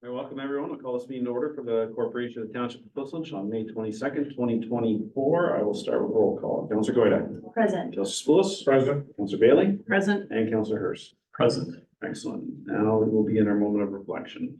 I welcome everyone. I'll call this meeting to order for the Corporation of the Township of Portsmouth on May 22nd, 2024. I will start with roll call. Councilor Goyda. Present. Councilor Spoulos. Present. Councilor Bailey. Present. And Councilor Hurst. Present. Excellent. Now we will begin our moment of reflection.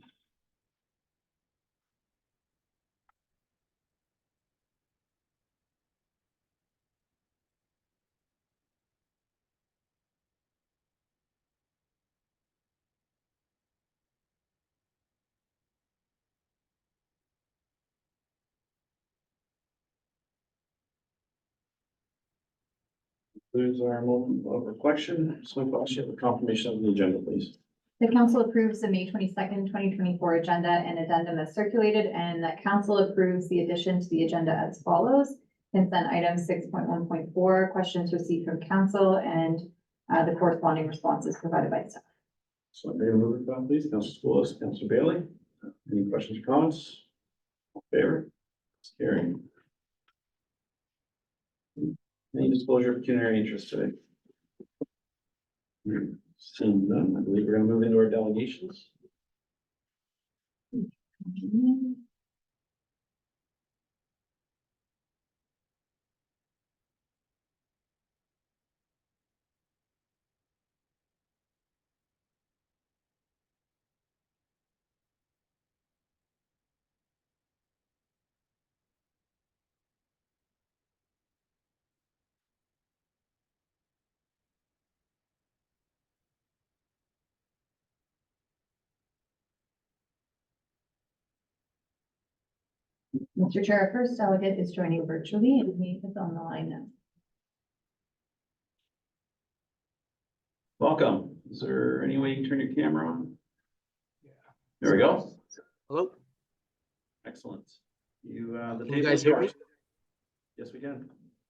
Concludes our moment of reflection. So I question the confirmation of the agenda, please. The council approves the May 22nd, 2024 agenda and addendum as circulated, and that council approves the addition to the agenda as follows. Consent item 6.1.4, questions received from council and the corresponding responses provided by staff. So I'm going to move it, please. Councilor Spoulos, Councilor Bailey. Any questions or comments? All in favor? It's carried. Any disclosure of pecuniary interest today? Seeing none, I believe we're going to move into our delegations. Mr. Chair, our first delegate is joining virtually, and he is on the line now. Welcome. Is there any way you can turn your camera on? There we go. Hello, Excellent. You, the can you guys hear me? Yes, we can.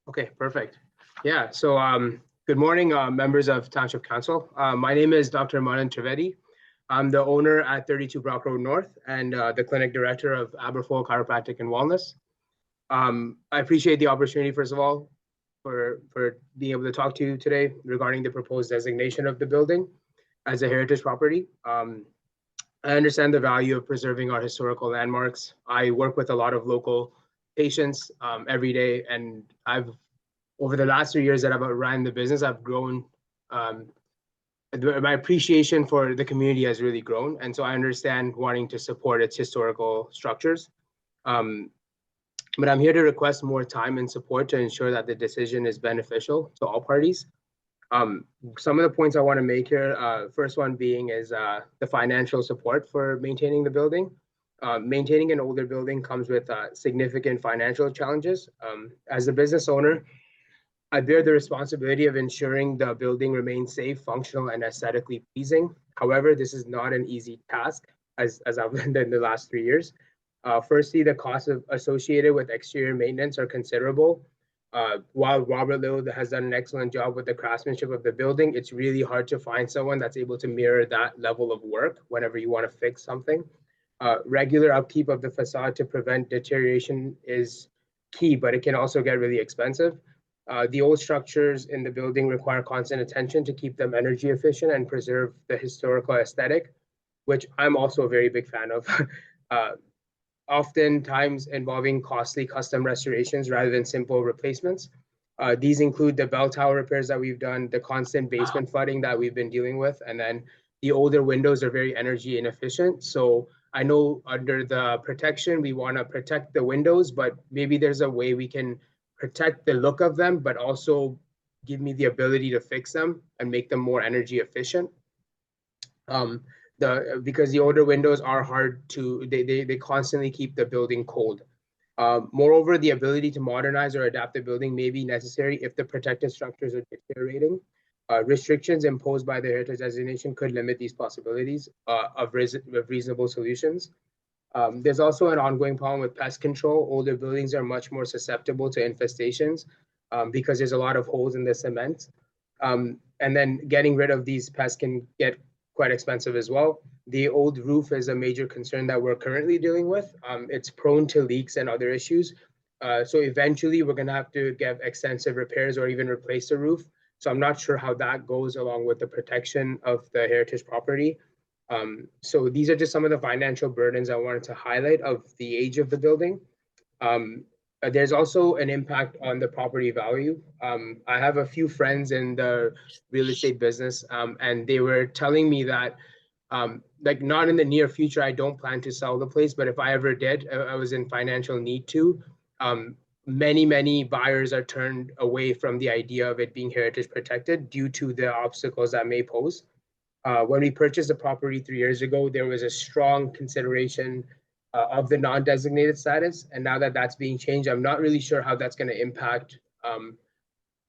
Okay, perfect. Yeah, so good morning, members of Township Council. My name is Dr. Manan Trivedi. I'm the owner at 32 Brock Road North and the clinic director of Aberfoyle Chiropractic and Wellness. I appreciate the opportunity, first of all, for being able to talk to you today regarding the proposed designation of the building as a heritage property. I understand the value of preserving our historical landmarks. I work with a lot of local patients every day, and over the last 3 years that I've run the business, I've grown. My appreciation for the community has really grown, and so I understand wanting to support its historical structures. But I'm here to request more time and support to ensure that the decision is beneficial to all parties. Some of the points I want to make here, first one being is the financial support for maintaining the building. Maintaining an older building comes with significant financial challenges. As a business owner, I bear the responsibility of ensuring the building remains safe, functional, and aesthetically pleasing. However, this is not an easy task, as I've learned in the last 3 years. Firstly, the costs associated with exterior maintenance are considerable. While Robert Little has done an excellent job with the craftsmanship of the building, it's really hard to find someone that's able to mirror that level of work whenever you want to fix something. Regular upkeep of the facade to prevent deterioration is key, but it can also get really expensive. The old structures in the building require constant attention to keep them energy efficient and preserve the historical aesthetic, which I'm also a very big fan of. Oftentimes involving costly custom restorations rather than simple replacements. These include the bell tower repairs that we've done, the constant basement flooding that we've been dealing with, and then the older windows are very energy inefficient. So I know under the protection, we want to protect the windows, but maybe there's a way we can protect the look of them, but also give me the ability to fix them and make them more energy efficient. Because the older windows are hard to, they constantly keep the building cold. Moreover, the ability to modernize or adapt the building may be necessary if the protected structures are deteriorating. Restrictions imposed by the heritage designation could limit these possibilities of reasonable solutions. There's also an ongoing problem with pest control. Older buildings are much more susceptible to infestations because there's a lot of holes in the cement. And then getting rid of these pests can get quite expensive as well. The old roof is a major concern that we're currently dealing with. It's prone to leaks and other issues. So eventually we're gonna have to get extensive repairs or even replace the roof. So I'm not sure how that goes along with the protection of the heritage property. So these are just some of the financial burdens I wanted to highlight of the age of the building. There's also an impact on the property value. I have a few friends in the real estate business, and they were telling me that like not in the near future, I don't plan to sell the place, but if I ever did, I was in financial need to. Many buyers are turned away from the idea of it being heritage protected due to the obstacles that may pose. When we purchased the property 3 years ago, there was a strong consideration of the non-designated status. And now that that's being changed, I'm not really sure how that's going to impact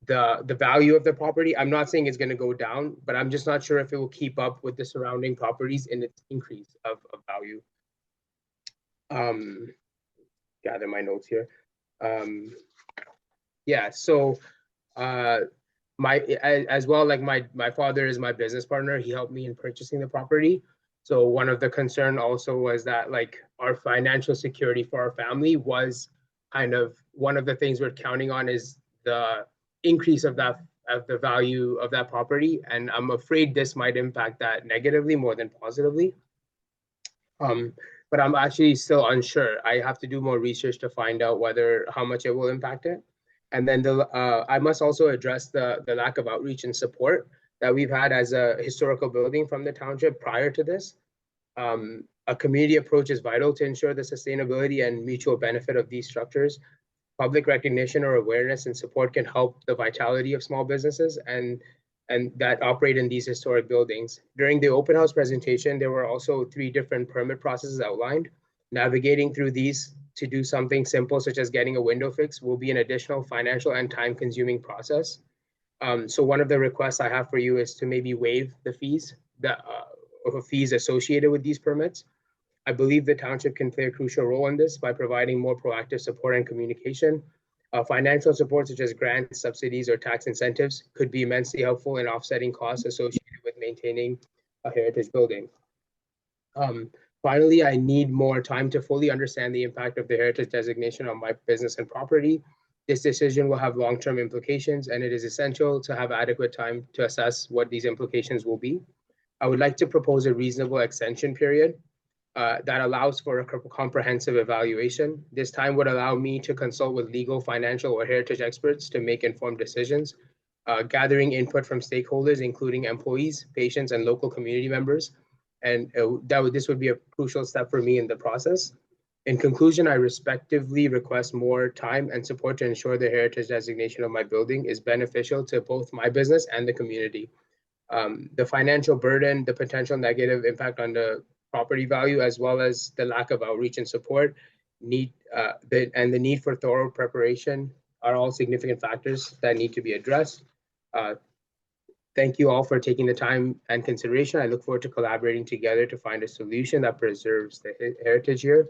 the value of the property. I'm not saying it's going to go down, but I'm just not sure if it will keep up with the surrounding properties in its increase of value. Gather my notes here. Yeah, so as well, like my father is my business partner. He helped me in purchasing the property. So one of the concern also was that like our financial security for our family was kind of one of the things we're counting on is the increase of the value of that property. And I'm afraid this might impact that negatively more than positively. But I'm actually still unsure. I have to do more research to find out how much it will impact it. And then I must also address the lack of outreach and support that we've had as a historical building from the township prior to this. A community approach is vital to ensure the sustainability and mutual benefit of these structures. Public recognition or awareness and support can help the vitality of small businesses and that operate in these historic buildings. During the open house presentation, there were also 3 different permit processes outlined. Navigating through these to do something simple, such as getting a window fix, will be an additional financial and time-consuming process. So one of the requests I have for you is to maybe waive the fees associated with these permits. I believe the township can play a crucial role in this by providing more proactive support and communication. Financial support such as grants, subsidies, or tax incentives could be immensely helpful in offsetting costs associated with maintaining a heritage building. Finally, I need more time to fully understand the impact of the heritage designation on my business and property. This decision will have long-term implications, and it is essential to have adequate time to assess what these implications will be. I would like to propose a reasonable extension period that allows for a comprehensive evaluation. This time would allow me to consult with legal, financial, or heritage experts to make informed decisions, gathering input from stakeholders, including employees, patients, and local community members. And this would be a crucial step for me in the process. In conclusion, I respectively request more time and support to ensure the heritage designation of my building is beneficial to both my business and the community. The financial burden, the potential negative impact on the property value, as well as the lack of outreach and support, the need for thorough preparation are all significant factors that need to be addressed. Thank you all for taking the time and consideration. I look forward to collaborating together to find a solution that preserves the heritage here.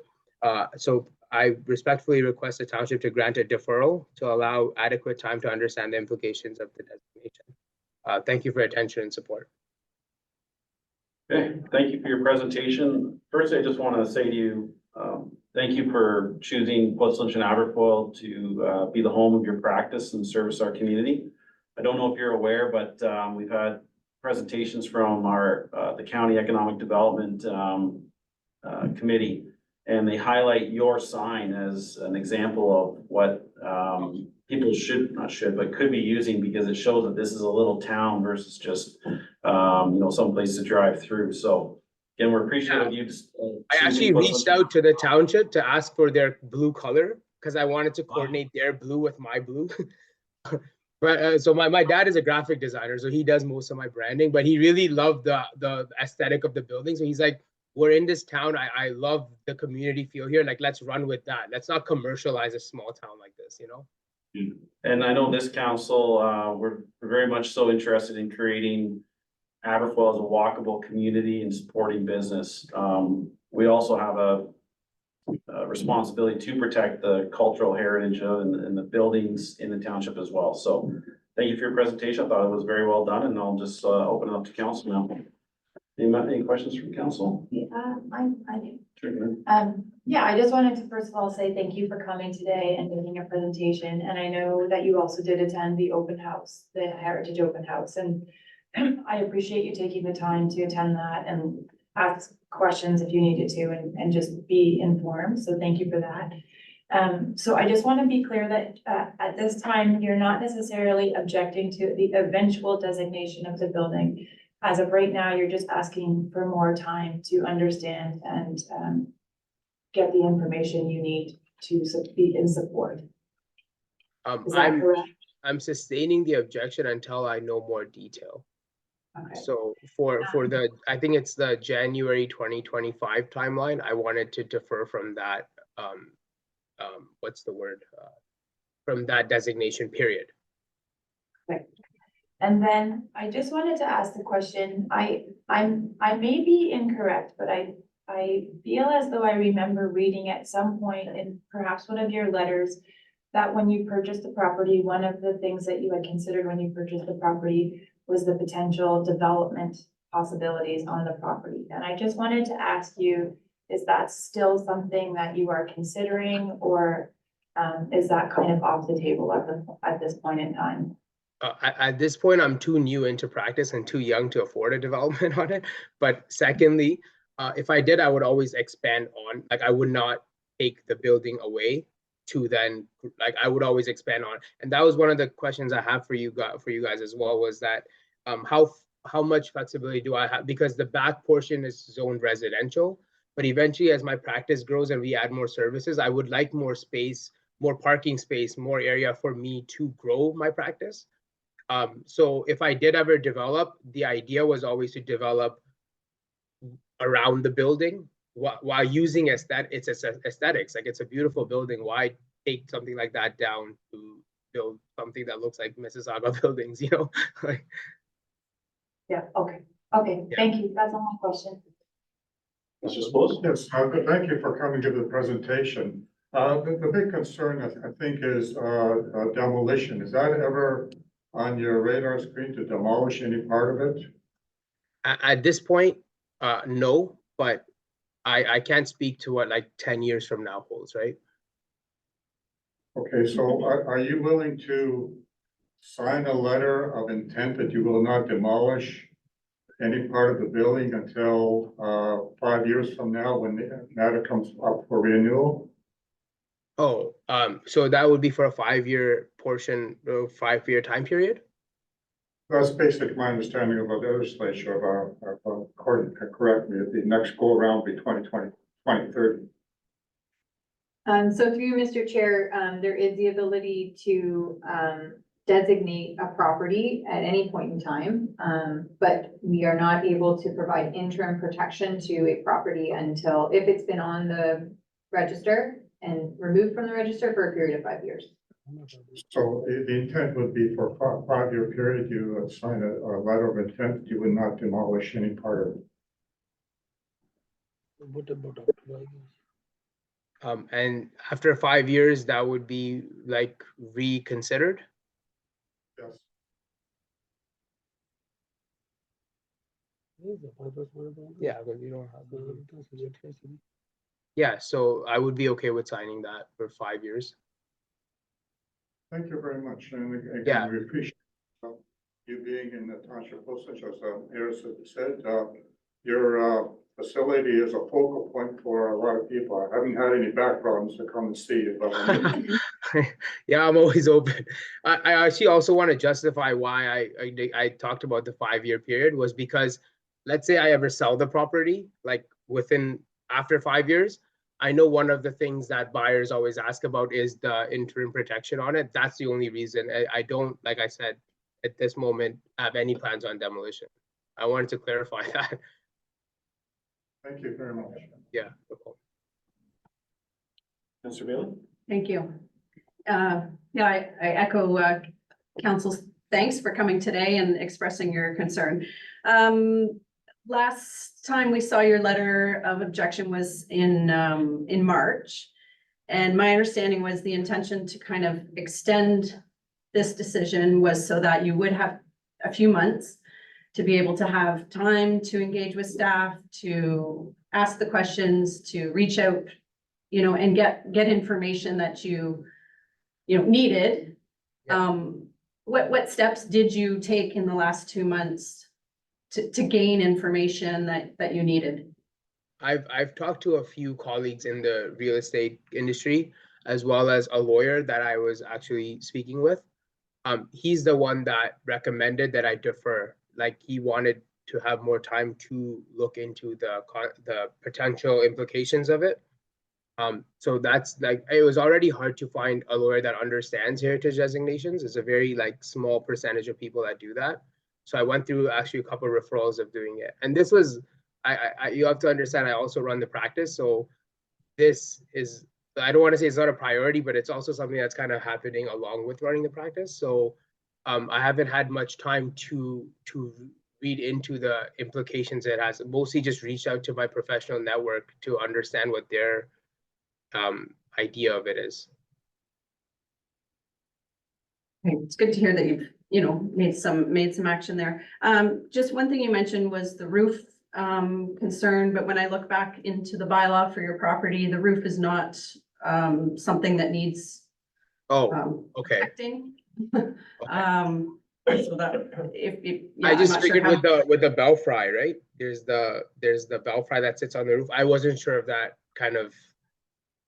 So I respectfully request the township to grant a deferral to allow adequate time to understand the implications of the designation. Thank you for your attention and support. Okay, thank you for your presentation. First, I just want to say to you, thank you for choosing Portslade and Aberfoyle to be the home of your practice and service our community. I don't know if you're aware, but we've had presentations from the County Economic Development Committee, and they highlight your sign as an example of what people but could be using, because it shows that this is a little town versus just someplace to drive through. So again, we're appreciative of you. I actually reached out to the township to ask for their blue color because I wanted to coordinate their blue with my blue. But so my dad is a graphic designer, so he does most of my branding, but he really loved the aesthetic of the building. So he's like, we're in this town. I love the community feel here. Like, let's run with that. Let's not commercialize a small town like this, you know? And I know this council, we're very much so interested in creating Aberfoyle as a walkable community and supporting business. We also have a responsibility to protect the cultural heritage and the buildings in the township as well. So thank you for your presentation. I thought it was very well done, and I'll just open it up to council now. Any questions from council? Yeah, I do. Sure. Yeah, I just wanted to first of all say thank you for coming today and making a presentation. And I know that you also did attend the open house, the Heritage Open House, and I appreciate you taking the time to attend that. And ask questions if you needed to and just be informed, so thank you for that. So I just want to be clear that, at this time, you're not necessarily objecting to the eventual designation of the building. As of right now, you're just asking for more time to understand and, get the information you need to be in support. Is that correct? I'm sustaining the objection until I know more detail. Okay. So for the, I think it's the January 2025 timeline, I wanted to defer from that, what's the word? From that designation period. And then I just wanted to ask the question, I may be incorrect, but I feel as though I remember reading at some point in perhaps one of your letters that when you purchased the property, one of the things that you had considered when you purchased the property was the potential development possibilities on the property. And I just wanted to ask you, is that still something that you are considering, or is that kind of off the table at this point in time? At this point, I'm too new into practice and too young to afford a development on it. But secondly, if I did, I would always expand on, like, I would not take the building away to then, like, I would always expand on. And that was one of the questions I have for you guys as well, was that how much flexibility do I have? Because the back portion is zoned residential, but eventually as my practice grows and we add more services, I would like more space, more parking space, more area for me to grow my practice. So if I did ever develop, the idea was always to develop around the building while using aesthetics. Like, it's a beautiful building. Why take something like that down to build something that looks like Mississauga buildings, you know? Yeah, okay, thank you, that's all my question. Mr. Spose? Yes, thank you for coming to the presentation. The big concern, I think, is demolition. Is that ever on your radar screen to demolish any part of it? At this point, no, but I can't speak to what like 10 years from now holds, right? Okay, so are you willing to sign a letter of intent that you will not demolish any part of the building until 5 years from now when the matter comes up for renewal? Oh, so that would be for a 5-year portion, 5-year time period? That's basically my understanding of the legislature correct me, the next go around will be 2030. So through you, Mr. Chair, there is the ability to designate a property at any point in time, but we are not able to provide interim protection to a property until, if it's been on the register and removed from the register for a period of 5 years. So the intent would be for a 5-year period, you would sign a letter of intent, you would not demolish any part of it. And after 5 years, that would be like reconsidered? Yes. Yeah, but you don't have. Yeah, so I would be okay with signing that for 5 years. Thank you very much. And again, Yeah. we appreciate you being in the township of Postage, as Harris said. Your facility is a focal point for a lot of people. I haven't had any back problems to come and see you, but Yeah, I'm always open. I actually also want to justify why I talked about the 5-year period was because, let's say I ever sell the property, like after 5 years, I know one of the things that buyers always ask about is the interim protection on it. That's the only reason. I don't, like I said, at this moment, have any plans on demolition. I wanted to clarify that. thank you very much. Yeah. Okay. Mr. Bailey? Thank you. Yeah, I echo council's thanks for coming today and expressing your concern. Last time we saw your letter of objection was in March. And my understanding was the intention to kind of extend this decision was so that you would have a few months to be able to have time to engage with staff, to ask the questions, to reach out, you know, and get information that you needed. Yeah. What steps did you take in the last 2 months to gain information that you needed? I've talked to a few colleagues in the real estate industry, as well as a lawyer that I was actually speaking with. He's the one that recommended that I defer. Like, he wanted to have more time to look into the potential implications of it. So that's like, it was already hard to find a lawyer that understands heritage designations. It's a very like small percentage of people that do that. So I went through actually a couple of referrals of doing it. And this was, you have to understand, I also run the practice. So this is, I don't want to say it's not a priority, but it's also something that's kind of happening along with running the practice. So I haven't had much time to read into the implications it has. Mostly just reached out to my professional network to understand what their idea of it is. Okay, it's good to hear that you've, made some action there. Just one thing you mentioned was the roof concern, but when I look back into the bylaw for your property, the roof is not something that needs Oh, okay. protecting. So that if I I'm just not sure figured how- with the belfry, right? There's the belfry that sits on the roof. I wasn't sure of that kind of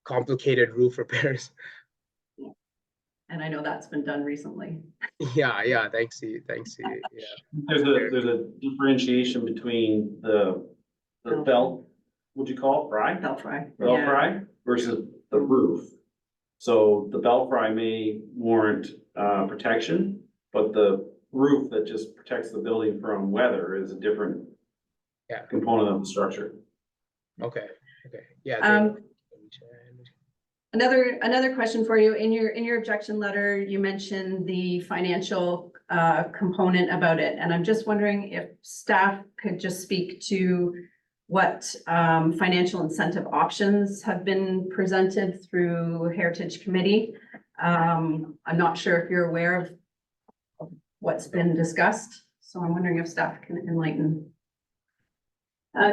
complicated roof repairs. And I know that's been done recently. Yeah, thanks to you, yeah. There's a differentiation between the belt, what'd you call it, fry? Belfry. Bell Yeah. fry versus the roof. So the bell fry may warrant protection, but the roof that just protects the building from weather is a different Yeah. component of the structure. Okay, yeah. Another question for you. In your objection letter, you mentioned the financial component about it, and I'm just wondering if staff could just speak to what financial incentive options have been presented through Heritage Committee. I'm not sure if you're aware of what's been discussed, so I'm wondering if staff can enlighten.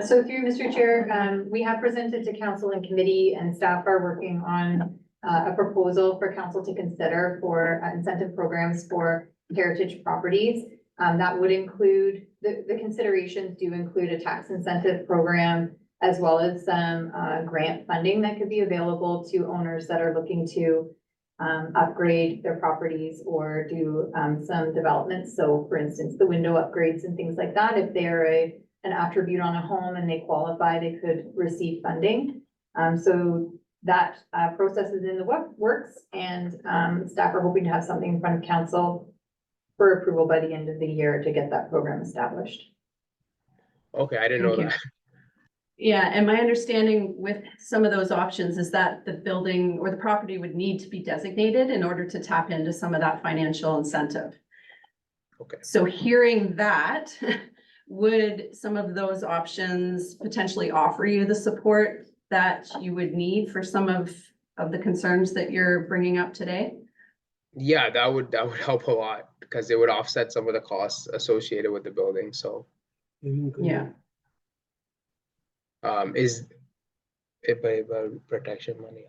So through Mr. Chair, we have presented to council and committee, and staff are working on a proposal for council to consider for incentive programs for heritage properties. That would include, the considerations do include a tax incentive program, as well as some grant funding that could be available to owners that are looking to upgrade their properties or do some developments. So for instance, the window upgrades and things like that, if they're an attribute on a home and they qualify, they could receive funding. So that process is in the works, and staff are hoping to have something in front of council for approval by the end of the year to get that program established. Okay, I didn't know Thank that. Yeah, and my understanding with some of those options is that the building or the property would need to be designated in order to tap into some of that financial incentive. Okay. So hearing that, would some of those options potentially offer you the support that you would need for some of the concerns that you're bringing up today? Yeah, that would help a lot because it would offset some of the costs associated with the building. So Yeah. is it by protection money?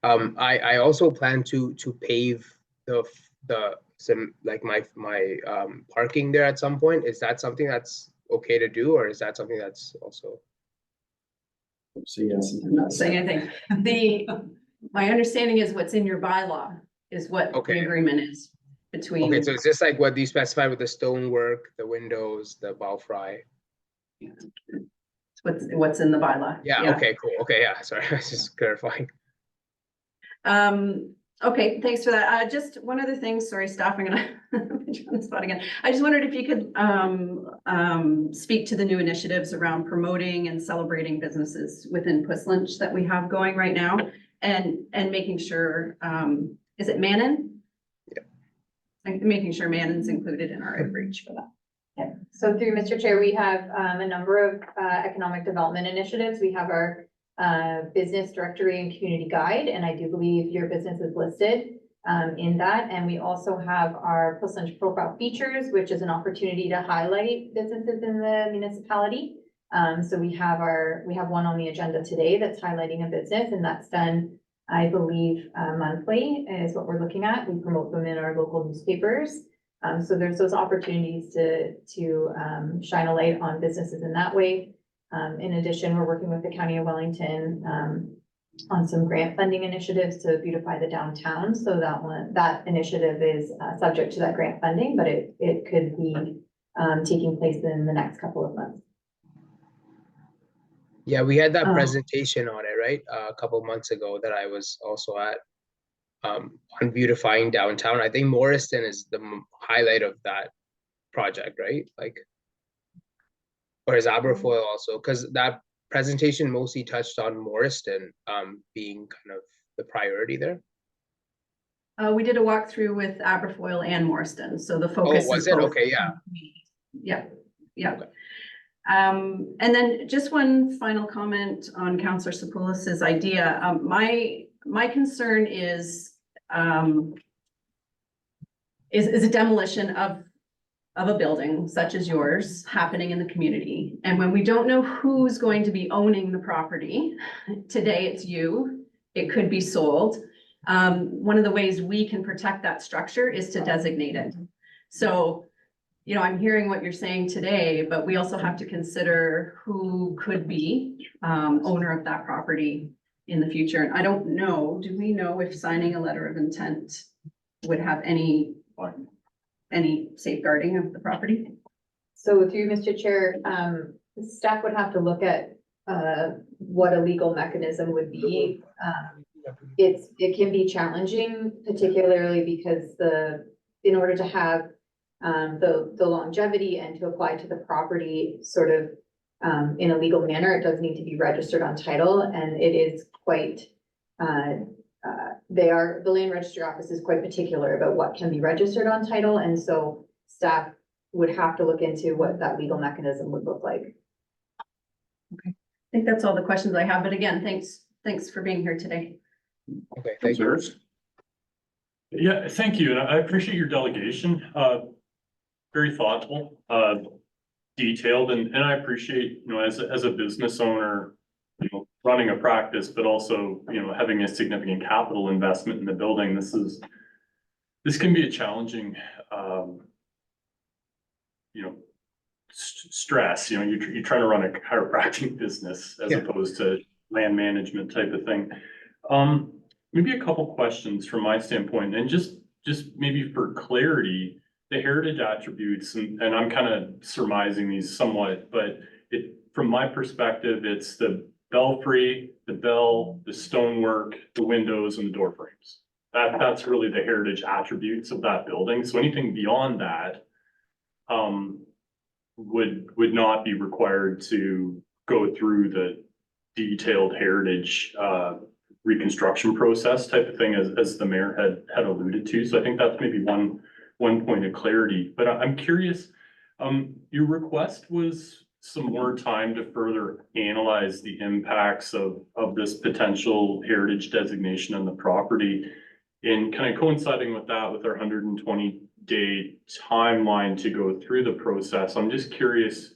I also plan to pave some like my parking there at some point. Is that something that's okay to do, or is that something that's also? So yes. I'm not saying anything. My understanding is what's in your bylaw is what the Okay. agreement is between. Okay, so it's just like what you specified with the stonework, the windows, the belfry. What's in the bylaw. Yeah, okay, cool. Okay, yeah, sorry, I was just clarifying. Okay, thanks for that. Just one other thing, sorry, staff, I'm gonna put you on the spot again. I just wondered if you could speak to the new initiatives around promoting and celebrating businesses within Puss Lunch that we have going right now, and making sure, is it Mannon? Yeah. And making sure Mannon's included in our outreach for that. Yeah. So through Mr. Chair, we have a number of economic development initiatives. We have our business directory and community guide, and I do believe your business is listed in that. And we also have our Puss Lunch profile features, which is an opportunity to highlight businesses in the municipality. So we have one on the agenda today that's highlighting a business, and that's done, I believe, monthly is what we're looking at. We promote them in our local newspapers. So there's those opportunities to shine a light on businesses in that way. In addition, we're working with the County of Wellington on some grant funding initiatives to beautify the downtown. So that initiative is subject to that grant funding, but it could be taking place in the next couple of months. Yeah, we had that Oh. presentation on it, right? A couple months ago that I was also at, on beautifying downtown. I think Morriston is the highlight of that project, right? Like, or is Aberfoyle also? Because that presentation mostly touched on Morriston being kind of the priority there. We did a walkthrough with Aberfoyle and Morriston, so the focus was is it? both. Okay, yeah. Yeah, yeah. Okay. And then just one final comment on Councillor Sepoulis's idea. My concern is a demolition of a building such as yours happening in the community. And when we don't know who's going to be owning the property, today it's you, it could be sold. One of the ways we can protect that structure is to designate it. So, you know, I'm hearing what you're saying today, but we also have to consider who could be owner of that property in the future. And I don't know, do we know if signing a letter of intent would have any safeguarding of the property? So through Mr. Chair, staff would have to look at what a legal mechanism would be. It can be challenging, particularly because in order to have the longevity and to apply to the property sort of in a legal manner, it does need to be registered on title, and it is quite the land registry office is quite particular about what can be registered on title, and so staff would have to look into what that legal mechanism would look like. I think that's all the questions I have, but again, thanks for being here today. Okay, thank you. Yeah, thank you, and I appreciate your delegation. Very thoughtful, detailed, and I appreciate, you know, as a business owner, you know, running a practice, but also, you know, having a significant capital investment in the building. This can be a challenging, you know, stress. You know, you're trying to run a chiropractic business as opposed to land management type of thing. Maybe a couple questions from my standpoint, and just maybe for clarity, the heritage attributes, and I'm kind of surmising these somewhat, but from my perspective, it's the belfry, the bell, the stonework, the windows, and the door frames. That's really the heritage attributes of that building. So anything beyond that would not be required to go through the detailed heritage reconstruction process type of thing, as the mayor had alluded to. So I think that's maybe one point of clarity. But I'm curious, your request was some more time to further analyze the impacts of this potential heritage designation on the property. And kind of coinciding with that, with our 120-day timeline to go through the process, I'm just curious,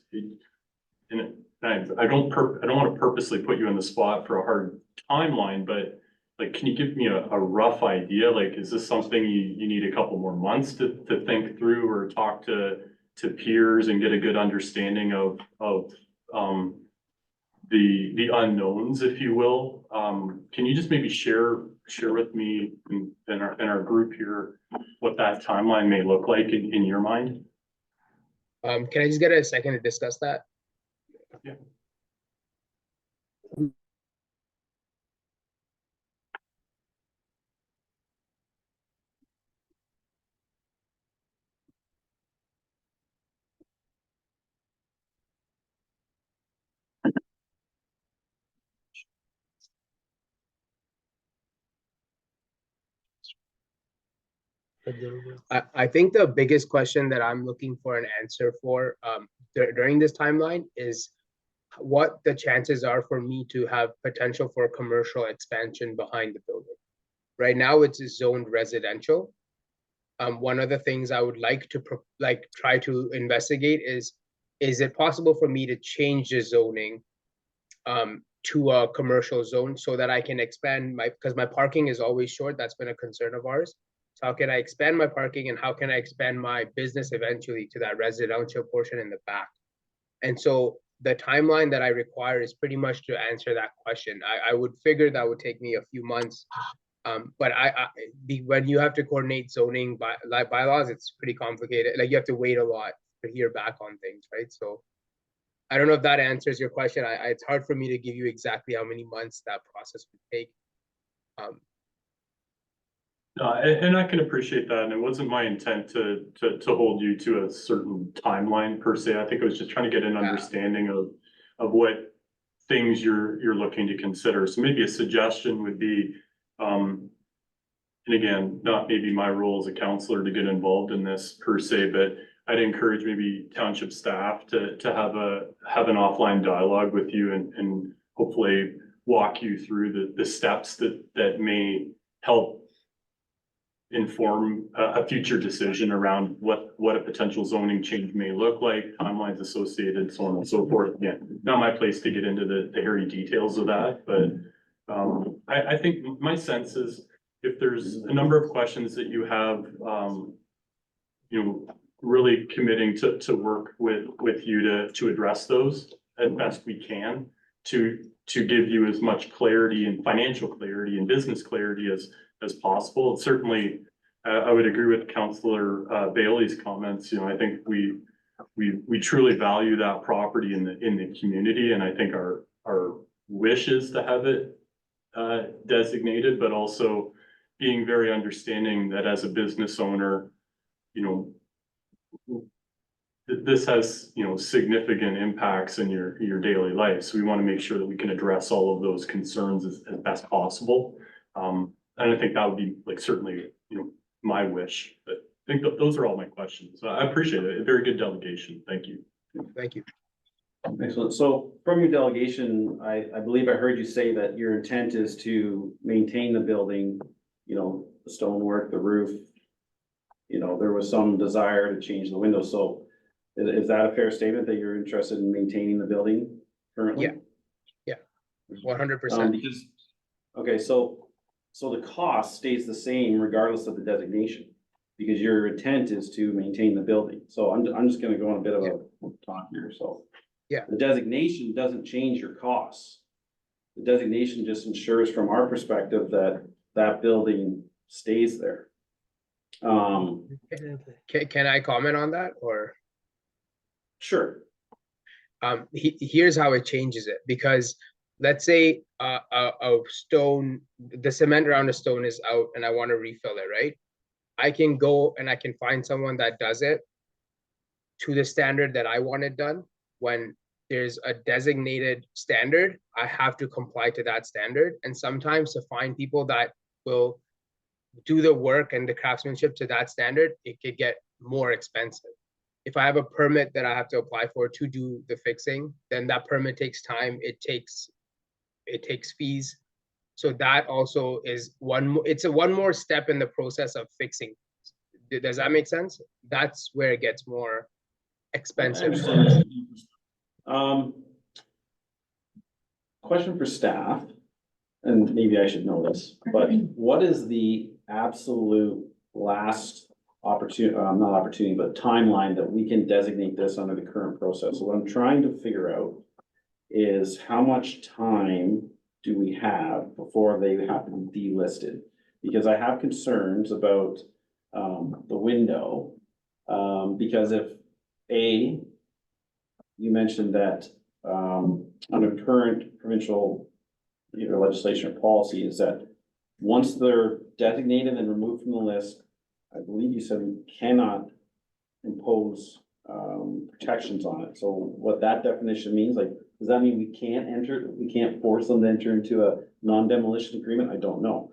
and I don't want to purposely put you on the spot for a hard timeline, but like, can you give me a rough idea? Like, is this something you need a couple more months to think through, or talk to peers and get a good understanding of the unknowns, if you will? Can you just maybe share with me and our group here what that timeline may look like in your mind? Can I just get a second to discuss that? Yeah. I think the biggest question that I'm looking for an answer for during this timeline is what the chances are for me to have potential for commercial expansion behind the building. Right now, it's zoned residential. One of the things I would like to try to investigate is it possible for me to change the zoning to a commercial zone so that I can expand because my parking is always short. That's been a concern of ours. So how can I expand my parking and how can I expand my business eventually to that residential portion in the back? And so the timeline that I require is pretty much to answer that question. I would figure that would take me a few months. But when you have to coordinate zoning bylaws, it's pretty complicated. Like you have to wait a lot to hear back on things, right? So I don't know if that answers your question. It's hard for me to give you exactly how many months that process would take. And I can appreciate that, and it wasn't my intent to hold you to a certain timeline per se. I think I was just trying to get an understanding of what things you're looking to consider. So maybe a suggestion would be, and again, not maybe my role as a counselor to get involved in this per se, but I'd encourage maybe township staff to have an offline dialogue with you and hopefully walk you through the steps that may help inform a future decision around what a potential zoning change may look like, timelines associated, so on and so forth. Again, not my place to get into the hairy details of that, but I think my sense is if there's a number of questions that you have, really committing to work with you to address those as best we can to give you as much clarity and financial clarity and business clarity as possible. Certainly, I would agree with Councillor Bailey's comments. I think we truly value that property in the community, and I think our wish is to have it designated, but also being very understanding that as a business owner, this has, significant impacts in your daily life. So we want to make sure that we can address all of those concerns as best possible. And I think that would be certainly, my wish, but I think those are all my questions. I appreciate it. A very good delegation. Thank you. Thank you. Excellent. So from your delegation, I believe I heard you say that your intent is to maintain the building, the stonework, the roof. There was some desire to change the windows. So is that a fair statement that you're interested in maintaining the building currently? Yeah. 100%. Because, okay, so the cost stays the same regardless of the designation, because your intent is to maintain the building. So I'm just gonna go on a bit of a talk here, so. Yeah. The designation doesn't change your costs. The designation just ensures from our perspective that building stays there. Can I comment on that or? Sure. Here's how it changes it, because let's say a stone, the cement around a stone is out and I want to refill it, right? I can go and I can find someone that does it to the standard that I want it done. When there's a designated standard, I have to comply to that standard. And sometimes to find people that will do the work and the craftsmanship to that standard, it could get more expensive. If I have a permit that I have to apply for to do the fixing, then that permit takes time. It takes fees. So that also is one more step in the process of fixing. Does that make sense? That's where it gets more expensive. Question for staff, and maybe I should know this, but what is the absolute last opportunity, not opportunity, but timeline that we can designate this under the current process? So what I'm trying to figure out is how much time do we have before they have to be delisted? Because I have concerns about the window, because if you mentioned that under current provincial either legislation or policy is that once they're designated and removed from the list, I believe you said we cannot impose protections on it. So what that definition means, does that mean we can't force them to enter into a non-demolition agreement? I don't know.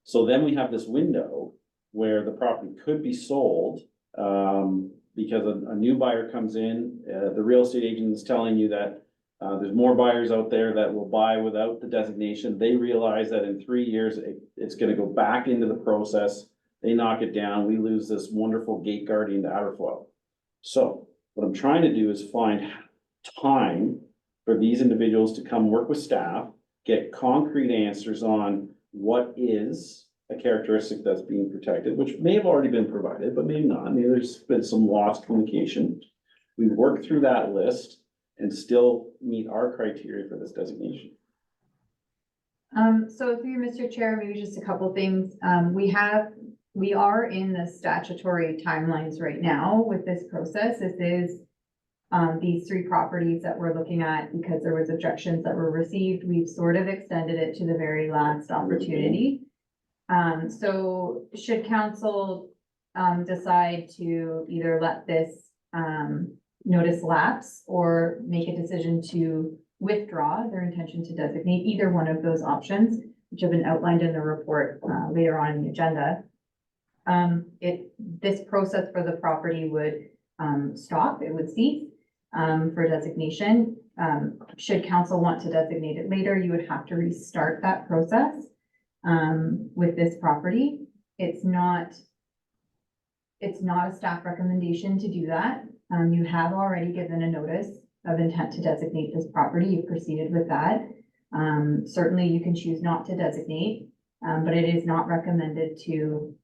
So then we have this window where the property could be sold because a new buyer comes in, the real estate agent is telling you that there's more buyers out there that will buy without the designation. They realize that in 3 years, it's gonna go back into the process. They knock it down. We lose this wonderful gate guardian to Aberfoyle. So what I'm trying to do is find time for these individuals to come work with staff, get concrete answers on what is a characteristic that's being protected, which may have already been provided, but maybe not. Maybe there's been some lost communication. We work through that list and still meet our criteria for this designation. So through you, Mr. Chair, maybe just a couple things. We are in the statutory timelines right now with this process. This is these 3 properties that we're looking at because there was objections that were received. We've sort of extended it to the very last opportunity. So should council decide to either let this notice lapse or make a decision to withdraw their intention to designate either one of those options, which have been outlined in the report later on in the agenda. This process for the property would stop, it would cease for designation. Should council want to designate it later, you would have to restart that process with this property. It's not a staff recommendation to do that. You have already given a notice of intent to designate this property. You proceeded with that. Certainly you can choose not to designate, but it is not recommended to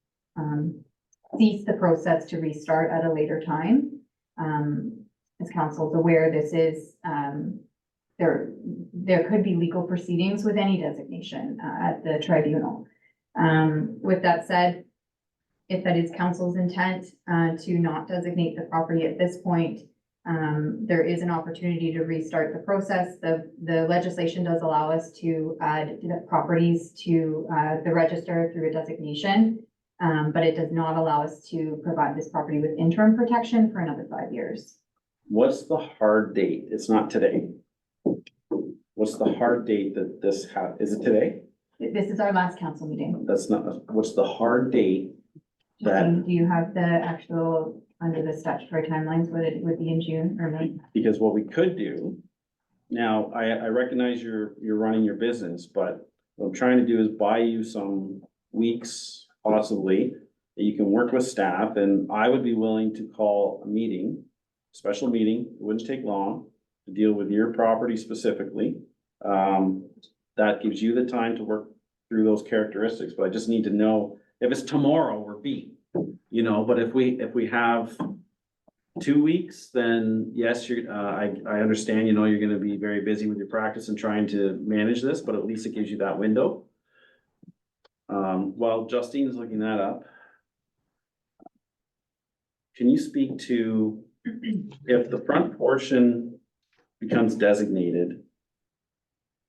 cease the process to restart at a later time. As council is aware, this is, there could be legal proceedings with any designation at the tribunal. With that said, if that is council's intent to not designate the property at this point, there is an opportunity to restart the process. The legislation does allow us to add the properties to the register through a designation, but it does not allow us to provide this property with interim protection for another 5 years. What's the hard date? It's not today. What's the hard date that this is it today? This is our last council meeting. That's not, what's the hard date? That, Do you have the actual, under the statutory timelines, would it be in June or May? because what we could do, now, I recognize you're running your business, but what I'm trying to do is buy you some weeks, possibly, that you can work with staff, and I would be willing to call a meeting, special meeting, it wouldn't take long, to deal with your property specifically. That gives you the time to work through those characteristics, but I just need to know, if it's tomorrow, we're beat, you know, but if we have 2 weeks, then yes, I understand, you know, you're gonna be very busy with your practice and trying to manage this, but at least it gives you that window. While Justine's looking that up, can you speak to if the front portion becomes designated,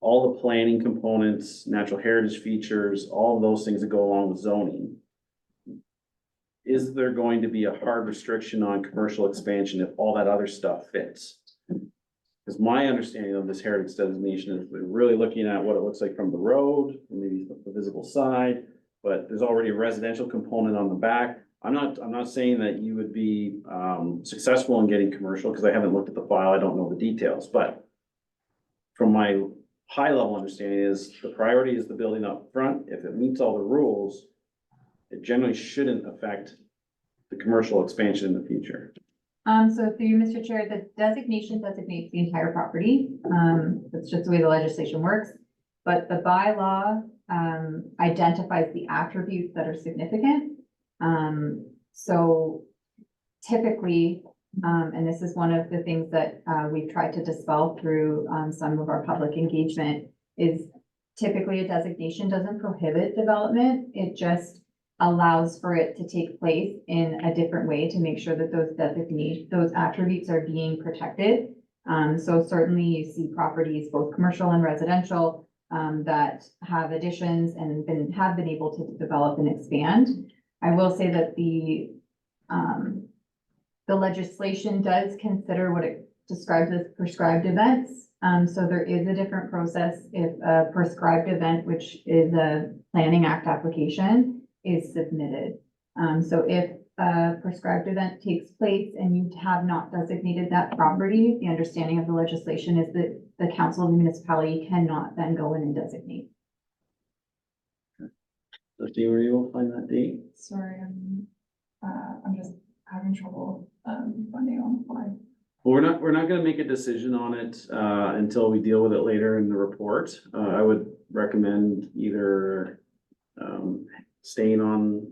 all the planning components, natural heritage features, all of those things that go along with zoning, is there going to be a hard restriction on commercial expansion if all that other stuff fits? Because my understanding of this heritage designation is we're really looking at what it looks like from the road, maybe the visible side, but there's already a residential component on the back. I'm not saying that you would be successful in getting commercial, because I haven't looked at the file, I don't know the details, but from my high level understanding is the priority is the building up front. If it meets all the rules, it generally shouldn't affect the commercial expansion in the future. So through you, Mr. Chair, the designation designates the entire property. That's just the way the legislation works. But the bylaw identifies the attributes that are significant. So typically, and this is one of the things that we've tried to dispel through some of our public engagement, is typically a designation doesn't prohibit development. It just allows for it to take place in a different way to make sure that those attributes are being protected. So certainly you see properties, both commercial and residential, that have additions and have been able to develop and expand. I will say that the legislation does consider what it describes as prescribed events. So there is a different process if a prescribed event, which is a Planning Act application, is submitted. So if a prescribed event takes place and you have not designated that property, the understanding of the legislation is that the council of the municipality cannot then go in and designate. Let's see where you will find that date. Sorry, I'm just having trouble finding on the fly. Well, we're not gonna make a decision on it until we deal with it later in the report. I would recommend either staying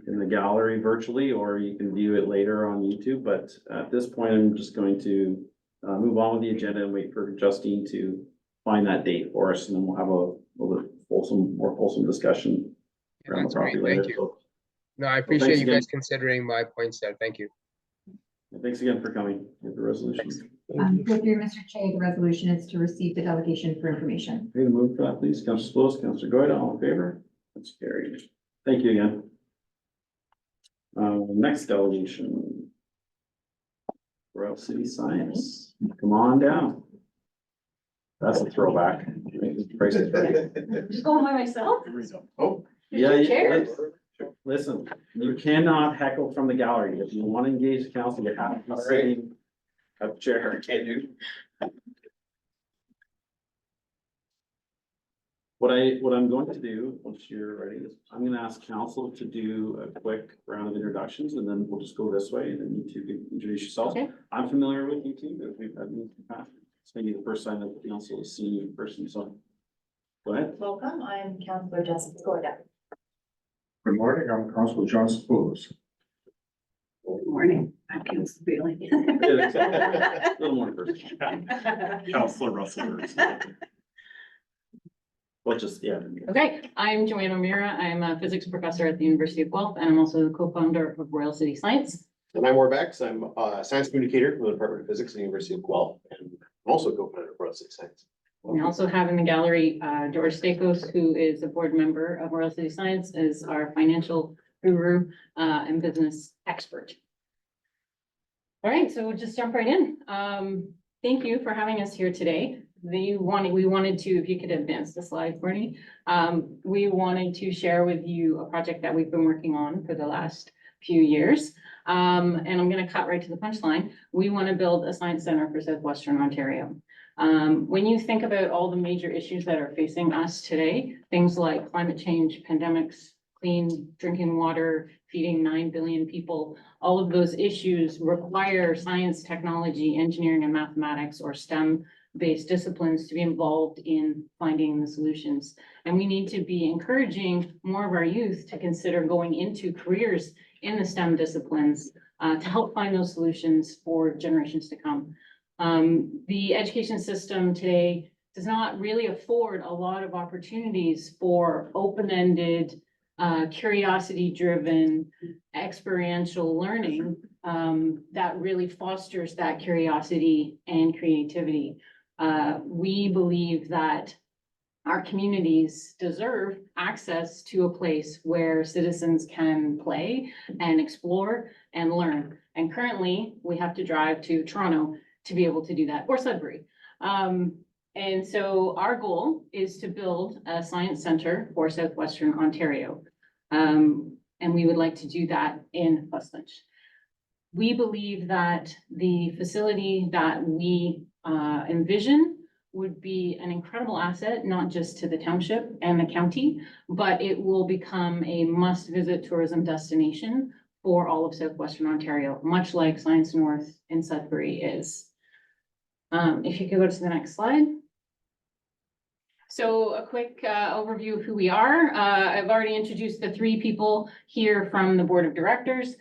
in the gallery virtually, or you can view it later on YouTube. But at this point, I'm just going to move on with the agenda and wait for Justine to find that date for us, and then we'll have a little bit more fulsome discussion around the That's great. property Thank later. you. So, No, I appreciate thanks you guys again. considering my points there. Thank you. Thanks again for coming with the resolution. Go through, Mr. Chair, the resolution is to receive the delegation for information. Okay, move for that, please. Councilor Spillis, Councilor Goyda, all in favor? That's carried. Thank you again. Next delegation. Royal City Science, come on down. That's a throwback. Price is right. Just going by myself? Oh, There's yeah, two chairs. listen, you cannot heckle from the gallery. If you want to engage the council, you have to be sitting up chair. Can't do. What I'm going to do, once you're ready, is I'm gonna ask council to do a quick round of introductions, and then we'll just go this way, and then you two can introduce yourselves. Okay. I'm familiar with you two, but we've had meetings in the past. It's maybe the first time that the council has seen you in person, so. Go ahead. Welcome, I'm Councillor Jessica Gorda. Good morning, I'm Councilor John Spoulos. Good morning. I'm Councilor Bailey. A little more in person. Counselor Russell. Well, just, yeah. Okay, I'm Joanna O'Meara. I'm a physics professor at the University of Guelph, and I'm also the co-founder of Royal City Science. And I'm Orbex. I'm a science communicator from the Department of Physics at the University of Guelph, and I'm also co-founder of Royal City Science. We also have in the gallery, George Stakos, who is a board member of Royal City Science, is our financial guru, and business expert. All right, so we'll just jump right in. Thank you for having us here today. We wanted to, if you could advance the slide for me. We wanted to share with you a project that we've been working on for the last few years. And I'm gonna cut right to the punchline. We want to build a science center for Southwestern Ontario. When you think about all the major issues that are facing us today, things like climate change, pandemics, clean drinking water, feeding 9 billion people, all of those issues require science, technology, engineering, and mathematics, or STEM-based disciplines to be involved in finding the solutions. And we need to be encouraging more of our youth to consider going into careers in the STEM disciplines to help find those solutions for generations to come. The education system today does not really afford a lot of opportunities for open-ended, curiosity-driven, experiential learning that really fosters that curiosity and creativity. We believe that our communities deserve access to a place where citizens can play and explore and learn. And currently, we have to drive to Toronto to be able to do that, or Sudbury. And so our goal is to build a science center for Southwestern Ontario. And we would like to do that in Fuslinch. We believe that the facility that we envision would be an incredible asset, not just to the township and the county, but it will become a must-visit tourism destination for all of Southwestern Ontario, much like Science North in Sudbury is. If you could go to the next slide. So a quick overview of who we are. I've already introduced the three people here from the board of directors.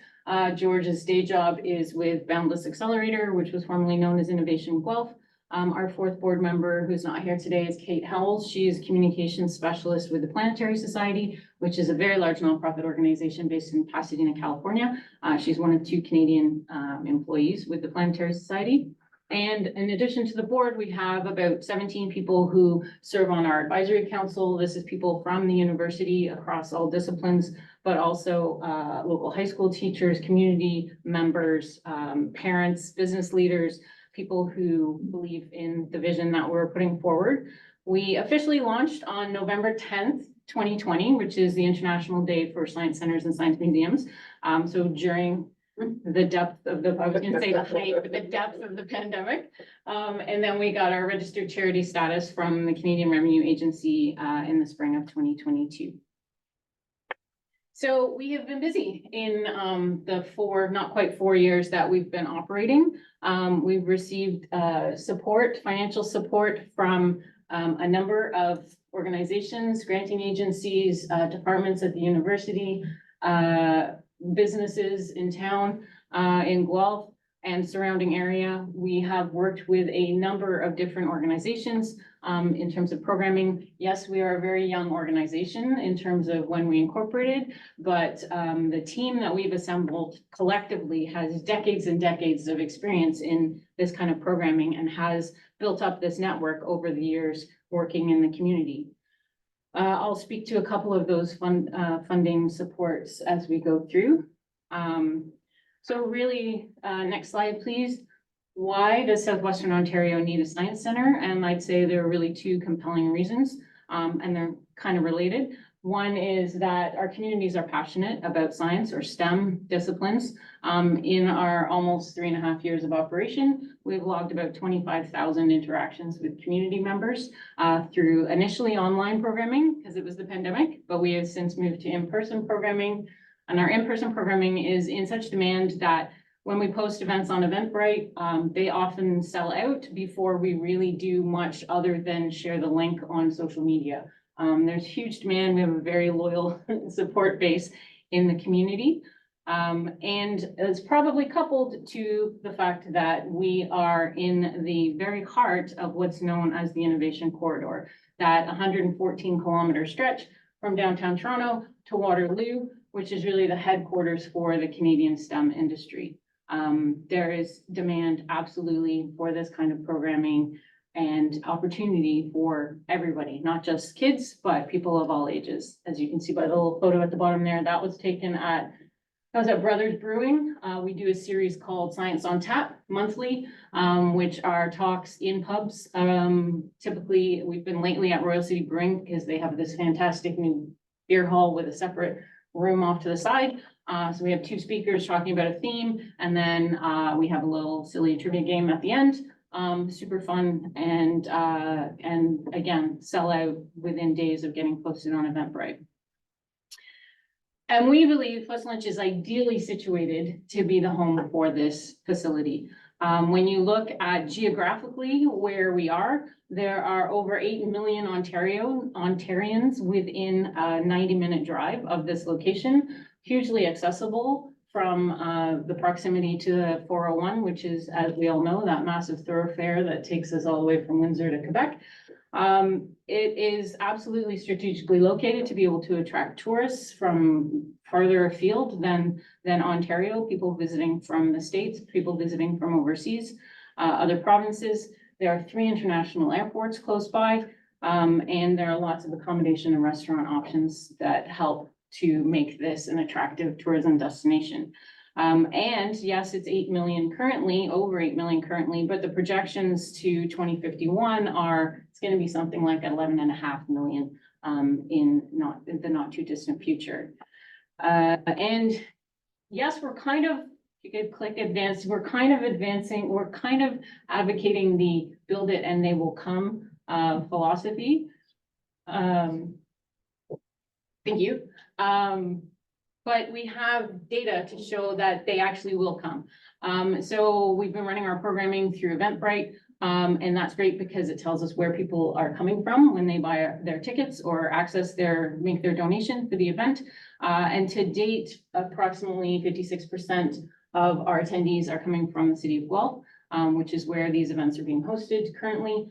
George's day job is with Boundless Accelerator, which was formerly known as Innovation Guelph. Our fourth board member, who's not here today, is Kate Howells. She is communications specialist with the Planetary Society, which is a very large nonprofit organization based in Pasadena, California. She's one of 2 Canadian employees with the Planetary Society. And in addition to the board, we have about 17 people who serve on our advisory council. This is people from the university across all disciplines, but also local high school teachers, community members, parents, business leaders, people who believe in the vision that we're putting forward. We officially launched on November 10th, 2020, which is the International Day for Science Centers and Science Museums. So during the depth of the, I was gonna say the height, but the depth of the pandemic. And then we got our registered charity status from the Canadian Revenue Agency in the spring of 2022. So we have been busy in the not quite 4 years that we've been operating. We've received support, financial support from a number of organizations, granting agencies, departments at the university, businesses in town, in Guelph and surrounding area. We have worked with a number of different organizations in terms of programming. Yes, we are a very young organization in terms of when we incorporated, but the team that we've assembled collectively has decades and decades of experience in this kind of programming and has built up this network over the years working in the community. I'll speak to a couple of those funding supports as we go through. So really, next slide, please. Why does Southwestern Ontario need a science center? And I'd say there are really two compelling reasons, and they're kind of related. One is that our communities are passionate about science or STEM disciplines. In our almost 3.5 years of operation, we've logged about 25,000 interactions with community members through initially online programming because it was the pandemic, but we have since moved to in-person programming. And our in-person programming is in such demand that when we post events on Eventbrite, they often sell out before we really do much other than share the link on social media. There's huge demand. We have a very loyal support base in the community. And it's probably coupled to the fact that we are in the very heart of what's known as the Innovation Corridor, that 114-kilometer stretch from downtown Toronto to Waterloo, which is really the headquarters for the Canadian STEM industry. There is demand absolutely for this kind of programming and opportunity for everybody, not just kids, but people of all ages. As you can see by the little photo at the bottom there, that was taken at Brothers Brewing. We do a series called Science on Tap monthly, which are talks in pubs. Typically, we've been lately at Royal City Brewing because they have this fantastic new beer hall with a separate room off to the side. So we have two speakers talking about a theme, and then we have a little silly trivia game at the end. Super fun and again, sell out within days of getting posted on Eventbrite. And we believe West Lynch is ideally situated to be the home for this facility. When you look at geographically where we are, there are over 8 million Ontarians within a 90-minute drive of this location, hugely accessible from the proximity to the 401, which is, as we all know, that massive thoroughfare that takes us all the way from Windsor to Quebec. It is absolutely strategically located to be able to attract tourists from farther afield than Ontario, people visiting from the States, people visiting from overseas, other provinces. There are 3 international airports close by, and there are lots of accommodation and restaurant options that help to make this an attractive tourism destination. And yes, it's 8 million currently, over 8 million currently, but the projections to 2051 are, it's going to be something like 11.5 million in the not too distant future. And yes, we're kind of, you could click advance, we're kind of advancing, we're kind of advocating the build it and they will come philosophy. Thank you. But we have data to show that they actually will come. So we've been running our programming through Eventbrite, and that's great because it tells us where people are coming from when they buy their tickets or make their donation for the event. And to date, approximately 56% of our attendees are coming from the city of Guelph, which is where these events are being hosted currently.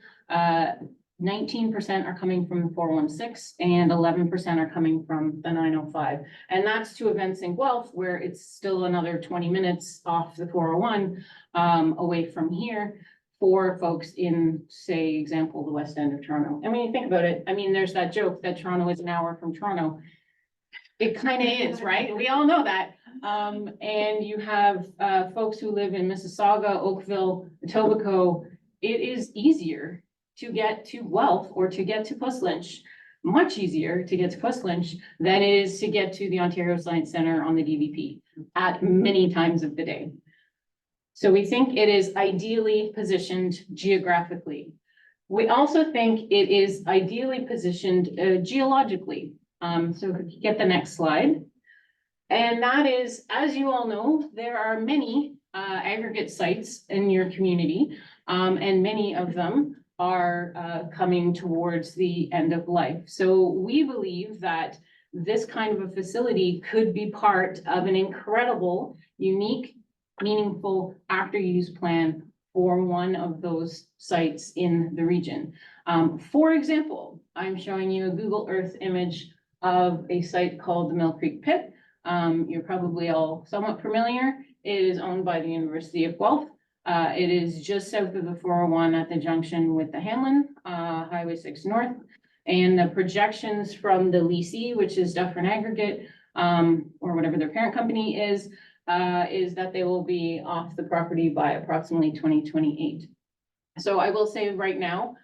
19% are coming from the 416 and 11% are coming from the 905. And that's to events in Guelph where it's still another 20 minutes off the 401 away from here for folks in, say, example, the West End of Toronto. And when you think about it, I mean, there's that joke that Toronto is an hour from Toronto. It kind of is, right? We all know that. And you have folks who live in Mississauga, Oakville, Etobicoke. It is easier to get to Guelph or to get to West Lynch, much easier to get to West Lynch than it is to get to the Ontario Science Centre on the DVP at many times of the day. So we think it is ideally positioned geographically. We also think it is ideally positioned geologically. So if you get the next slide. And that is, as you all know, there are many aggregate sites in your community, and many of them are coming towards the end of life. So we believe that this kind of a facility could be part of an incredible, unique, meaningful after-use plan for one of those sites in the region. For example, I'm showing you a Google Earth image of a site called the Mill Creek Pit. You're probably all somewhat familiar. It is owned by the University of Guelph. It is just south of the 401 at the junction with the Hamlin, Highway 6 North. And the projections from the leasee, which is Dufferin Aggregate, or whatever their parent company is that they will be off the property by approximately 2028. So I will say right now,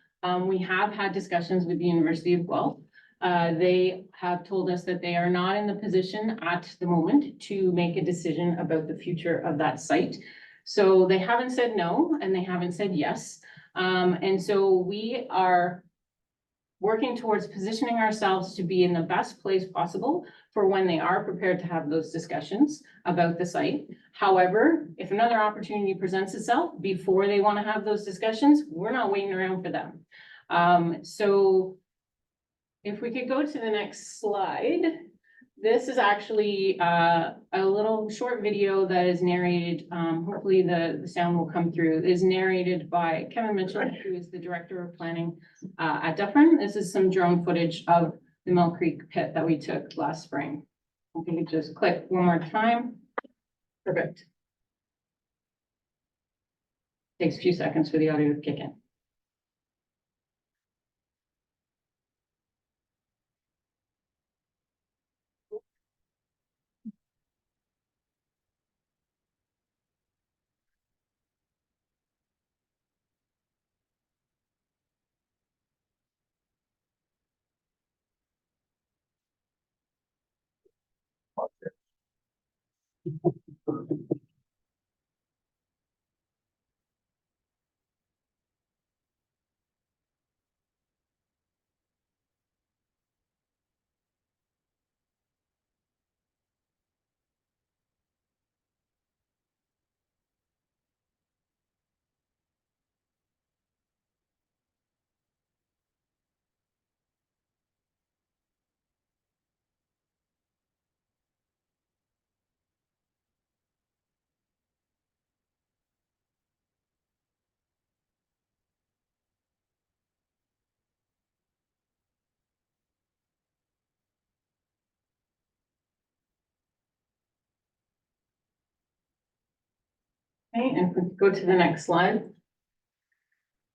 we have had discussions with the University of Guelph. They have told us that they are not in the position at the moment to make a decision about the future of that site. So they haven't said no, and they haven't said yes. And so we are working towards positioning ourselves to be in the best place possible for when they are prepared to have those discussions about the site. However, if another opportunity presents itself before they want to have those discussions, we're not waiting around for them. So if we could go to the next slide. This is actually a little short video that is narrated, hopefully the sound will come through, is narrated by Kevin Mitchell, who is the Director of Planning at Dufferin. This is some drone footage of the Mill Creek pit that we took last spring. If you could just click one more time. Perfect. Takes a few seconds for the audio to kick in. Okay, and if we go to the next slide.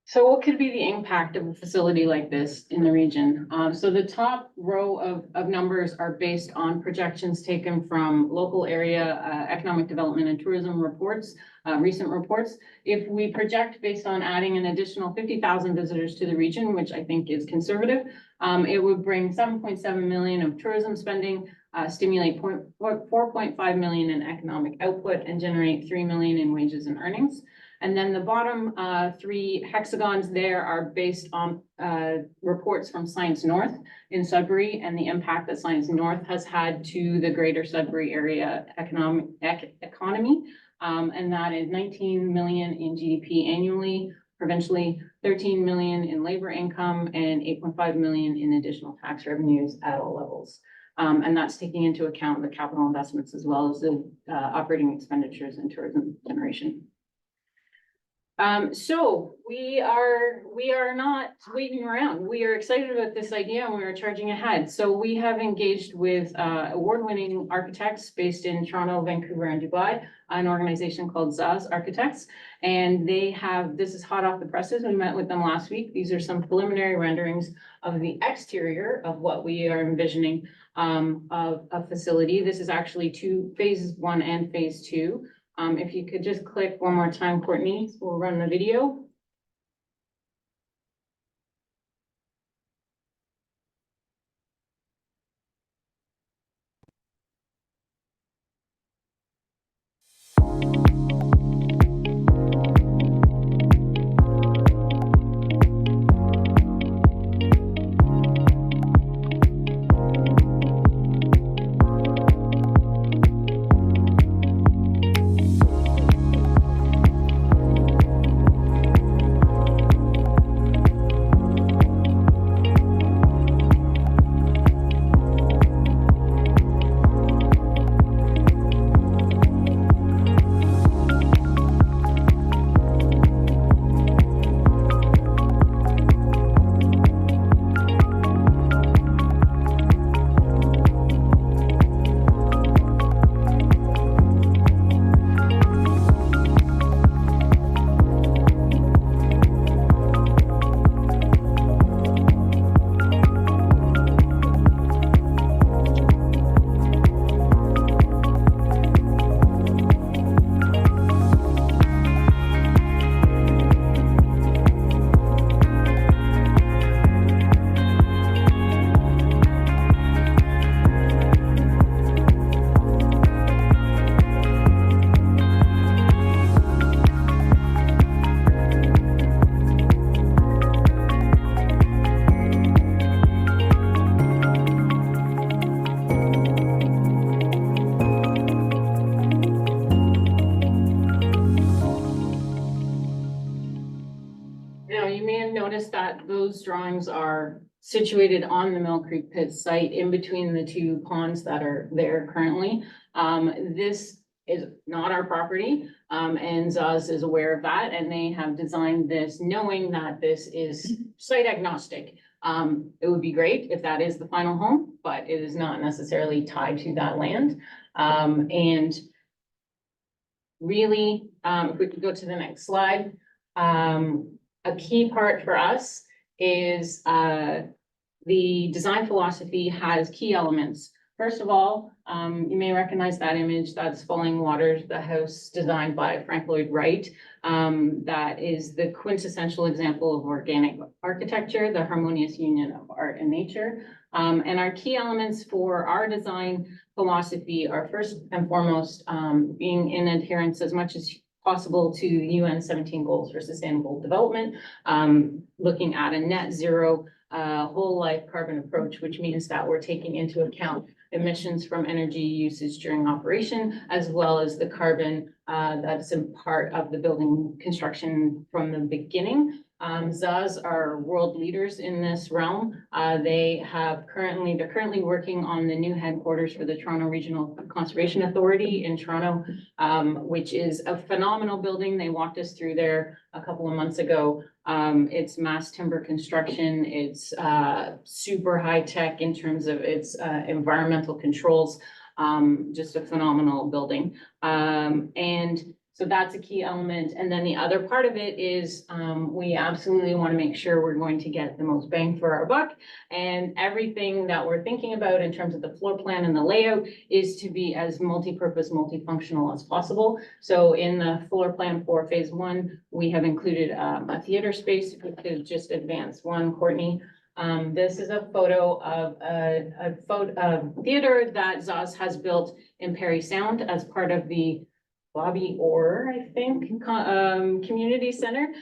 So what could be the impact of a facility like this in the region? So the top row of numbers are based on projections taken from local area economic development and tourism reports, recent reports. If we project based on adding an additional 50,000 visitors to the region, which I think is conservative, it would bring 7.7 million of tourism spending, stimulate 4.5 million in economic output, and generate 3 million in wages and earnings. And then the bottom three hexagons there are based on reports from Science North in Sudbury and the impact that Science North has had to the greater Sudbury area economy. And that is 19 million in GDP annually, provincially, 13 million in labor income, and 8.5 million in additional tax revenues at all levels. And that's taking into account the capital investments as well as the operating expenditures and tourism generation. So we are not waiting around. We are excited about this idea and we are charging ahead. So we have engaged with award-winning architects based in Toronto, Vancouver, and Dubai, an organization called Zaz Architects. And they have, this is hot off the presses. We met with them last week. These are some preliminary renderings of the exterior of what we are envisioning of a facility. This is actually phases 1 and phase 2. If you could just click one more time, Courtney, we'll run the video. you may have noticed that those drawings are situated on the Mill Creek Pit site in between the two ponds that are there currently. This is not our property, and Zaz is aware of that, and they have designed this knowing that this is site agnostic. It would be great if that is the final home, but it is not necessarily tied to that land. And really, if we could go to the next slide, a key part for us is the design philosophy has key elements. First of all, you may recognize that image, that's Falling Waters, the house designed by Frank Lloyd Wright. That is the quintessential example of organic architecture, the harmonious union of art and nature. And our key elements for our design philosophy are first and foremost, being in adherence as much as possible to UN 17 goals for sustainable development, looking at a net zero whole life carbon approach, which means that we're taking into account emissions from energy usage during operation, as well as the carbon that's in part of the building construction from the beginning. Zaz are world leaders in this realm. They're currently working on the new headquarters for the Toronto Regional Conservation Authority in Toronto, which is a phenomenal building. They walked us through there a couple of months ago. It's mass timber construction. It's super high tech in terms of its environmental controls. Just a phenomenal building. And so that's a key element. And then the other part of it is we absolutely want to make sure we're going to get the most bang for our buck. And everything that we're thinking about in terms of the floor plan and the layout is to be as multi-purpose, multifunctional as possible. So in the floor plan for phase one, we have included a theater space. If we could just advance one, Courtney. This is a photo of a theater that Zaz has built in Parry Sound as part of the Bobby Orr, I think, community center.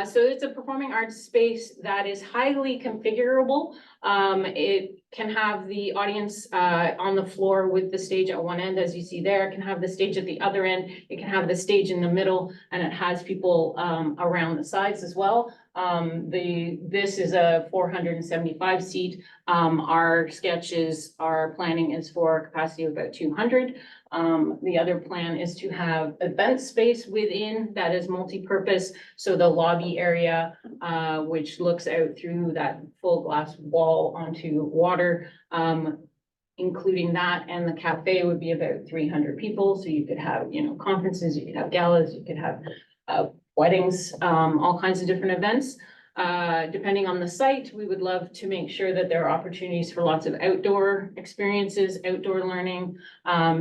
So it's a performing arts space that is highly configurable. It can have the audience on the floor with the stage at one end, as you see there. It can have the stage at the other end. It can have the stage in the middle, and it has people around the sides as well. This is a 475 seat. Our sketches, our planning is for a capacity of about 200. The other plan is to have event space within that is multi-purpose. So the lobby area, which looks out through that full glass wall onto water, including that, and the cafe would be about 300 people. So you could have, conferences, you could have galas, you could have weddings, all kinds of different events. Depending on the site, we would love to make sure that there are opportunities for lots of outdoor experiences, outdoor learning,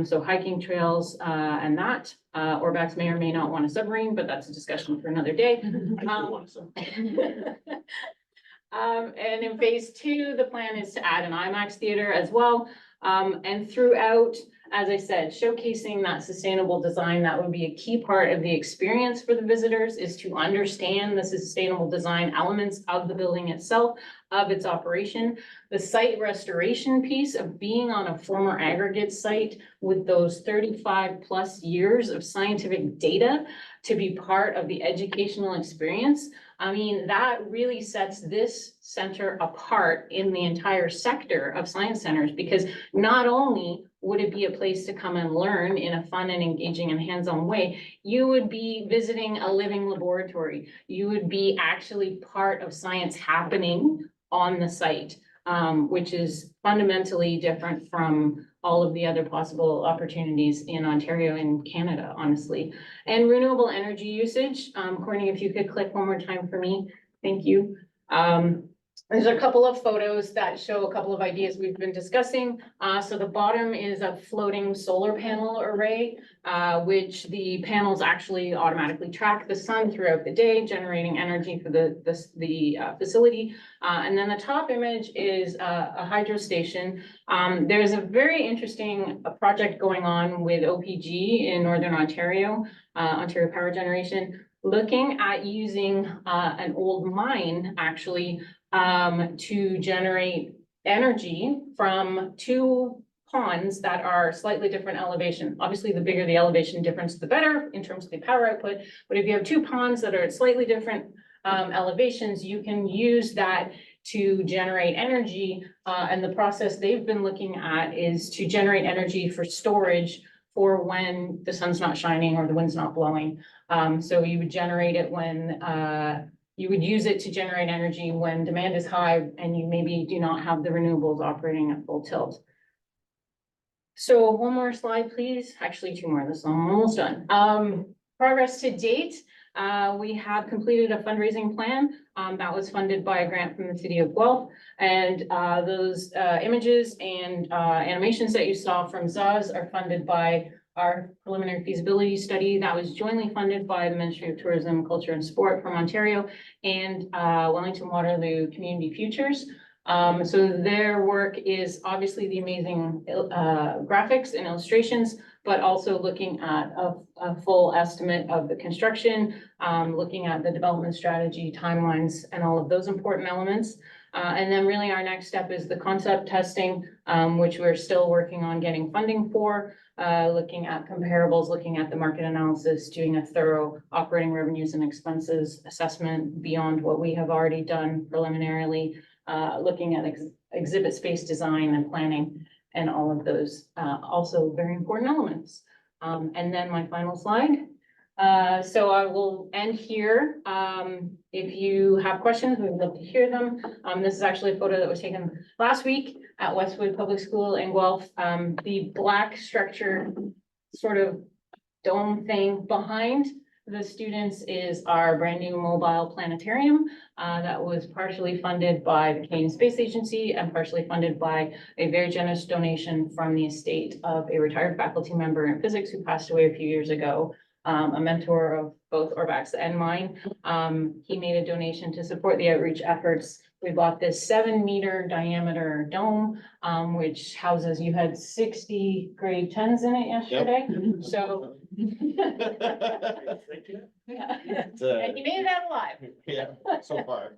so hiking trails, and that. Orbex may or may not want a submarine, but that's a discussion for another day. And in phase two, the plan is to add an IMAX theater as well. And throughout, as I said, showcasing that sustainable design, that would be a key part of the experience for the visitors, is to understand the sustainable design elements of the building itself, of its operation. The site restoration piece of being on a former aggregate site with those 35 plus years of scientific data to be part of the educational experience. I mean, that really sets this center apart in the entire sector of science centers, because not only would it be a place to come and learn in a fun and engaging and hands-on way, you would be visiting a living laboratory. You would be actually part of science happening on the site, which is fundamentally different from all of the other possible opportunities in Ontario and Canada, honestly. And renewable energy usage. Courtney, if you could click one more time for me. Thank you. There's a couple of photos that show a couple of ideas we've been discussing. So the bottom is a floating solar panel array, which the panels actually automatically track the sun throughout the day, generating energy for the facility. And then the top image is a hydro station. There's a very interesting project going on with OPG in Northern Ontario, Ontario Power Generation, looking at using an old mine actually to generate energy from two ponds that are slightly different elevation. Obviously, the bigger the elevation difference, the better in terms of the power output. But if you have two ponds that are at slightly different elevations, you can use that to generate energy. And the process they've been looking at is to generate energy for storage for when the sun's not shining or the wind's not blowing. So you would generate it when, you would use it to generate energy when demand is high and you maybe do not have the renewables operating at full tilt. So one more slide, please. Actually, two more. I'm almost done. Progress to date. We have completed a fundraising plan that was funded by a grant from the city of Guelph. And those images and animations that you saw from Zaz are funded by our preliminary feasibility study that was jointly funded by the Ministry of Tourism, Culture and Sport from Ontario and Wellington Waterloo Community Futures. So their work is obviously the amazing graphics and illustrations, but also looking at a full estimate of the construction, looking at the development strategy, timelines, and all of those important elements. And then really our next step is the concept testing, which we're still working on getting funding for, looking at comparables, looking at the market analysis, doing a thorough operating revenues and expenses assessment beyond what we have already done preliminarily, looking at exhibit space design and planning and all of those, also very important elements. And then my final slide. So I will end here. If you have questions, we would love to hear them. This is actually a photo that was taken last week at Westwood Public School in Guelph. The black structure sort of dome thing behind the students is our brand new mobile planetarium that was partially funded by the Canadian Space Agency and partially funded by a very generous donation from the estate of a retired faculty member in physics who passed away a few years ago, a mentor of both Orvax and mine. He made a donation to support the outreach efforts. We bought this 7-meter diameter dome, which houses, you had 60 grade 10s in it yesterday. So. Yeah. And you made it out alive. Yeah, so far.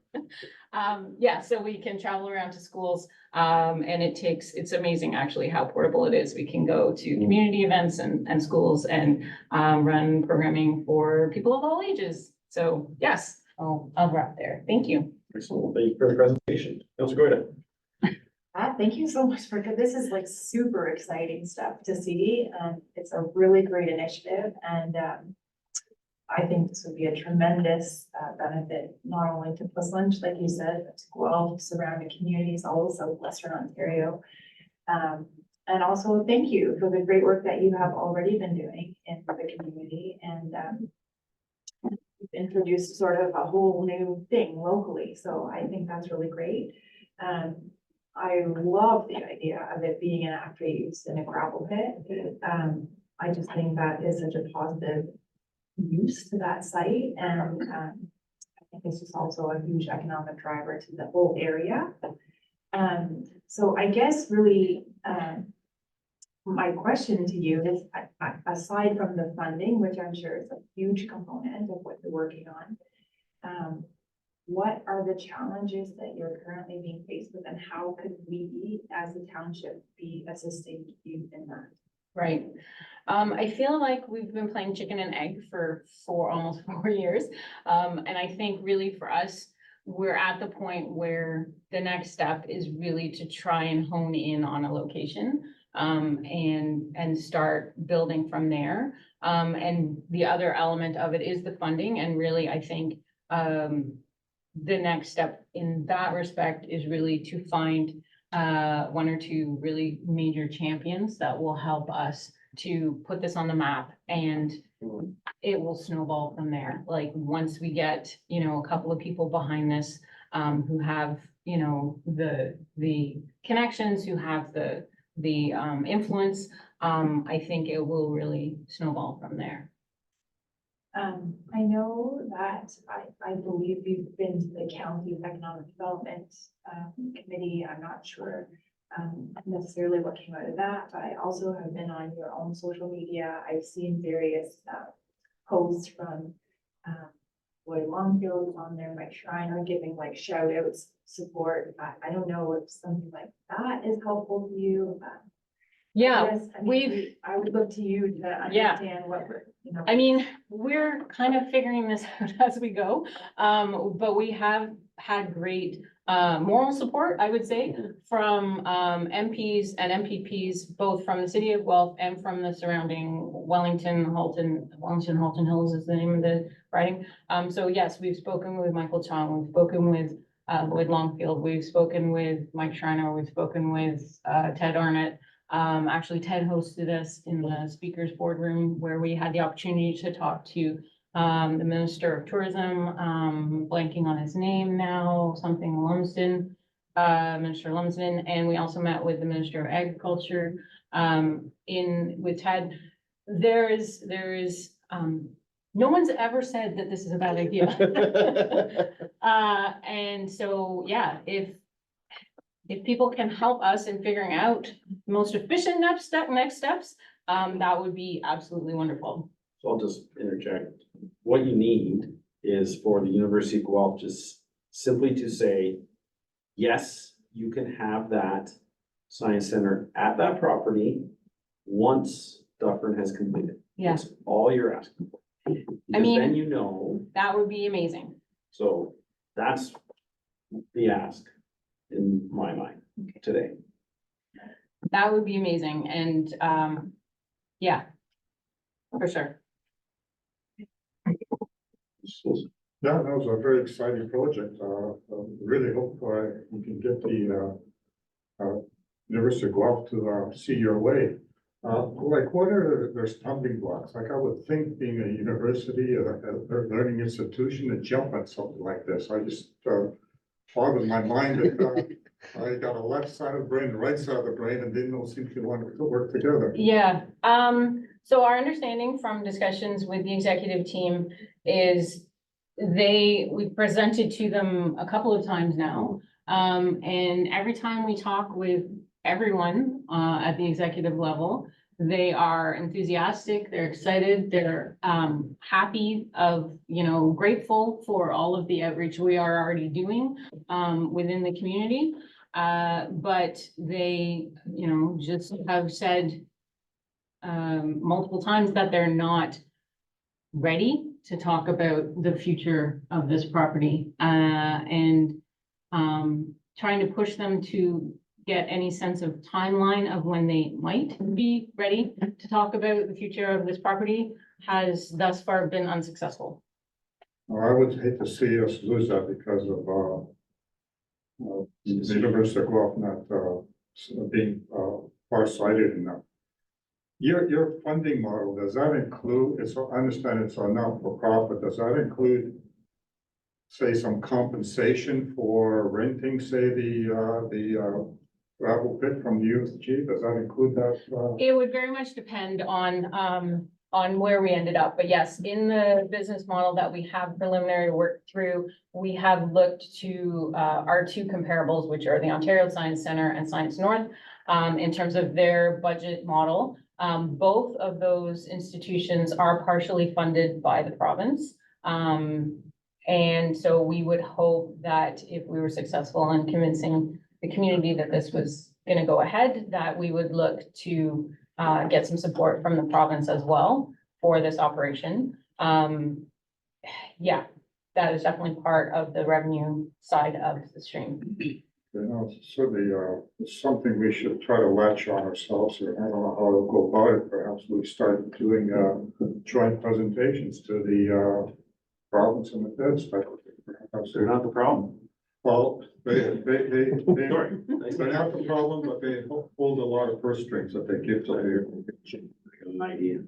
Yeah, so we can travel around to schools, and it's amazing actually how portable it is. We can go to community events and schools and run programming for people of all ages. So yes, I'll wrap there. Thank you. Excellent. Thank you for the presentation. Councilor Goyda. Thank you so much for, this is like super exciting stuff to see. It's a really great initiative and I think this would be a tremendous benefit, not only to Puslinch, like you said, but to Guelph, surrounding communities, all of Southwestern Ontario. And also thank you for the great work that you have already been doing in the community and you've introduced sort of a whole new thing locally. So I think that's really great. I love the idea of it being an after use in a gravel pit. I just think that is such a positive use to that site and I think it's just also a huge economic driver to the whole area. So I guess really my question to you is, aside from the funding, which I'm sure is a huge component of what you're working on, what are the challenges that you're currently being faced with and how could we as a township be assisting you in that? Right. I feel like we've been playing chicken and egg for almost 4 years. And I think really for us, we're at the point where the next step is really to try and hone in on a location and start building from there. And the other element of it is the funding. And really, I think the next step in that respect is really to find one or two really major champions that will help us to put this on the map and it will snowball from there. Like once we get, a couple of people behind this who have, the connections, who have the influence, I think it will really snowball from there. I know that I believe you've been to the county's economic development committee. I'm not sure necessarily what came out of that, but I also have been on your own social media. I've seen various posts from Lloyd Longfield on there, Mike Schreiner giving like shout outs, support. I don't know if something like that is helpful to you. Yeah, Yes, I mean, we've, I would look to you to Yeah. understand what, you know. I mean, we're kind of figuring this out as we go. But we have had great moral support, I would say, from MPs and MPPs, both from the city of Guelph and from the surrounding Wellington Halton Hills is the name of the riding. So yes, we've spoken with Michael Chong, we've spoken with Lloyd Longfield, we've spoken with Mike Schreiner, we've spoken with Ted Arnott. Actually, Ted hosted us in the speakers boardroom where we had the opportunity to talk to the Minister of Tourism, blanking on his name now, something Lumsden, Minister Lumsden, and we also met with the Minister of Agriculture with Ted. There is, no one's ever said that this is a bad idea. And so, yeah, if people can help us in figuring out the most efficient next steps, that would be absolutely wonderful. So I'll just interject. What you need is for the University of Guelph just simply to say, yes, you can have that science center at that property once Dufferin has completed. Yeah. That's all you're asking for. Because mean- then you know, That would be amazing. so that's the ask in my mind today. That would be amazing. And, yeah, for sure. Yeah, that was a very exciting project. Really hope we can get the University of Guelph to see your way. Like, what are their stumbling blocks? Like, I would think being a university, a learning institution, to jump at something like this. I just thought in my mind that I got a left side of the brain, the right side of the brain, and didn't know seem to want to work together. Yeah, so our understanding from discussions with the executive team is we presented to them a couple of times now. And every time we talk with everyone, at the executive level, they are enthusiastic, they're excited, they're, happy grateful for all of the outreach we are already doing, within the community. But they, just have said, multiple times that they're not ready to talk about the future of this property, and trying to push them to get any sense of timeline of when they might be ready to talk about the future of this property has thus far been unsuccessful. I would hate to see us lose that because of the University of Guelph not being farsighted enough. Your funding model, does that include, I understand it's a not-for-profit, does that include, say, some compensation for renting, say, the gravel pit from the USG? Does that include that? It would very much depend on where we ended up, but yes, in the business model that we have preliminary to work through, we have looked to our two comparables, which are the Ontario Science Center and Science North, in terms of their budget model. Both of those institutions are partially funded by the province. And so we would hope that if we were successful in convincing the community that this was going to go ahead, that we would look to get some support from the province as well for this operation. Yeah, that is definitely part of the revenue side of the stream. Certainly, it's something we should try to latch on ourselves here. I don't know how to go about it. Perhaps we start doing joint presentations to the province and the feds. Perhaps They're not the problem. well, they're Sorry. not the problem, but they hold a lot of purse strings that they give to the. An idea.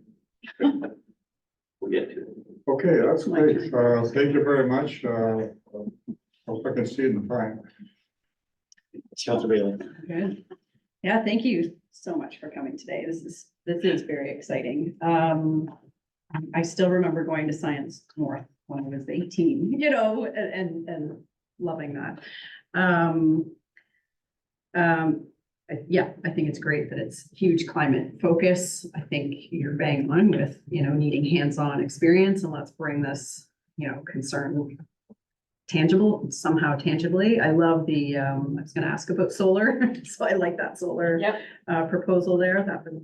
We'll get to it. Okay, that's great. Thank you very much. Hope I can see you in the time. Councilor Bailey. Good. Yeah, thank you so much for coming today. This is very exciting. I still remember going to Science North when I was 18, and loving that. Yeah, I think it's great that it's huge climate focus. I think you're bang on with, needing hands-on experience, and let's bring this, concern tangible, somehow tangibly. I love the, I was gonna ask about solar, so I like that solar Yep. proposal there.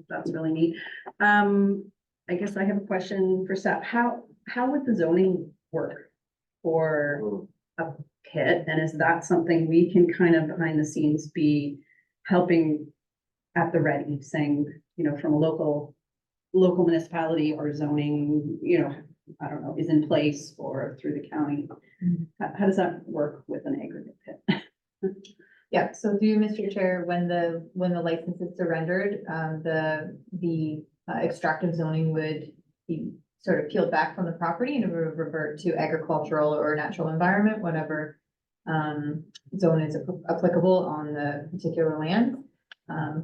That's really neat. I guess I have a question for staff. How would the zoning work for a pit? And is that something we can kind of behind the scenes be helping at the ready, saying, you know, from a local municipality or zoning, you know, I don't know, is in place or through the county? How does that work with an aggregate pit? Yeah, so through Mr. Chair, when the license is surrendered, the extractive zoning would be sort of peeled back from the property and it would revert to agricultural or natural environment, whatever zone is applicable on the particular land.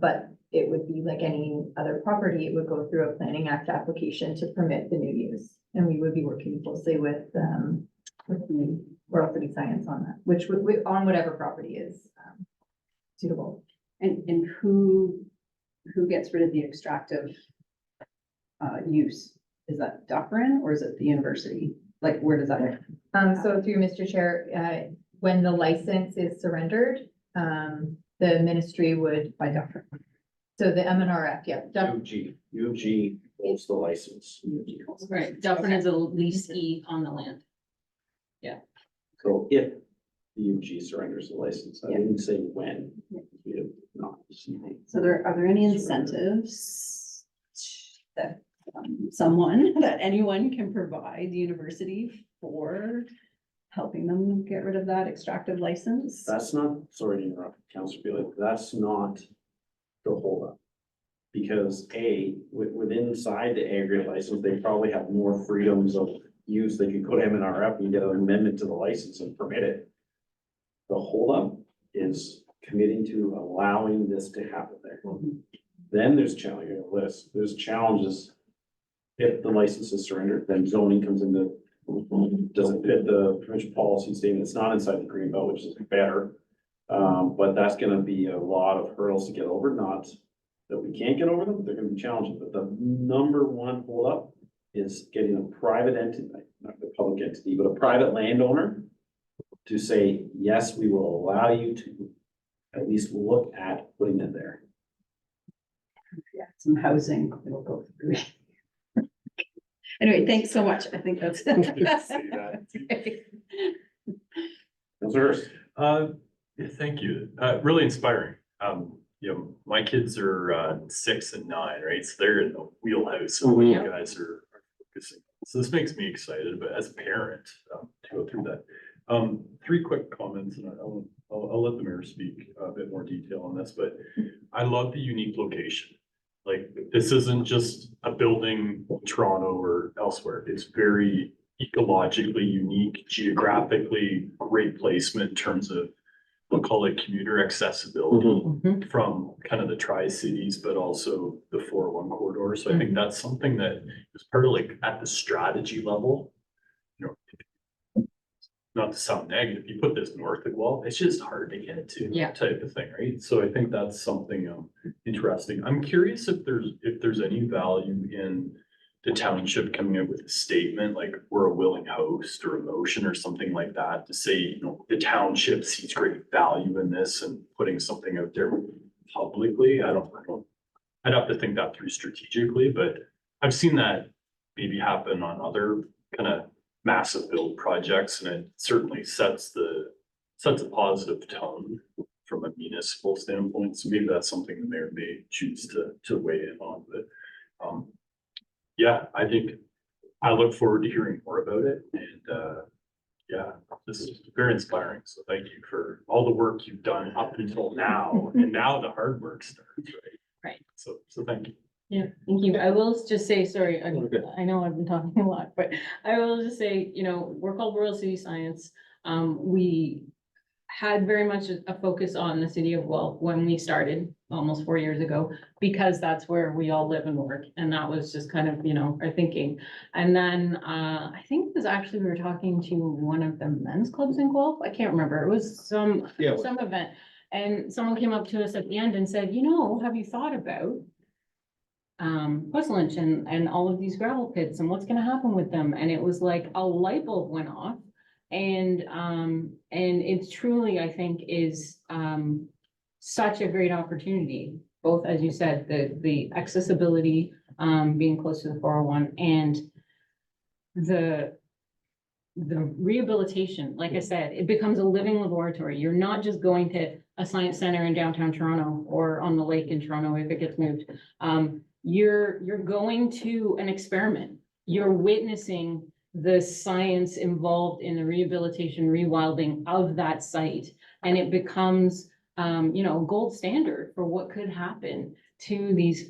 But it would be like any other property, it would go through a Planning Act application to permit the new use. And we would be working closely with the Royal City Science on that, which would, on whatever property is suitable. And who gets rid of the extractive use? Is that Dufferin or is it the university? Like, where does that? So through Mr. Chair, when the license is surrendered, the ministry would, By Dufferin. so the MNRF, yeah. UG holds the license. Right, Dufferin is a leasee on the land. So if the UG surrenders the license, I didn't say when. We have not. So are there any incentives that that anyone can provide the university for helping them get rid of that extractive license? That's not, sorry to interrupt, Councilor Beal, that's not the holdup. Because within inside the aggregate license, they probably have more freedoms of use. They could go to MNRF and get an amendment to the license and permit it. The holdup is committing to allowing this to happen there. Then there's challenge, there's challenges. If the license is surrendered, then zoning comes into, doesn't fit the provincial policy statement. It's not inside the green belt, which is better. But that's gonna be a lot of hurdles to get over, not that we can't get over them, they're gonna be challenging. But the number one holdup is getting a private entity, not a public entity, but a private landowner to say, yes, we will allow you to at least look at putting it there. Yeah, some housing it'll go through. Anyway, thanks so much. I think that's. Councilor Hurst. Yeah, thank you. Really inspiring. You know, my kids are 6 and 9, right? So they're in the wheelhouse of what you guys are focusing on. So this makes me excited, but as a parent, to go through that. 3 quick comments, and I'll let the mayor speak a bit more detail on this, but I love the unique location. Like, this isn't just a building in Toronto or elsewhere. It's very ecologically unique, geographically great placement in terms of, we'll call it commuter accessibility from kind of the Tri-Cities, but also the 401 corridor. So I think that's something that is part of, like, at the strategy level, you know, not to sound negative, you put this north of Guelph, it's just hard to get to, Yeah. type of thing, right? So I think that's something interesting. I'm curious if there's any value in the township coming up with a statement like we're a willing host or a motion or something like that to say, you know, the township sees great value in this and putting something out there publicly. I don't, I'd have to think that through strategically, but I've seen that maybe happen on other kind of massive build projects, and it certainly sets a positive tone from a municipal standpoint. So maybe that's something the mayor may choose to weigh in on, but yeah, I think I look forward to hearing more about it, and yeah, this is very inspiring. So thank you for all the work you've done up until now, and now the hard work starts, right? Right. So thank you. Yeah, thank you. I will just say, sorry, Oh, good. I know I've been talking a lot, but I will just say, you know, we're called Royal City Science. We had very much a focus on the city of Guelph when we started almost 4 years ago, because that's where we all live and work. And that was just kind of, you know, our thinking. And then I think it was actually, we were talking to one of the men's clubs in Guelph. I can't remember. It was some event. And someone came up to us at the end and said, you know, have you thought about West Lynch and all of these gravel pits and what's gonna happen with them? And it was like a light bulb went off. And it's truly, I think, is, such a great opportunity, both, as you said, the accessibility, being close to the 401 and the rehabilitation, like I said, it becomes a living laboratory. You're not just going to a science center in downtown Toronto or on the lake in Toronto if it gets moved. You're going to an experiment. You're witnessing the science involved in the rehabilitation, rewilding of that site. And it becomes, gold standard for what could happen to these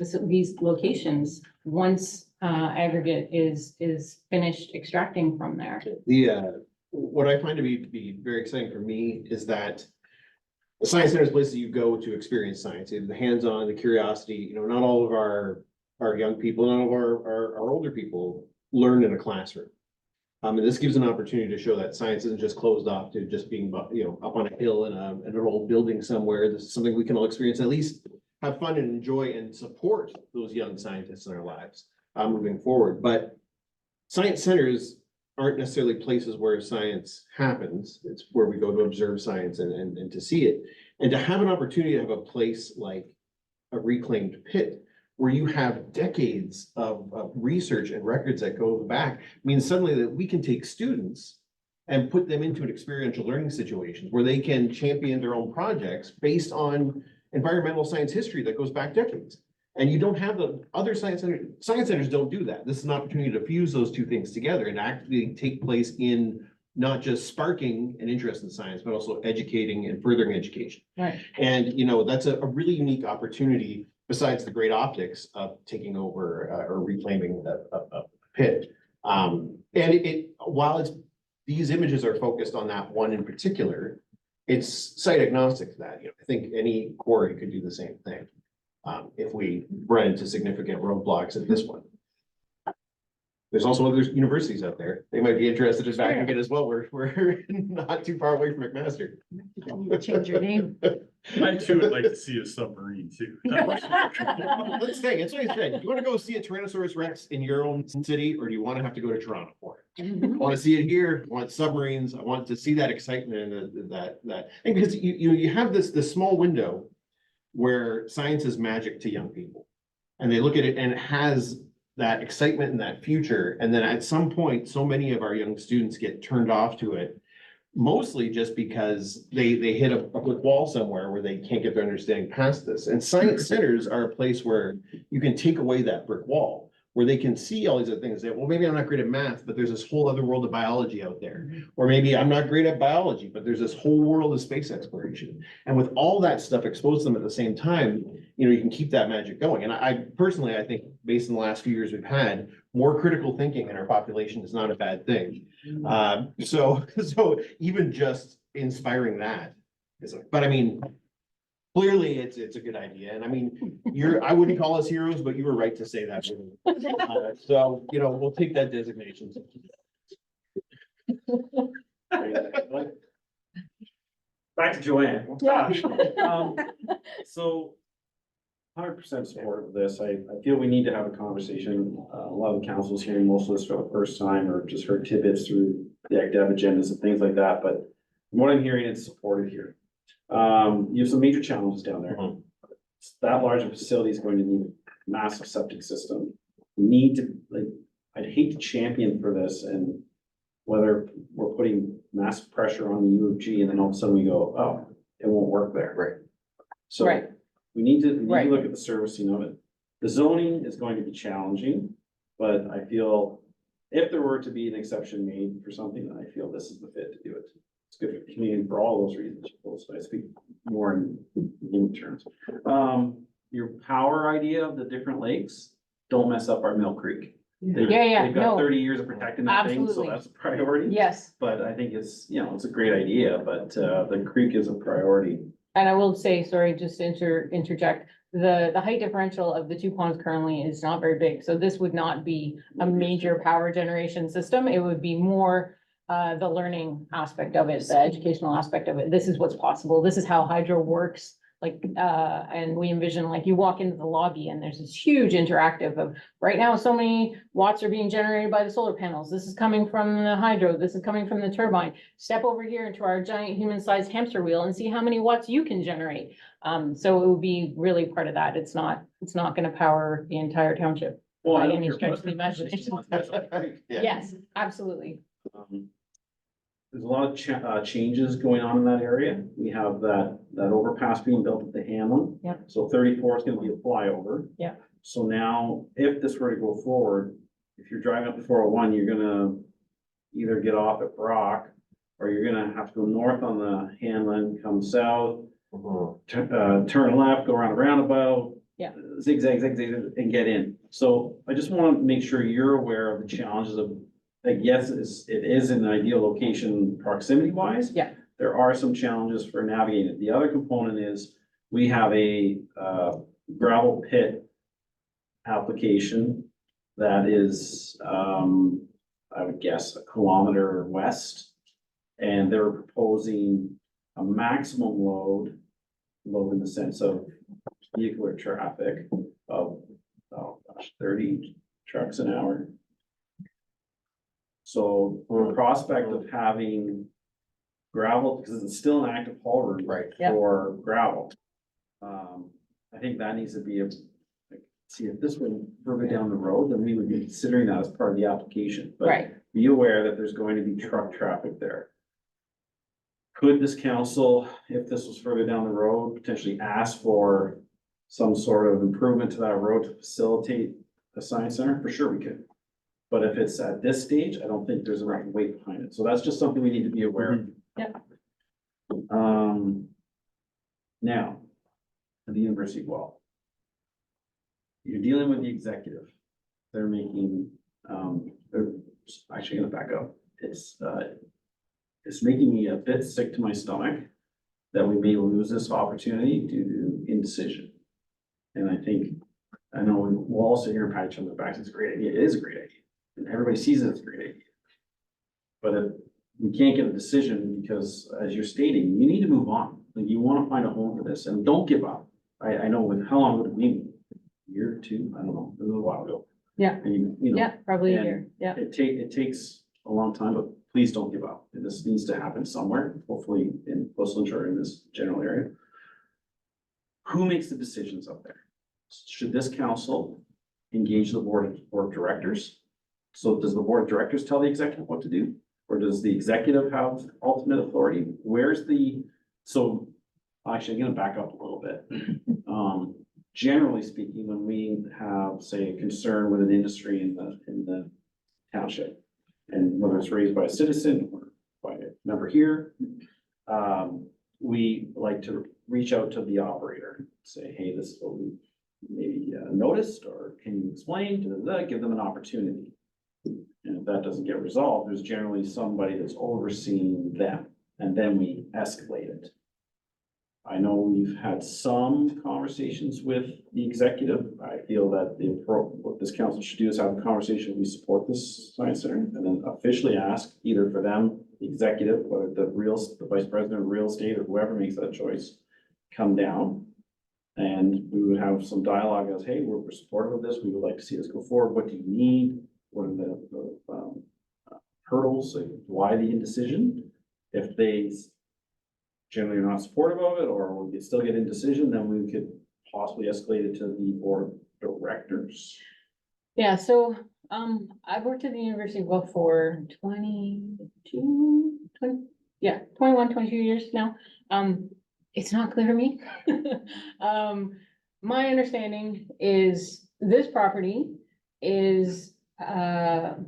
locations once aggregate is finished extracting from there. What I find to be very exciting for me is that the science center is places you go to experience science, the hands-on, the curiosity, not all of our young people, none of our older people learn in a classroom. And this gives an opportunity to show that science isn't just closed off to just being, up on a hill in an old building somewhere. This is something we can all experience, at least have fun and enjoy and support those young scientists in our lives moving forward. But science centers aren't necessarily places where science happens. It's where we go to observe science and to see it. And to have an opportunity to have a place like a reclaimed pit where you have decades of research and records that go back means suddenly that we can take students and put them into an experiential learning situations where they can champion their own projects based on environmental science history that goes back decades. And you don't have the other science centers don't do that. This is an opportunity to fuse those two things together and actually take place in not just sparking an interest in science, but also educating and furthering education. Right. And, that's a really unique opportunity besides the great optics of taking over or reclaiming a pit. And while these images are focused on that one in particular, it's site agnostic to that. I think any quarry could do the same thing if we run into significant roadblocks at this one. There's also other universities out there. They might be interested in backing it as well. We're not too far away from McMaster. Change your name. I too would like to see a submarine too. Let's say, it's what I said. You want to go see a Tyrannosaurus Rex in your own city, or do you want to have to go to Toronto for it? I want to see it here. I want submarines. I want to see that excitement and that. And because you have this small window where science is magic to young people, and they look at it and it has that excitement and that future. And then at some point, so many of our young students get turned off to it, mostly just because they hit a brick wall somewhere where they can't get their understanding past this. And science centers are a place where you can take away that brick wall, where they can see all these other things that, well, maybe I'm not great at math, but there's this whole other world of biology out there. Or maybe I'm not great at biology, but there's this whole world of space exploration. And with all that stuff exposed to them at the same time, you can keep that magic going. And I personally, I think based on the last few years we've had, more critical thinking in our population is not a bad thing. So even just inspiring that is, but I mean, clearly it's a good idea. And I mean, I wouldn't call us heroes, but you were right to say that. So, we'll take that designation. Back to Joanne. So 100% support of this. I feel we need to have a conversation. A lot of the council's hearing most of this for the first time or just heard tidbits through the AgDev agendas and things like that. But from what I'm hearing, it's supported here. You have some major challenges down there. That large a facility is going to need a massive septic system. We need to, I'd hate to champion for this and whether we're putting massive pressure on the U of G and then all of a sudden we go, oh, it won't work there. Right. So Right. we need to Right. look at the servicing of it. The zoning is going to be challenging, but I feel if there were to be an exception made for something, I feel this is the fit to do it. It's good for the community for all those reasons. So I speak more in terms. Your power idea of the different lakes, don't mess up our Mill Creek. They've got no, 30 years of protecting that thing, so absolutely. that's a priority. yes. But I think it's a great idea, but the creek is a priority. And I will say, sorry, just to interject, the height differential of the two ponds currently is not very big. So this would not be a major power generation system. It would be more the learning aspect of it, the educational aspect of it. This is what's possible. This is how hydro works. and we envision like you walk into the lobby and there's this huge interactive of right now, so many watts are being generated by the solar panels. This is coming from the hydro. This is coming from the turbine. Step over here into our giant human-sized hamster wheel and see how many watts you can generate. So it would be really part of that. It's not gonna power the entire township. Well, I By don't any care stretch what of the imagination. Yeah. Yes, absolutely. There's a lot of changes going on in that area. We have that overpass being built at the Hamlin. Yep. So 34 is gonna be a flyover. Yep. So now, if this were to go forward, if you're driving up the 401, you're gonna either get off at Brock, or you're gonna have to go north on the Hamlin, come south, turn left, go around a roundabout. Yeah. Zigzag, and get in. So I just want to make sure you're aware of the challenges of, like, yes, it is an ideal location proximity wise. Yeah. There are some challenges for navigating it. The other component is we have a gravel pit application that is, I would guess, a kilometer west. And they're proposing a maximum load in the sense of vehicular traffic of, oh gosh, 30 trucks an hour. So the prospect of having gravel, because it's still an active haul route. Right. Yeah. For gravel. I think that needs to be see if this went further down the road, then we would be considering that as part of the application. But Right. be aware that there's going to be truck traffic there. Could this council, if this was further down the road, potentially ask for some sort of improvement to that road to facilitate a science center? For sure we could. But if it's at this stage, I don't think there's enough weight behind it. So that's just something we need to be aware of. Yep. Now, the University Wall. You're dealing with the executive. They're making, they're actually gonna back up. It's making me a bit sick to my stomach that we may lose this opportunity due to indecision. And I know we'll all sit here and pat each other back, it's a great idea, it is a great idea, and everybody sees it as a great idea. But if we can't get a decision because, as you're stating, you need to move on, like you wanna find a home for this, and don't give up. I know with, how long would we, a year or two, I don't know, it was a while ago. Yeah. And you know, Yeah, probably a and year. Yeah. it takes a long time, but please don't give up. And this needs to happen somewhere, hopefully in Whistler or in this general area. Who makes the decisions up there? Should this council engage the board of directors? So does the board of directors tell the executive what to do? Or does the executive have ultimate authority? So actually, I'm gonna back up a little bit. Generally speaking, when we have, say, a concern with an industry in the township, and whether it's raised by a citizen or by a member here, we like to reach out to the operator, say, hey, this is what we maybe noticed, or can you explain, give them an opportunity. And if that doesn't get resolved, there's generally somebody that's overseeing them, and then we escalate it. I know we've had some conversations with the executive. I feel that what this council should do is have a conversation, we support this science center, and then officially ask either for them, the executive, whether the vice president of real estate or whoever makes that choice, come down. And we would have some dialogue as, hey, we're supportive of this, we would like to see this go forward, what do you need? What are the hurdles, like, why the indecision? If they generally are not supportive of it, or we could still get indecision, then we could possibly escalate it to the board of directors. Yeah, so, I've worked at the University of Guelph for 21, 22 years now. It's not clear to me. My understanding is this property is, the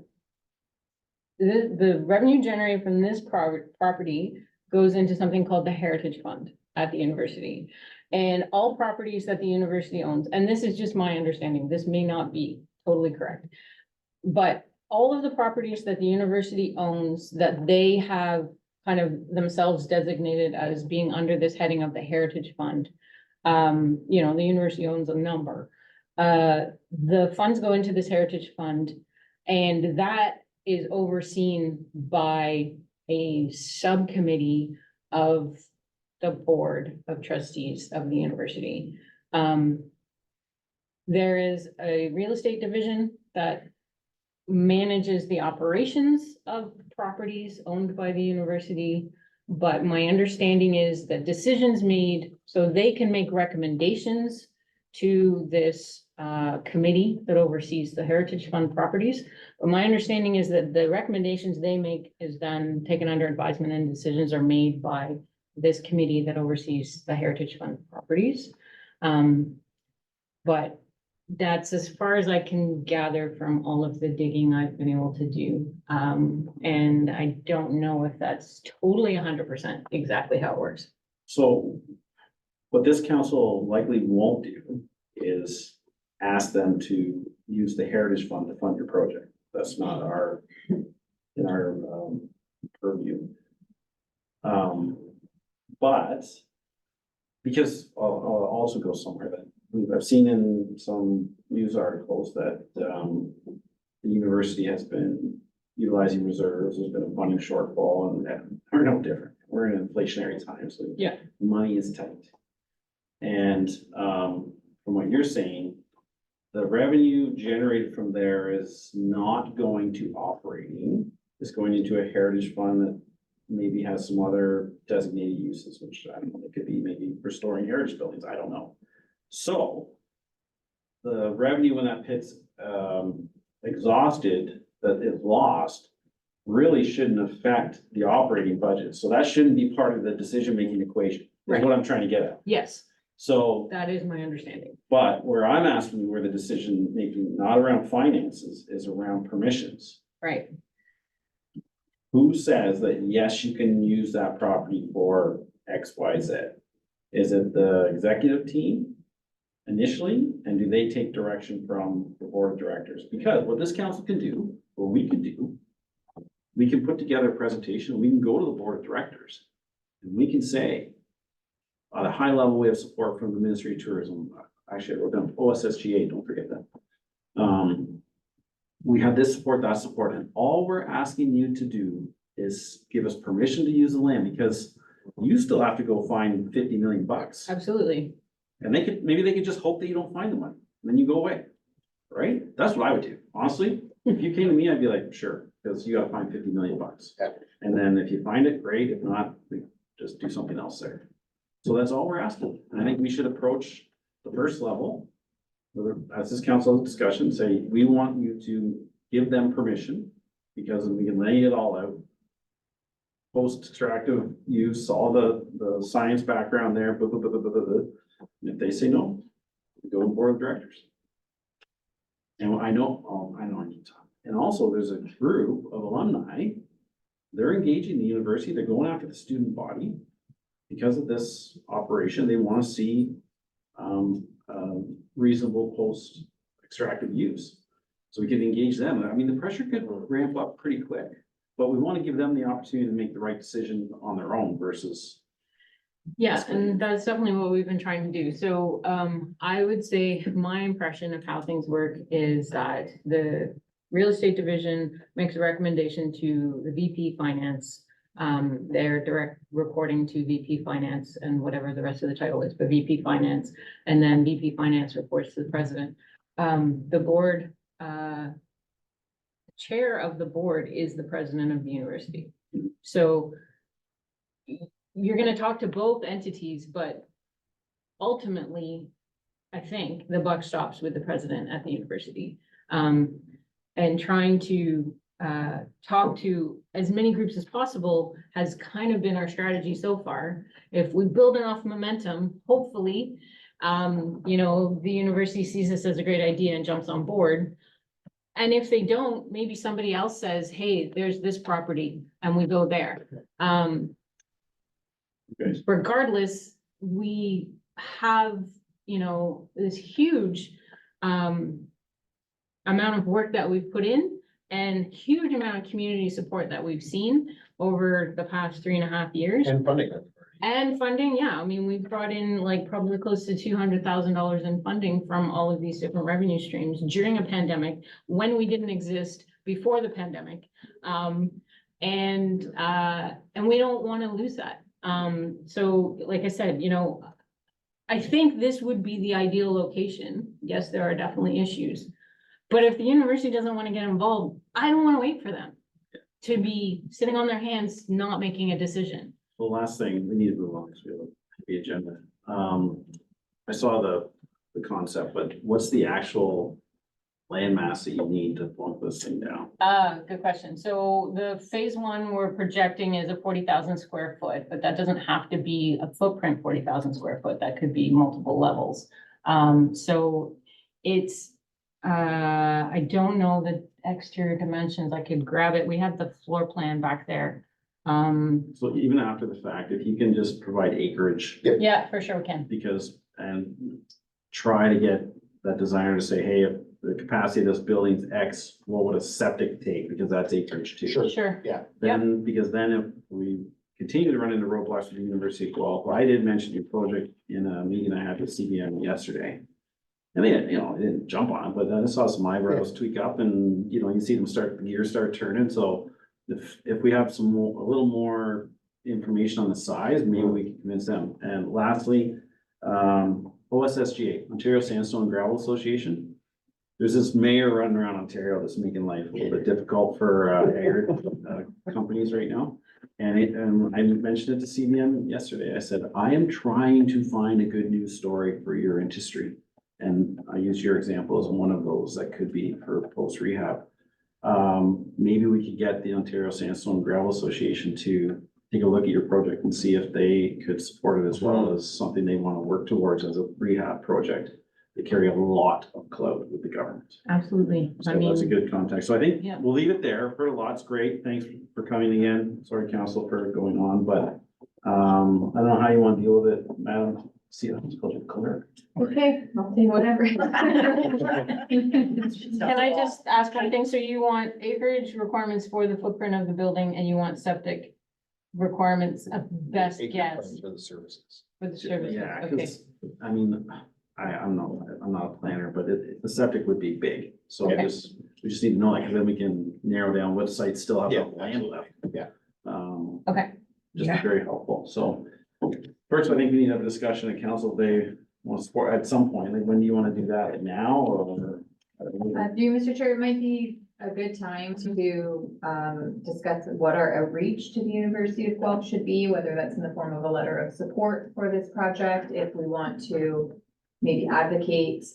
revenue generated from this property goes into something called the Heritage Fund at the university. And all properties that the university owns, and this is just my understanding, this may not be totally correct. But all of the properties that the university owns, that they have kind of themselves designated as being under this heading of the Heritage Fund. The university owns a number. The funds go into this Heritage Fund, and that is overseen by a subcommittee of the board of trustees of the university. There is a real estate division that manages the operations of properties owned by the university. But my understanding is that decisions made, so they can make recommendations to this committee that oversees the Heritage Fund properties. But my understanding is that the recommendations they make is then taken under advisement and decisions are made by this committee that oversees the Heritage Fund properties. But that's as far as I can gather from all of the digging I've been able to do. And I don't know if that's totally 100% exactly how it works. So what this council likely won't do is ask them to use the Heritage Fund to fund your project. That's not in our purview. But because I'll also go somewhere that I've seen in some news articles that the university has been utilizing reserves. There's been a funding shortfall, and we're no different. We're in an inflationary time, so Yeah. money is tight. And from what you're saying, the revenue generated from there is not going to operating. It's going into a heritage fund that maybe has some other designated uses, which I don't know, it could be maybe restoring heritage buildings. I don't know. So the revenue when that pit's exhausted, that is lost, really shouldn't affect the operating budget. So that shouldn't be part of the decision-making equation, is Right. what I'm trying to get at. Yes, So, that is my understanding. but where I'm asking where the decision-making, not around finances, is around permissions. Right. Who says that, yes, you can use that property for X, Y, Z? Is it the executive team initially? And do they take direction from the board of directors? Because what this council can do, what we can do, we can put together a presentation, we can go to the board of directors. And we can say, at a high level, we have support from the Ministry of Tourism. Actually, I wrote down OSSGA, don't forget that. We have this support, that support, and all we're asking you to do is give us permission to use the land, because you still have to go find 50 million bucks. Absolutely. And maybe they could just hope that you don't find the money, and then you go away, right? That's what I would do, honestly. If you came to me, I'd be like, sure, because you gotta find 50 million bucks. And then if you find it, great, if not, we just do something else there. So that's all we're asking, and I think we should approach the first level, as this council discussion, say, we want you to give them permission, because we can lay it all out. Post-extractive use, all the science background there, blah, blah, blah, blah, blah, blah, blah. And if they say no, we go to the board of directors. And I know I need time. And also, there's a group of alumni, they're engaging the university, they're going after the student body. Because of this operation, they want to see reasonable post-extractive use. So we can engage them. I mean, the pressure could ramp up pretty quick, but we want to give them the opportunity to make the right decision on their own versus. Yeah, and that's definitely what we've been trying to do. So I would say my impression of how things work is that the real estate division makes a recommendation to the VP Finance. They're direct reporting to VP Finance and whatever the rest of the title is, but VP Finance, and then VP Finance reports to the president. The board, chair of the board is the president of the university. So you're gonna talk to both entities, but ultimately, I think the buck stops with the president at the university. And trying to talk to as many groups as possible has kind of been our strategy so far. If we build enough momentum, hopefully, the university sees this as a great idea and jumps on board. And if they don't, maybe somebody else says, hey, there's this property, and we go there. Okay. Regardless, we have, this huge amount of work that we've put in and huge amount of community support that we've seen over the past 3.5 years. And funding. And funding, yeah, I mean, we've brought in like probably close to $200,000 in funding from all of these different revenue streams during a pandemic, when we didn't exist before the pandemic. And we don't want to lose that. So like I said, I think this would be the ideal location. Yes, there are definitely issues. But if the university doesn't want to get involved, I don't want to wait for them to be sitting on their hands, not making a decision. The last thing, we need to move on because we have the agenda. I saw the concept, but what's the actual landmass that you need to plunk this thing down? Good question. So the phase one we're projecting is a 40,000 square foot, but that doesn't have to be a footprint 40,000 square foot. That could be multiple levels. So it's, I don't know the exterior dimensions. I could grab it. We have the floor plan back there. So even after the fact, if you can just provide acreage, Yeah, for sure we can. because, and try to get that designer to say, hey, if the capacity of this building's X, what would a septic take? Because that's acreage too. Sure. Then, because then if we continue to run into roadblocks with the University of Guelph, I did mention your project in a meeting I had with CBM yesterday. And they, didn't jump on it, but then I saw some eyebrows tweak up and, you see them the gears start turning, so if we have a little more information on the size, maybe we can convince them. And lastly, OSSGA, Ontario Sandstone and Gravel Association. There's this mayor running around Ontario that's making life a little bit difficult for companies right now. And I mentioned it to CBM yesterday. I said, I am trying to find a good news story for your industry. And I use your example as one of those that could be for post rehab. Maybe we could get the Ontario Sandstone and Gravel Association to take a look at your project and see if they could support it as well as something they want to work towards as a rehab project. They carry a lot of clout with the government. Absolutely. So that's a good contact. So I think Yeah. we'll leave it there. Heard a lot's great. Thanks for coming again. Sorry, council, for going on, but I don't know how you want to deal with it, Madam. See, I was called you clerk. Okay, I'll say whatever. Can I just ask one thing? So you want acreage requirements for the footprint of the building and you want septic requirements of best guess For the services. for the services? Yeah, Okay. because, I mean, I'm not a planner, but the septic would be big. So Okay. we just need to know that, because then we can narrow down what sites still have Yeah, enough land absolutely. left. Yeah. Okay. Just be very helpful. So first, I think we need to have a discussion at council. If they want to support at some point. Like, when do you want to do that? Like now or? Through Mr. Chair, it might be a good time to discuss what our outreach to the University of Guelph should be, whether that's in the form of a letter of support for this project, if we want to maybe advocate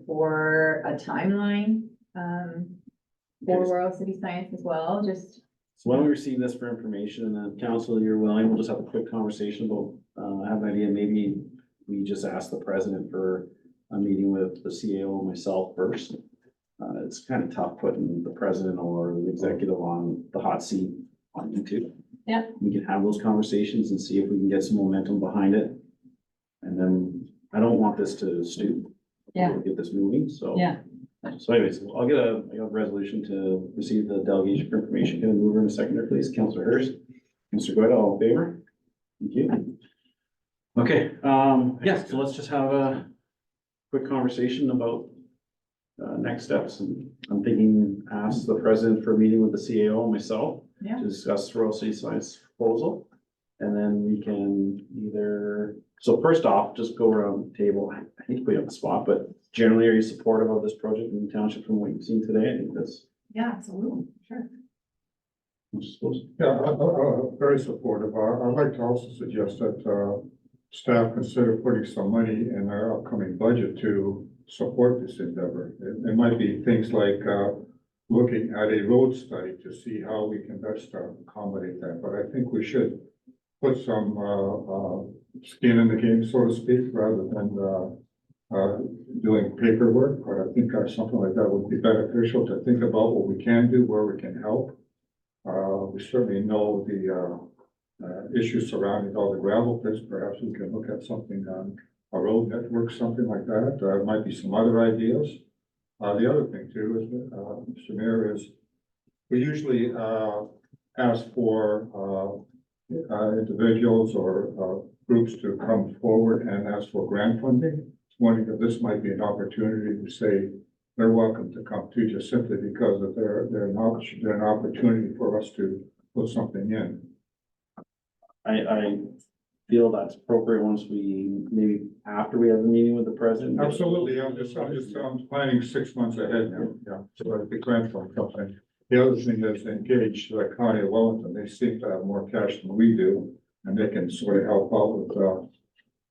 for a timeline for Royal City Science as well, just. So why don't we receive this for information, and then council, you're willing, we'll just have a quick conversation about, I have an idea, maybe we just ask the president for a meeting with the CAO and myself first. It's kind of tough putting the president or the executive on the hot seat on YouTube. Yeah. We can have those conversations and see if we can get some momentum behind it. And then I don't want this to stoop. Yeah. We'll get this moving, so. Yeah. So anyways, I got a resolution to receive the delegation for information. Can I move in a seconder, please? Councillor Hurst, Mr. Goyda, all in favor? Thank you. Okay, yeah, so let's just have a quick conversation about next steps. And I'm thinking, ask the president for a meeting with the CAO and myself Yeah. to discuss Royal City Science proposal. And then we can either, so first off, just go around the table. I hate to put you on the spot, but generally, are you supportive of this project in the township from what you've seen today? I think that's, Yeah, absolutely, sure. I suppose. Yeah, I'm very supportive. I'd like to also suggest that staff consider putting some money in our upcoming budget to support this endeavor. It might be things like looking at a road study to see how we can best accommodate that. But I think we should put some skin in the game, so to speak, rather than doing paperwork. But I think something like that would be beneficial to think about what we can do, where we can help. We certainly know the issues surrounding all the gravel pits. Perhaps we can look at something on a road network, something like that. There might be some other ideas. The other thing too is, Mr. Mayor, is we usually ask for individuals or groups to come forward and ask for grant funding. Wondering if this might be an opportunity to say they're welcome to come too, just simply because of they're an opportunity for us to put something in. I feel that's appropriate once we, maybe after we have a meeting with the president. Absolutely, I'm planning 6 months ahead now, yeah, so like the grant fund company. The other thing is engage the county of Wellington, they seem to have more cash than we do, and they can sort of help out with,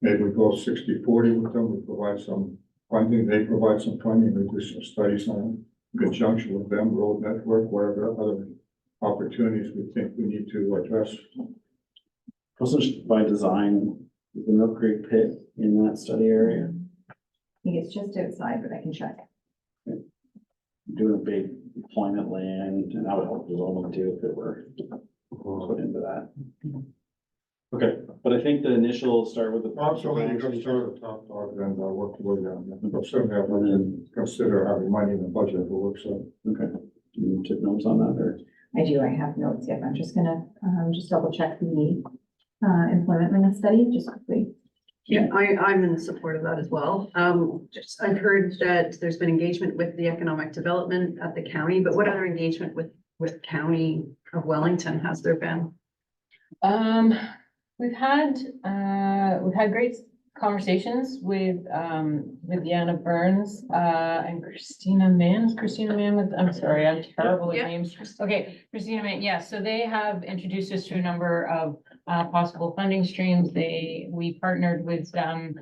maybe we go 60-40 with them, we provide some funding, they provide some funding, we do some studies on in conjunction with them, road network, whatever other opportunities we think we need to address. Wasn't by design, is the Mill Creek pit in that study area, I think it's just outside, but I can check. doing a big deployment land, and that would help development too if it were put into that. Okay, but I think the initial start with the. Absolutely, go start at the top dog, and work the way down, but certainly have to consider having money in the budget if it works out. Okay, you took notes on that, or? I do, I have notes, yep, I'm just gonna, just double check the, employment minute study, just quickly. Yeah, I'm in support of that as well. I've heard that there's been engagement with the economic development at the county, but what other engagement with County of Wellington has there been? We've had great conversations with Deanna Burns, and Christina Mann. Christina Mann with, I'm sorry, I'm terrible with Yeah. names. Okay, Christina Mann, yeah, so they have introduced us to a number of possible funding streams. We partnered with them.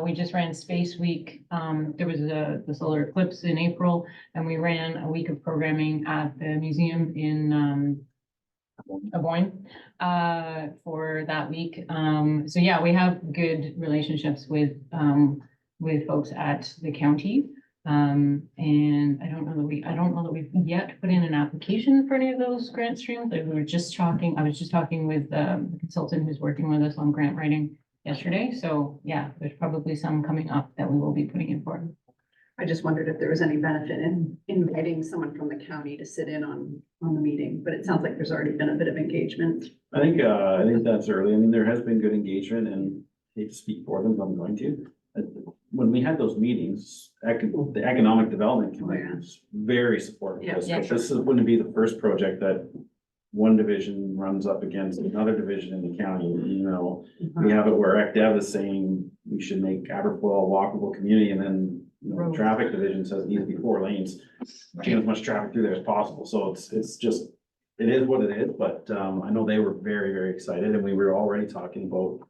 We just ran Space Week. There was the solar eclipse in April, and we ran a week of programming at the museum in Aboyne for that week. So yeah, we have good relationships with folks at the county. And I don't know that we've yet put in an application for any of those grant streams. Like, I was just talking with the consultant who's working with us on grant writing yesterday. So yeah, there's probably some coming up that we will be putting in for. I just wondered if there was any benefit in inviting someone from the county to sit in on the meeting, but it sounds like there's already been a bit of engagement. I think that's early. I mean, there has been good engagement, and I hate to speak for them, but I'm going to. When we had those meetings, the Economic Development Committee was very supportive of this. Yeah. But this wouldn't be the first project that one division runs up against another division in the county, you know. We have it where ECDev is saying we should make Aberfoyle a walkable community, and then, you know, the traffic division says it needs to be 4 lanes. Get as much traffic through there as possible, so it's just, it is what it is, but I know they were very, very excited, and we were already talking about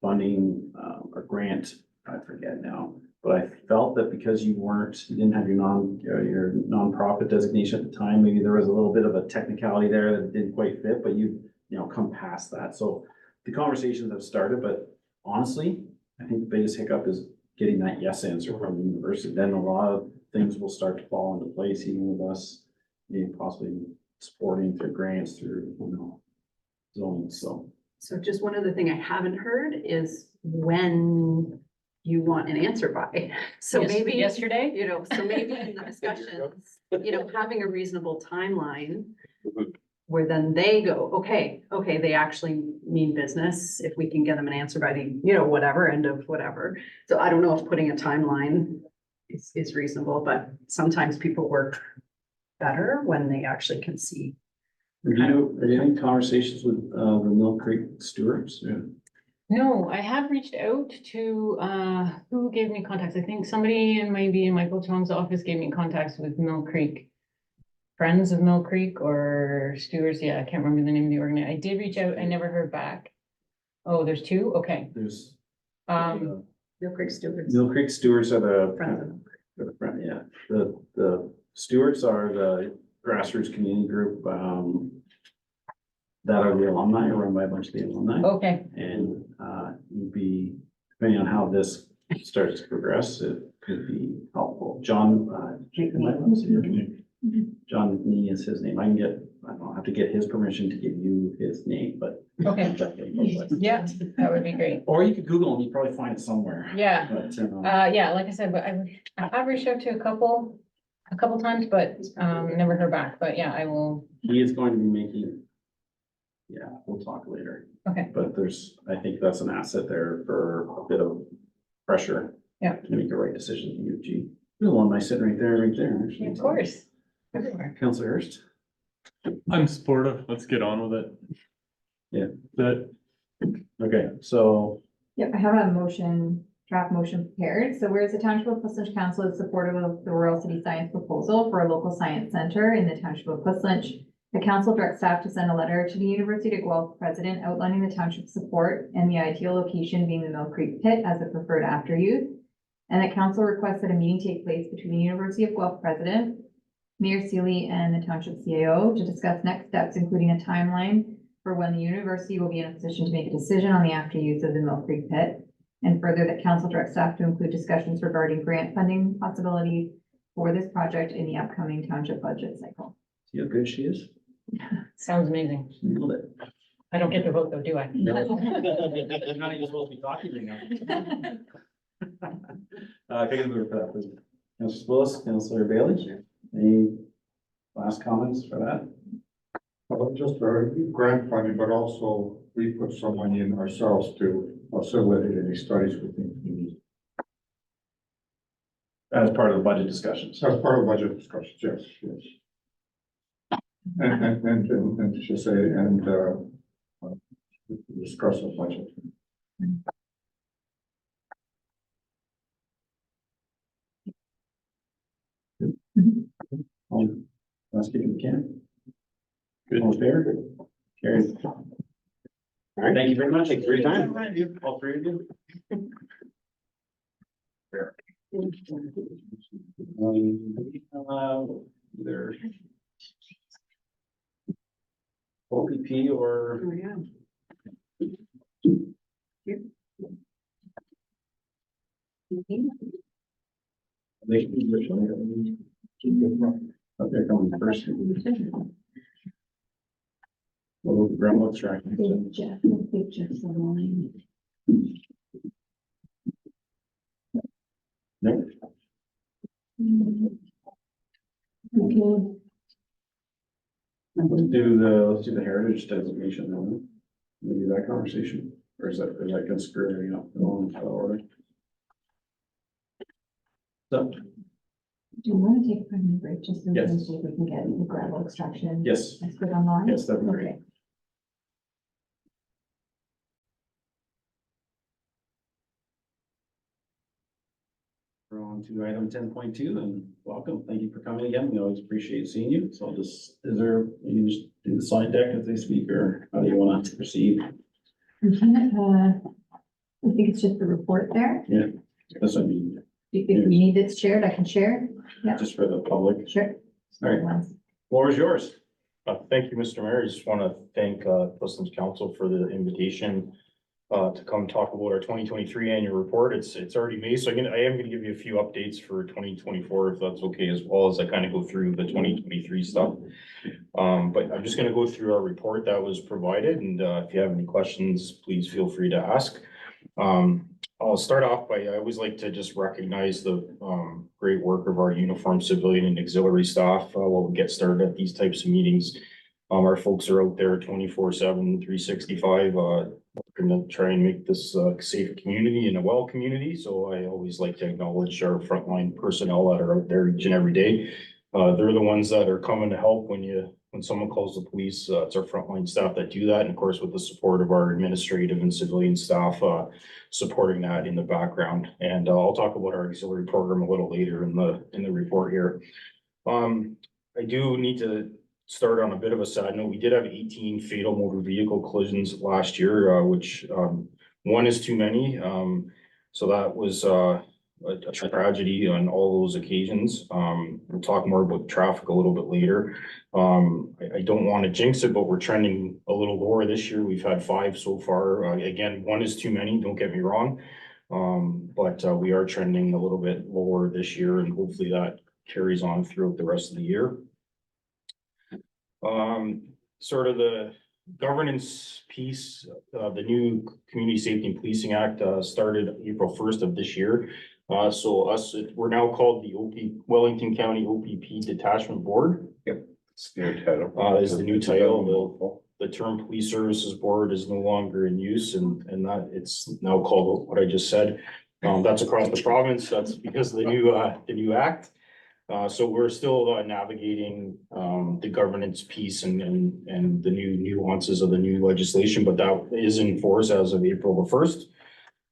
funding or grant, I forget now. But I felt that because you didn't have your nonprofit designation at the time, maybe there was a little bit of a technicality there that didn't quite fit, but you know, come past that. So the conversations have started, but honestly, I think the biggest hiccup is getting that yes answer from the university. Then a lot of things will start to fall into place, even with us, maybe possibly supporting through grants, through, you know, zones, so. So just one other thing I haven't heard is when you want an answer by. So Yes, maybe, yesterday. you know, so maybe in the discussions, you know, having a reasonable timeline where then they go, okay, they actually mean business. If we can get them an answer by the, you know, whatever, end of whatever. So I don't know if putting a timeline is reasonable, but sometimes people work better when they actually can see. Are you having conversations with the Mill Creek stewards? Yeah. No, I have reached out to, who gave me contacts? I think somebody maybe in Michael Chong's office gave me contacts with Mill Creek. Friends of Mill Creek or stewards, yeah, I can't remember the name of the organization. I did reach out, I never heard back. Oh, there's 2, okay. There's. Um, Mill Creek stewards. Mill Creek stewards are the. Friends of The front, yeah. The stewards are the grassroots community group, that are the alumni, run by a bunch of the alumni. okay, And, you'd be, depending on how this starts to progress, it could be helpful. John Nee is his name. I don't have to get his permission to give you his name, but. okay, yeah, that would be great. Or you could Google him, you'd probably find it somewhere. Yeah, But, yeah, like I said, but I have reached out to a couple times, but, never heard back, but yeah, I will. he is going to be making. Yeah, we'll talk later. Okay. But I think that's an asset there for a bit of pressure. Yeah. To make the right decision to UG. There's one nice sitting right there, actually. Of course, everywhere. Councilor Hurst. I'm supportive. Let's get on with it. Yeah. That Okay, so Yep, I have a motion, draft motion prepared. So whereas the Township of Portland Council is supportive of the Royal City Science proposal for a local science center in the Township of Portland, the council directs staff to send a letter to the University of Guelph president outlining the township's support and the ideal location being the Mill Creek Pit as the preferred after use. And the council requests that a meeting take place between the University of Guelph president, Mayor Sealy, and the township CAO to discuss next steps, including a timeline for when the university will be in a position to make a decision on the after use of the Mill Creek Pit. And further, that council directs staff to include discussions regarding grant funding possibilities for this project in the upcoming township budget cycle. see how good she is? Sounds amazing. Nailed it. I don't get to vote though, do I? You're not even supposed to be talking right now. Can I get a mover for that, please? Councilor Willis, Councilor Bailey, any last comments for that? Well, just for grant funding, but also we put some money in ourselves to facilitate any studies we think we need. As part of the budget discussions. As part of budget discussions, yes, yes. And to just say, discuss the budget. Let's keep it can. Good, all fair? Carried. All right, thank you very much. Thank you for your time. All three of you. Fair. Either OPP or. Oh, yeah. They can be virtually. Okay, coming first. Well, grandma tracking. Jeff, big Jeff's online. No. Okay. Let's do the heritage designation then. Maybe that conversation, or is that gonna screw everything up? Order? So, Do you want to take a 5-minute break just in Yes. case we can get the gravel extraction? yes, That's good online? yes, that'd be great. Okay. We're on to item 10.2 and welcome. Thank you for coming again. We always appreciate seeing you. So I'll just, you can just do the slide deck as they speak, or how do you want to proceed? I think it's just the report there. This would be If you need it shared, I can share. Yeah. just for the public. Sure. All right, floor is yours. Thank you, Mr. Mayor. I just want to thank Portland's Council for the invitation to come talk about our 2023 annual report. It's already May, so I am going to give you a few updates for 2024, if that's okay, as well as I kind of go through the 2023 stuff. But I'm just going to go through our report that was provided, and if you have any questions, please feel free to ask. I'll start off by, I always like to just recognize the great work of our uniformed civilian and auxiliary staff while we get started at these types of meetings. Our folks are out there 24/7, 365, working to try and make this a safe community and a well community. So I always like to acknowledge our frontline personnel that are out there each and every day. They're the ones that are coming to help when someone calls the police. It's our frontline staff that do that, and of course, with the support of our administrative and civilian staff, supporting that in the background. And I'll talk about our auxiliary program a little later in the report here. I do need to start on a bit of a side note. We did have 18 fatal motor vehicle collisions last year, which one is too many. So that was a tragedy on all those occasions. We'll talk more about traffic a little bit later. I don't want to jinx it, but we're trending a little lower this year. We've had 5 so far. Again, one is too many, don't get me wrong. But we are trending a little bit lower this year, and hopefully that carries on throughout the rest of the year. Sort of the governance piece, the new Community Safety and Policing Act started April 1st of this year. So we're now called the Wellington County OPP Detachment Board. It's the new title. Is the new title. The term Police Services Board is no longer in use, and that it's now called what I just said. That's across the province. That's because of the new act. So we're still navigating the governance piece and the new nuances of the new legislation, but that is in force as of April the 1st.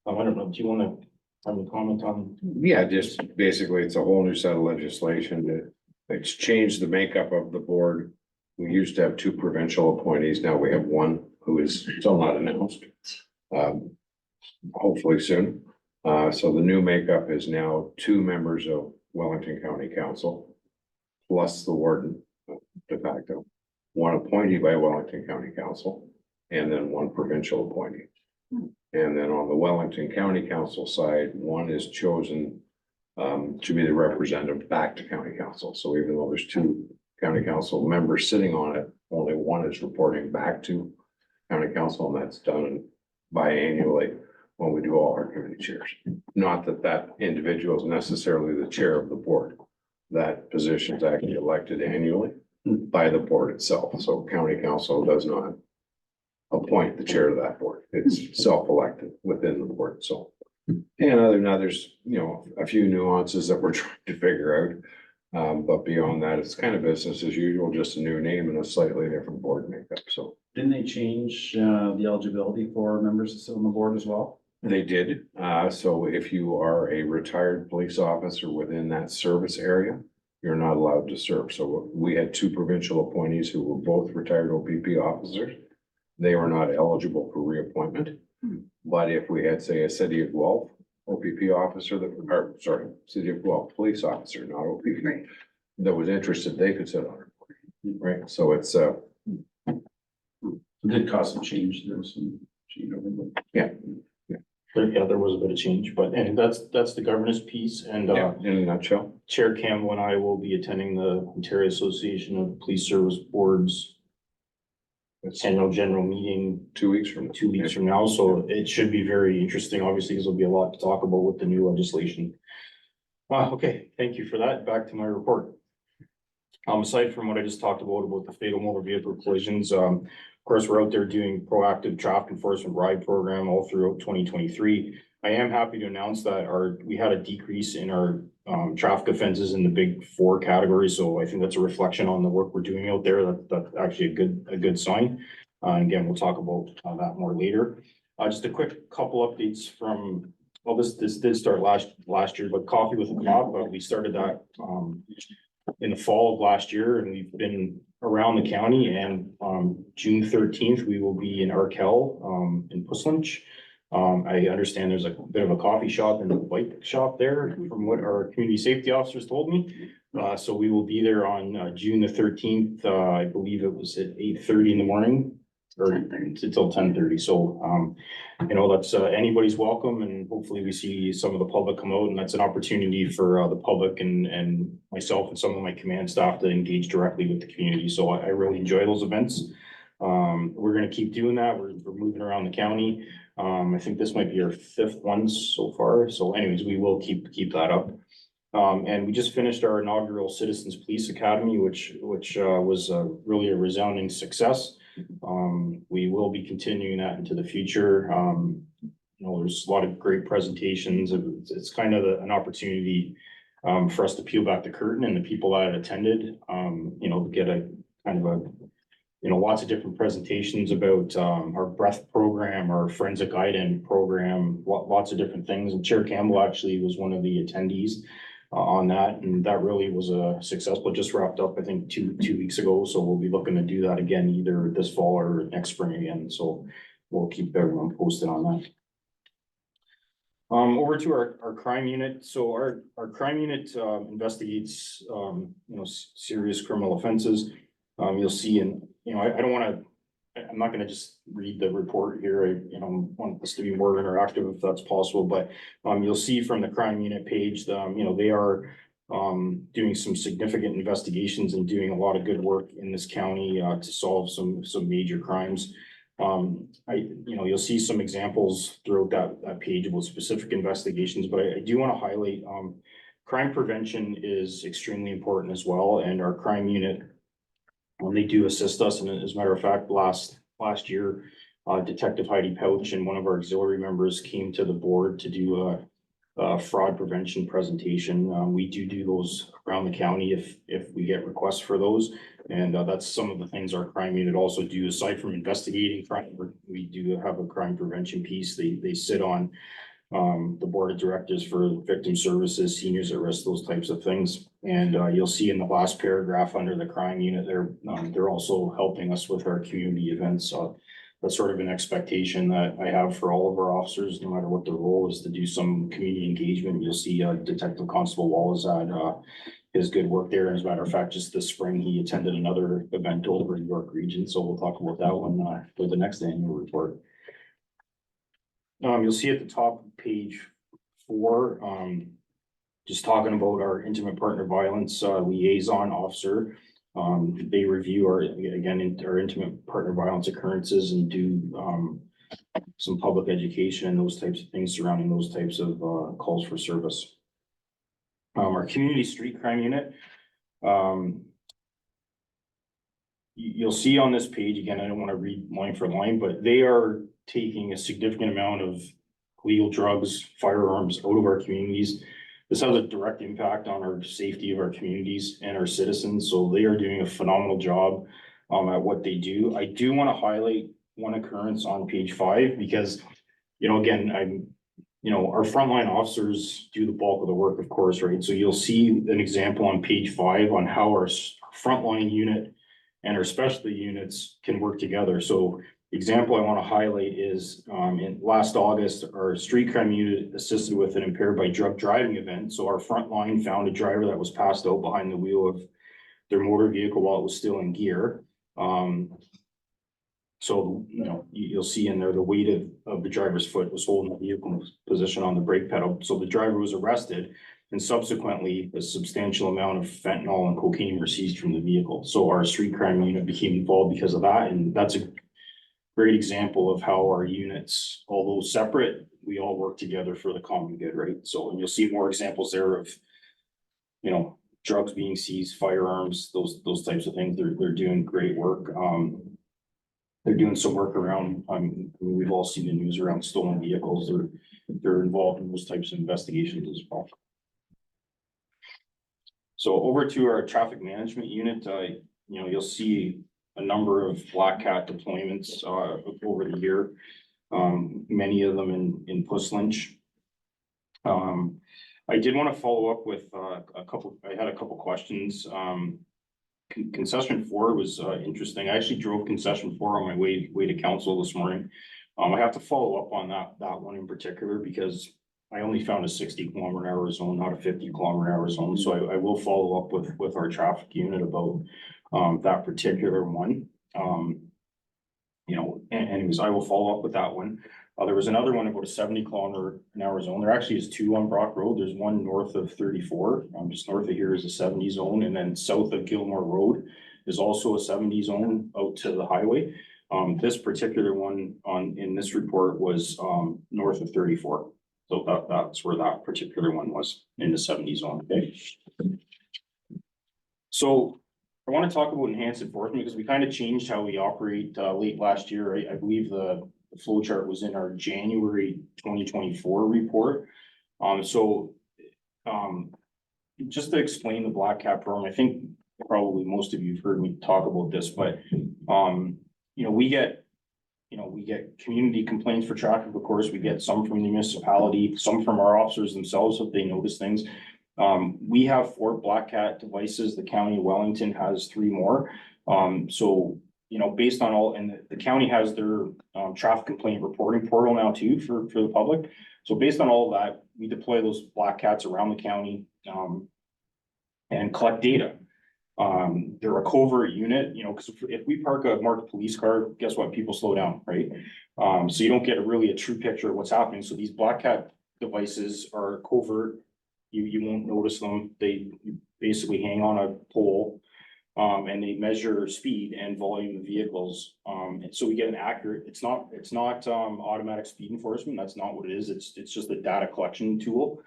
I don't know, do you want to have a comment on? Yeah, just basically, it's a whole new set of legislation that it's changed the makeup of the board. We used to have two provincial appointees, now we have one who is still not announced. Hopefully soon. So the new makeup is now two members of Wellington County Council, plus the warden de facto, one appointee by Wellington County Council, and then one provincial appointee. And then on the Wellington County Council side, one is chosen to be the representative back to county council. So even though there's two county council members sitting on it, only one is reporting back to county council, and that's done biannually when we do all our committee chairs. Not that that individual is necessarily the chair of the board. That position is actually elected annually by the board itself. So county council does not appoint the chair of that board. It's self-elected within the board. So, and other than that, there's, you know, a few nuances that we're trying to figure out. But beyond that, it's kind of business as usual, just a new name and a slightly different board makeup. So Didn't they change the eligibility for members to sit on the board as well? they did. So if you are a retired police officer within that service area, you're not allowed to serve. So we had two provincial appointees who were both retired OPP officers. They were not eligible for reappointment. But if we had, say, a City of Guelph OPP officer City of Guelph police officer, not OPP, Right. that was interested, they could sit on it. Right? So it's, It did cause some change. There was some change over there. There was a bit of change, but, and that's the governance piece, and yeah, in a nutshell. Chair Campbell and I will be attending the Ontario Association of Police Service Boards It's annual general meeting 2 weeks from now. 2 weeks from now, so it should be very interesting, obviously, because there'll be a lot to talk about with the new legislation. Okay, thank you for that. Back to my report. Aside from what I just talked about the fatal motor vehicle collisions, of course, we're out there doing proactive traffic enforcement ride program all throughout 2023. I am happy to announce that we had a decrease in our traffic offenses in the big four categories. So I think that's a reflection on the work we're doing out there. That's actually a good sign. Again, we'll talk about that more later. Just a quick couple updates from, well, this did start last year, but Coffee with a Cop, we started that in the fall of last year, and we've been around the county, and June 13th, we will be in Arkell, in Puslinch. I understand there's a bit of a coffee shop and a bike shop there, from what our community safety officers told me. So we will be there on June the 13th. I believe it was at 8:30 in the morning. Or 10:30. until 10:30. So, you know, that's anybody's welcome, and hopefully we see some of the public come out, and that's an opportunity for the public and myself and some of my command staff to engage directly with the community. So I really enjoy those events. We're gonna keep doing that. We're moving around the county. I think this might be our 5th one so far. So anyways, we will keep that up. And we just finished our inaugural Citizens Police Academy, which was really a resounding success. We will be continuing that into the future. You know, there's a lot of great presentations. It's kind of an opportunity for us to peel back the curtain, and the people that attended, you know, get a kind of you know, lots of different presentations about our breath program, our forensic item program, lots of different things. And Chair Campbell actually was one of the attendees on that, and that really was a successful, just wrapped up, I think, two weeks ago. So we'll be looking to do that again, either this fall or next spring again. So we'll keep everyone posted on that. Over to our crime unit. So our crime unit investigates, you know, serious criminal offenses. You'll see you know, I don't want to, I'm not going to just read the report here. I, you know, want this to be more interactive if that's possible, but you'll see from the crime unit page, you know, they are doing some significant investigations and doing a lot of good work in this county to solve some major crimes. You know, you'll see some examples throughout that page about specific investigations, but I do want to highlight crime prevention is extremely important as well, and our crime unit, they do assist us. And as a matter of fact, last year, Detective Heidi Pouch and one of our auxiliary members came to the board to do fraud prevention presentation. We do those around the county if we get requests for those. And that's some of the things our crime unit also do, aside from investigating crime. We do have a crime prevention piece. They sit on the board of directors for victim services, seniors at risk, those types of things. And you'll see in the last paragraph under the crime unit, they're also helping us with our community events. That's sort of an expectation that I have for all of our officers, no matter what their role is, to do some community engagement. You'll see Detective Constable Wallace had his good work there. As a matter of fact, just this spring, he attended another event over in York Region. So we'll talk about that one for the next annual report. You'll see at the top of page 4, just talking about our intimate partner violence liaison officer. They review our intimate partner violence occurrences and do some public education and those types of things surrounding those types of calls for service. Our community street crime unit. You'll see on this page, again, I don't want to read line for line, but they are taking a significant amount of illegal drugs, firearms out of our communities. This has a direct impact on our safety of our communities and our citizens, so they are doing a phenomenal job at what they do. I do want to highlight one occurrence on page 5 because, again, our frontline officers do the bulk of the work, of course, right? So you'll see an example on page 5 on how our frontline unit and our specialty units can work together. So example I want to highlight is in last August, our street crime unit assisted with an impaired by drug driving event. So our front line found a driver that was passed out behind the wheel of their motor vehicle while it was still in gear. So, you'll see in there the weight of the driver's foot was holding the vehicle position on the brake pedal. So the driver was arrested, and subsequently a substantial amount of fentanyl and cocaine were seized from the vehicle. So our street crime unit became involved because of that. And that's a great example of how our units, although separate, we all work together for the common good, right? So, and you'll see more examples there of, drugs being seized, firearms, those types of things. They're doing great work. They're doing some work around, we've all seen the news around stolen vehicles. They're involved in those types of investigations as well. So over to our traffic management unit, you'll see a number of Black Cat deployments over the year, many of them in Puss Lynch. I did want to follow up with I had a couple questions. Concession 4 was interesting. I actually drove concession 4 on my way to council this morning. I have to follow up on that one in particular because I only found a 60-kilometer-an-hour zone, not a 50-kilometer-an-hour zone. So I will follow up with our traffic unit about that particular one. Anyways, I will follow up with that one. There was another one about a 70-kilometer-an-hour zone. There actually is 2 on Brock Road. There's one north of 34. Just north of here is a 70 zone, and then south of Gilmore Road is also a 70 zone out to the highway. This particular one in this report was north of 34. So that's where that particular one was, in the 70 zone. Okay. So I want to talk about enhanced enforcement because we kind of changed how we operate late last year. I believe the flow chart was in our January 2024 report. Just to explain the Black Cat program, I think probably most of you have heard me talk about this, but we get community complaints for traffic. Of course, we get some from the municipality, some from our officers themselves if they notice things. We have 4 Black Cat devices. The county of Wellington has 3 more. Based on all, and the county has their traffic complaint reporting portal now too for the public. So based on all of that, we deploy those Black Cats around the county and collect data. They're a covert unit, because if we park a marked police car, guess what? People slow down, right? So you don't get a true picture of what's happening. So these Black Cat devices are covert. You won't notice them. They basically hang on a pole. And they measure speed and volume of vehicles. And so we get an accurate, it's not automatic speed enforcement. That's not what it is. It's just a data collection tool.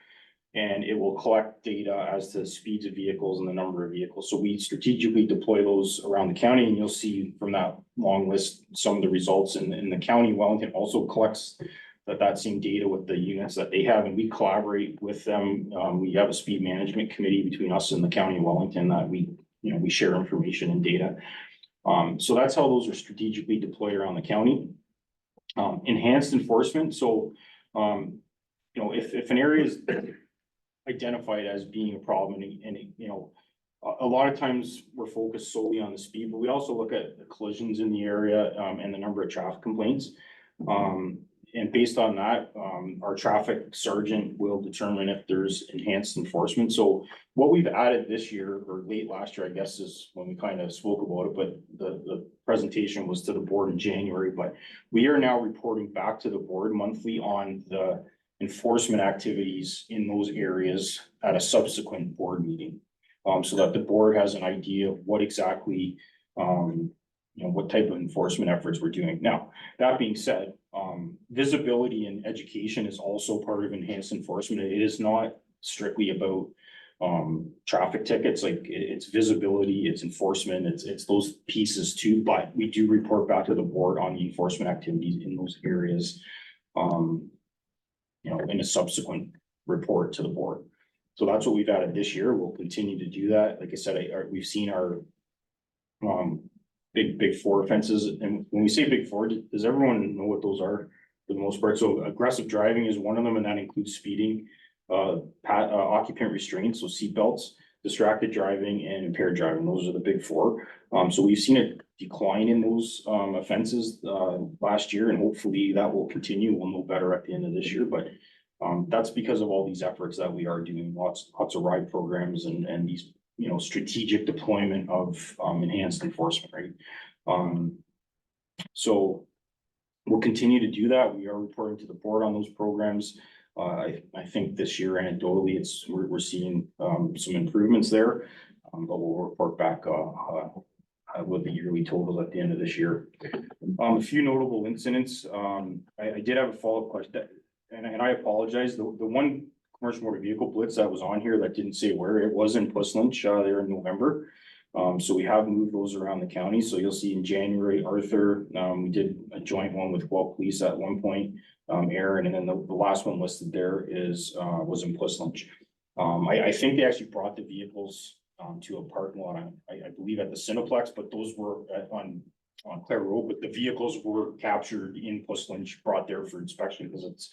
And it will collect data as to speeds of vehicles and the number of vehicles. So we strategically deploy those around the county, and you'll see from that long list some of the results. And the county of Wellington also collects that same data with the units that they have, and we collaborate with them. We have a speed management committee between us and the county of Wellington that we share information and data. So that's how those are strategically deployed around the county. Enhanced enforcement, so, if an area is identified as being a problem and a lot of times we're focused solely on the speed, but we also look at the collisions in the area, and the number of traffic complaints. And based on that, our traffic sergeant will determine if there's enhanced enforcement. So what we've added this year, or late last year, I guess, is when we kind of spoke about it, but the presentation was to the board in January, but we are now reporting back to the board monthly on the enforcement activities in those areas at a subsequent board meeting. So that the board has an idea of what exactly, what type of enforcement efforts we're doing. Now, that being said, visibility and education is also part of enhanced enforcement. It is not strictly about traffic tickets, like it's visibility, it's enforcement, it's those pieces too, but we do report back to the board on the enforcement activities in those areas, in a subsequent report to the board. So that's what we've added this year. We'll continue to do that. Like I said, we've seen our big four offenses. And when we say big four, does everyone know what those are for the most part? So aggressive driving is one of them, and that includes speeding, occupant restraint, so seatbelts, distracted driving, and impaired driving. Those are the big four. So we've seen a decline in those offenses last year, and hopefully that will continue. We'll know better at the end of this year, but that's because of all these efforts that we are doing, lots of ride programs and these, strategic deployment of enhanced enforcement, right? So we'll continue to do that. We are reporting to the board on those programs. I think this year anecdotally, we're seeing some improvements there, but we'll report back with the yearly totals at the end of this year. A few notable incidents. I did have a follow-up question, and I apologize. The one commercial motor vehicle blitz that was on here that didn't say where it was in Puslinch there in November. So we have moved those around the county. So you'll see in January, Arthur, we did a joint one with Guelph Police at one point, Aaron, and then the last one listed there was in Puslinch. I think they actually brought the vehicles to a parking lot, I believe at the Cineplex, but those were on Clare Road, but the vehicles were captured in Puslinch, brought there for inspection because it's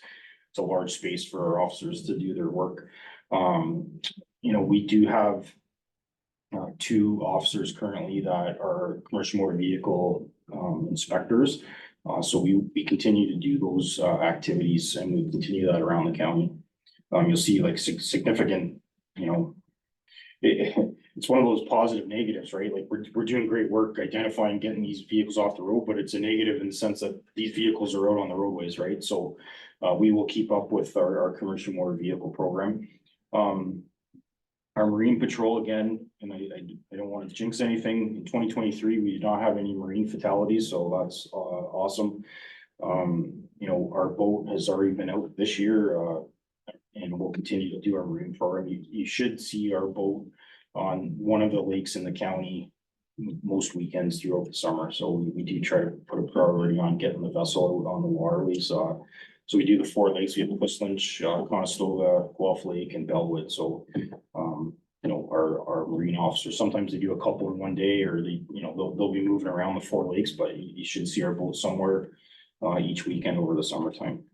a large space for our officers to do their work. We do have two officers currently that are commercial motor vehicle inspectors. So we continue to do those activities, and we continue that around the county. You'll see like significant, it's one of those positive negatives, right? Like we're doing great work identifying, getting these vehicles off the road, but it's a negative in the sense that these vehicles are out on the roadways, right? So we will keep up with our commercial motor vehicle program. Our Marine Patrol, again, and I don't want to jinx anything, in 2023, we did not have any Marine fatalities, so that's awesome. Our boat has already been out this year, and we'll continue to do our Marine program. You should see our boat on one of the lakes in the county most weekends throughout the summer. So we do try to put a priority on getting the vessel out on the waterways. So we do the 4 lakes. We have Puslinch, Conestoga, Guelph Lake, and Bellwood. So, our marine officers, sometimes they do a couple in one day, or they'll be moving around the 4 lakes, but you should see our boat somewhere each weekend over the summertime.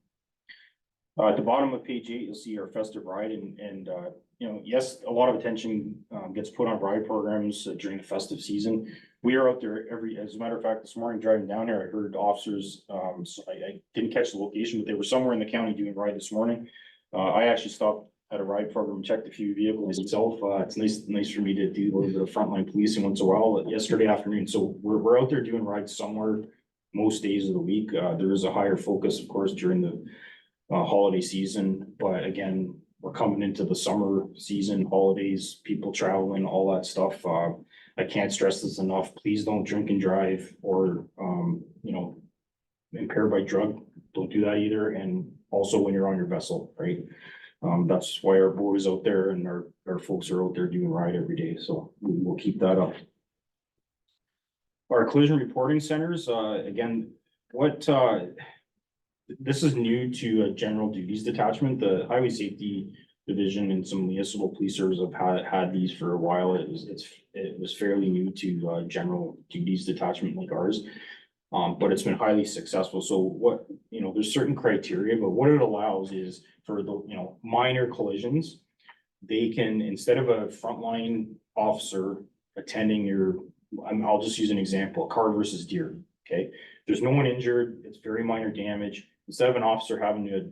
At the bottom of page 8, you'll see our festive ride, and yes, a lot of attention gets put on ride programs during the festive season. We are out there as a matter of fact, this morning driving down here, I heard officers, so I didn't catch the location, but they were somewhere in the county doing ride this morning. I actually stopped at a ride program and checked a few vehicles myself. It's nice for me to do a little bit of frontline policing once in a while yesterday afternoon. So we're out there doing rides somewhere most days of the week. There is a higher focus, of course, during the holiday season, but again, we're coming into the summer season, holidays, people traveling, all that stuff. I can't stress this enough. Please don't drink and drive or, impaired by drug. Don't do that either. And also when you're on your vessel, right? That's why our boat is out there and our folks are out there doing ride every day. So we'll keep that up. Our collision reporting centers, again, what this is new to a general duties detachment. The highway safety division and some municipal police services have had these for a while. It was fairly new to general duties detachment like ours. But it's been highly successful. So what, there's certain criteria, but what it allows is for the, minor collisions, they can, instead of a frontline officer attending I'll just use an example, car versus deer, okay? There's no one injured, it's very minor damage. Instead of an officer having to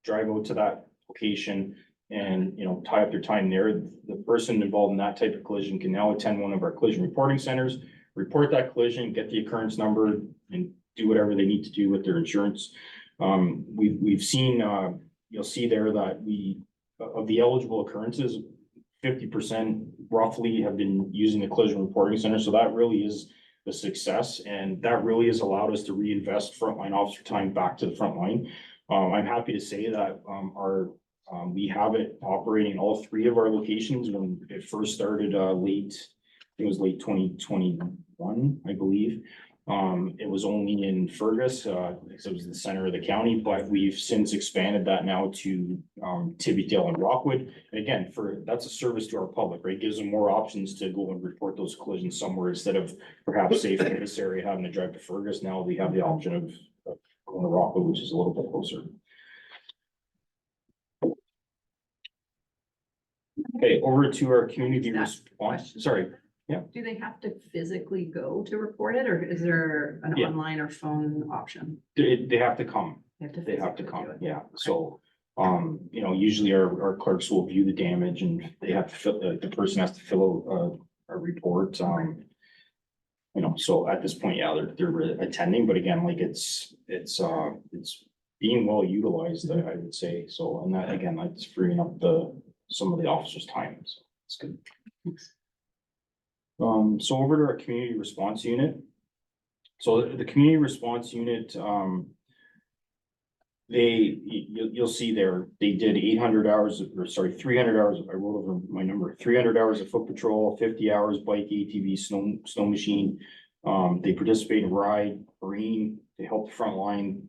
drive out to that location and, tie up their time there, the person involved in that type of collision can now attend one of our collision reporting centers, report that collision, get the occurrence number, and do whatever they need to do with their insurance. We've seen, you'll see there that of the eligible occurrences, 50% roughly have been using the collision reporting center. So that really is the success, and that really has allowed us to reinvest frontline officer time back to the front line. I'm happy to say that we have it operating in all 3 of our locations. When it first started it was late 2021, I believe. It was only in Fergus, because it was the center of the county, but we've since expanded that now to Tibbetale and Rockwood. And again, that's a service to our public, right? Gives them more options to go and report those collisions somewhere instead of perhaps safe in this area having to drive to Fergus. Now we have the option of going to Rockwood, which is a little bit closer. Okay, over to our community That's the response. question. Sorry. Do they have to physically go to report it, or is there an Yeah. online or phone option? They have to come. They have to They have to physically come, do it. yeah. So, usually our clerks will view the damage and they have to the person has to fill out a report. So at this point, yeah, they're attending, but again, like it's being well utilized, I would say. So, and that, again, that's freeing up some of the officers' time. So it's good. So over to our community response unit. So the community response unit, you'll see there, they did 300 hours, I wrote over my number, 300 hours of foot patrol, 50 hours bike, ATV, snow machine. They participate in ride, marine, they help the front line.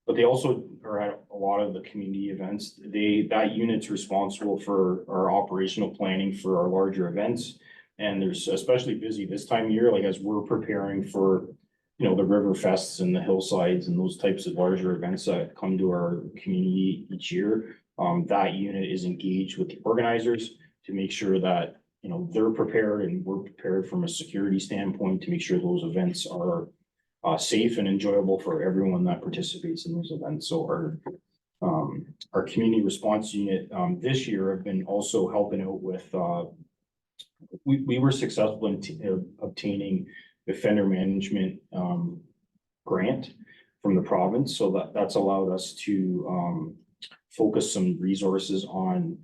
But they also are at a lot of the community events. That unit's responsible for our operational planning for our larger events. And there's especially busy this time of year, like as we're preparing for, the river fests and the hillsides and those types of larger events that come to our community each year. That unit is engaged with the organizers to make sure that, they're prepared and we're prepared from a security standpoint to make sure those events are safe and enjoyable for everyone that participates in those events. So our community response unit this year have been also helping out with we were successful in obtaining offender management grant from the province. So that's allowed us to focus some resources on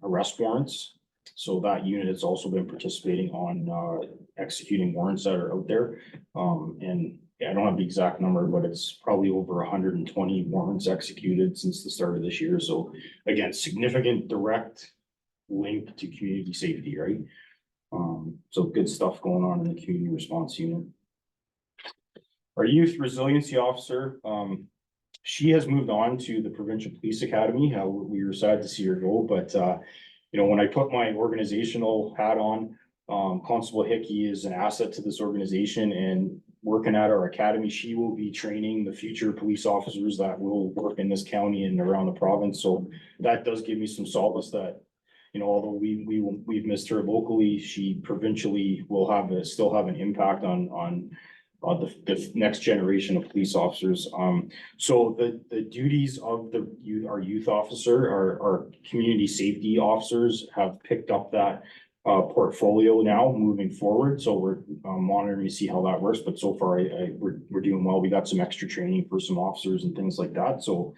arrest warrants. So that unit has also been participating on executing warrants that are out there. And I don't have the exact number, but it's probably over 120 warrants executed since the start of this year. So again, significant direct link to community safety, right? So good stuff going on in the community response unit. Our youth resiliency officer, she has moved on to the Provincial Police Academy. We were sad to see her go, but when I put my organizational hat on, Constable Hickey is an asset to this organization, and working at our academy, she will be training the future police officers that will work in this county and around the province. So that does give me some solace that, although we've missed her locally, she provincially will still have an impact on the next generation of police officers. So the duties of our youth officer, our community safety officers have picked up that portfolio now moving forward. So we're monitoring to see how that works. But so far, we're doing well. We got some extra training for some officers and things like that. So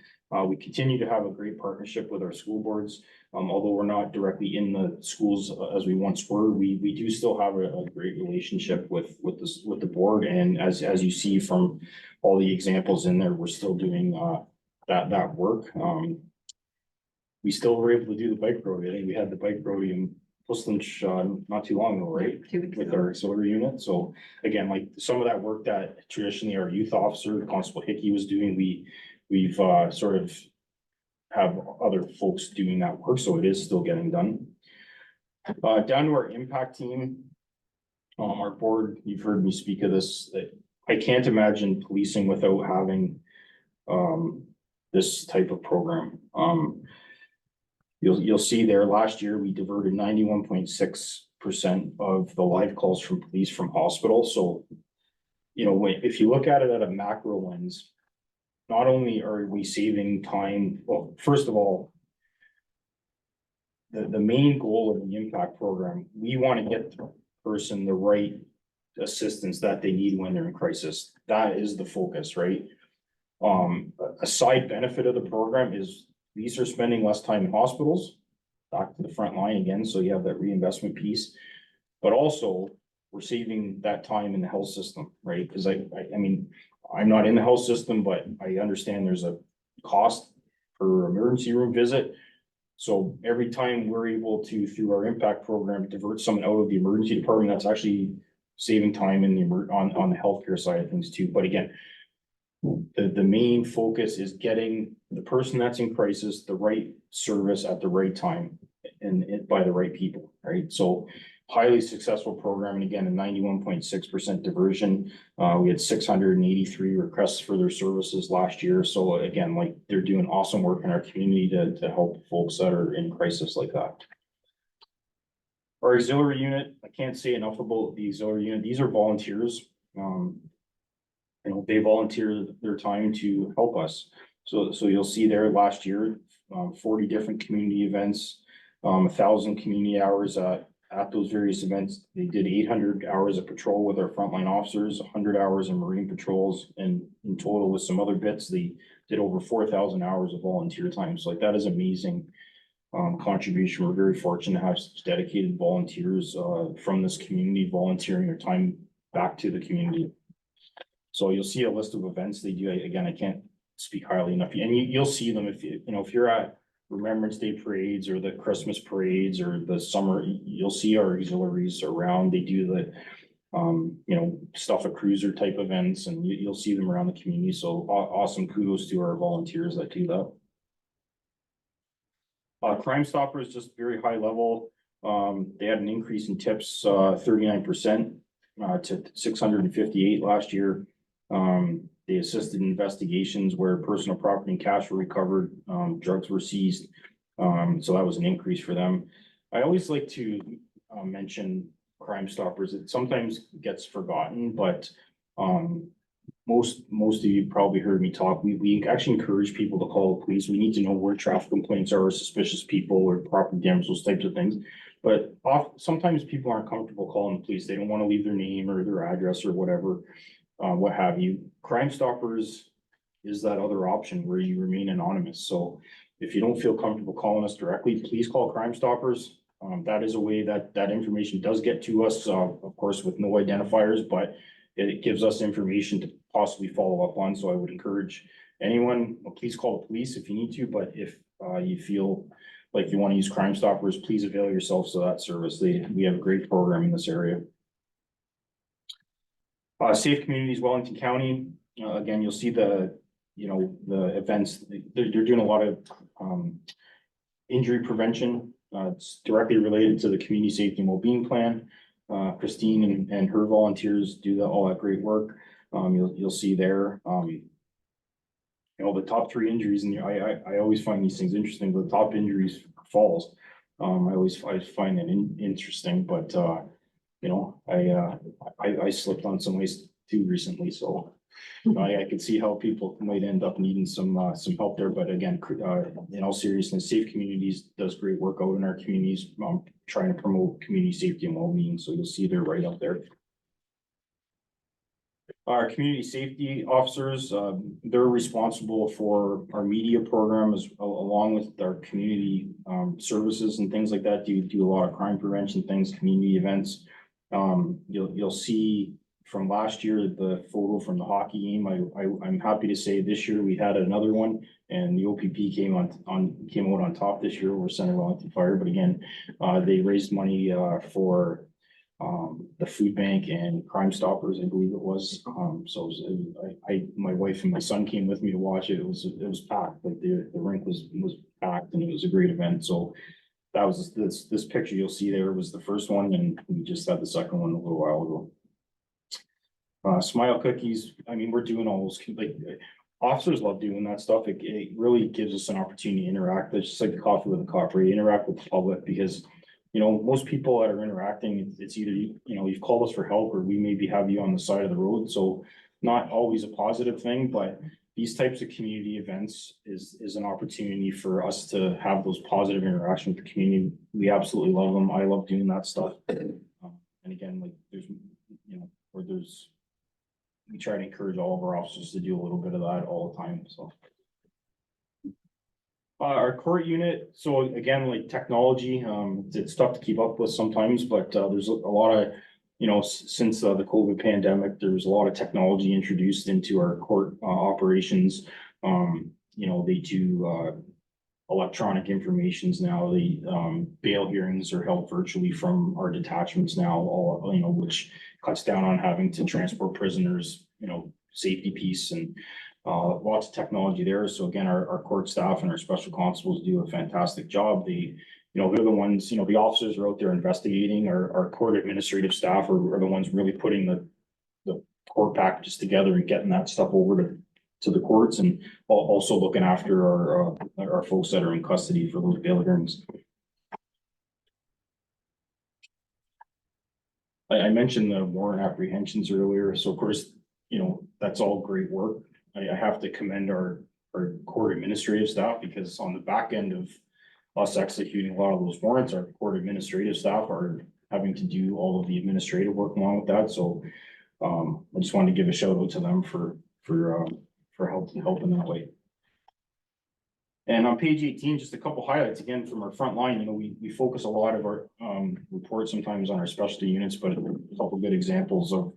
we continue to have a great partnership with our school boards. Although we're not directly in the schools as we once were, we do still have a great relationship with the board. And as you see from all the examples in there, we're still doing that work. We still were able to do the bike rodeo. I think we had the bike rodeo in Lynch, not too long ago, right? 2 weeks With ago. our auxiliary unit. So again, like some of that work that traditionally our youth officer, Constable Hickey was doing, we've sort of have other folks doing that work, so it is still getting done. Down to our impact team. Our board, you've heard me speak of this, that I can't imagine policing without having this type of program. You'll see there, last year, we diverted 91.6% of the live calls from police from hospital, so. You know, if you look at it at a macro lens, not only are we saving time, well, first of all. The main goal of the impact program, we want to get the person the right assistance that they need when they're in crisis. That is the focus, right? A side benefit of the program is these are spending less time in hospitals, back to the front line again, so you have that reinvestment piece. But also, we're saving that time in the health system, right? Because I mean, I'm not in the health system, but I understand there's a cost per emergency room visit. So every time we're able to, through our impact program, divert someone out of the emergency department, that's actually saving time in the on the healthcare side of things too. But again, the main focus is getting the person that's in crisis the right service at the right time and by the right people, right? So highly successful program, and again, a 91.6% diversion. We had 683 requests for their services last year. So again, like they're doing awesome work in our community to help folks that are in crisis like that. Our auxiliary unit, I can't say enough about the auxiliary unit. These are volunteers. You know, they volunteer their time to help us. So you'll see there last year, 40 different community events, 1,000 community hours at those various events. They did 800 hours of patrol with our frontline officers, 100 hours in marine patrols, and in total with some other bits, they did over 4,000 hours of volunteer time. So like that is amazing contribution. We're very fortunate to have such dedicated volunteers from this community volunteering their time back to the community. So you'll see a list of events they do. Again, I can't speak highly enough, and you'll see them if if you're at Remembrance Day parades or the Christmas parades or the summer, you'll see our auxiliaries around. They do the, stuff a cruiser type events, and you'll see them around the community. So awesome kudos to our volunteers that do that. Crime Stoppers, just very high level. They had an increase in tips, 39% to 658 last year. They assisted in investigations where personal property and cash were recovered, drugs were seized. So that was an increase for them. I always like to mention Crime Stoppers. It sometimes gets forgotten, but most of you probably heard me talk. We actually encourage people to call the police. We need to know where traffic complaints are, or suspicious people, or property damage, those types of things. But sometimes people aren't comfortable calling the police. They don't want to leave their name or their address or whatever. What have you. Crime Stoppers is that other option where you remain anonymous. So if you don't feel comfortable calling us directly, please call Crime Stoppers. That is a way that information does get to us, of course, with no identifiers, but it gives us information to possibly follow up on. So I would encourage anyone, please call the police if you need to, but if you feel like you want to use Crime Stoppers, please avail yourselves of that service. We have a great program in this area. Safe Communities, Wellington County. Again, you'll see the events. They're doing a lot of injury prevention. It's directly related to the community safety and well-being plan. Christine and her volunteers do all that great work. You'll see there. The top 3 injuries, and I always find these things interesting. The top injuries falls. I find that interesting, but I slipped on some ice too recently, so I can see how people might end up needing some help there. But again, in all seriousness, Safe Communities does great work out in our communities, trying to promote community safety and well-being. So you'll see they're right up there. Our community safety officers, they're responsible for our media programs along with our community services and things like that. Do a lot of crime prevention things, community events. You'll see from last year, the photo from the hockey game. I'm happy to say this year we had another one and the OPP came out on top this year. We're Center Wellington Fire, but again, they raised money, for the food bank and Crime Stoppers, I believe it was. So my wife and my son came with me to watch it. It was packed, like the rink was packed and it was a great event. So that was this picture you'll see there was the first one, and we just had the second one a little while ago. Smile cookies, I mean, we're doing all those, like, officers love doing that stuff. It really gives us an opportunity to interact. It's just like the coffee with a cop, where you interact with the public, because most people that are interacting, it's either, you've called us for help or we maybe have you on the side of the road. So not always a positive thing, but these types of community events is an opportunity for us to have those positive interactions with the community. We absolutely love them. I love doing that stuff. And again, like we try to encourage all of our officers to do a little bit of that all the time, so. Our court unit, so again, like technology, it's tough to keep up with sometimes, but there's a lot of, since the COVID pandemic, there was a lot of technology introduced into our court operations. They do electronic informations now. The bail hearings are held virtually from our detachments now, which cuts down on having to transport prisoners, safety piece and lots of technology there. So again, our court staff and our special constables do a fantastic job. They're the ones, the officers are out there investigating. Our court administrative staff are the ones really putting the court packages together and getting that stuff over to the courts, and also looking after our folks that are in custody for those bail hearings. I mentioned the warrant apprehensions earlier, so of course, that's all great work. I have to commend our court administrative staff, because on the back end of us executing a lot of those warrants, our court administrative staff are having to do all of the administrative work along with that. So I just wanted to give a shout out to them for helping that way. And on page 18, just a couple highlights again from our front line. We focus a lot of our reports sometimes on our specialty units, but a couple good examples of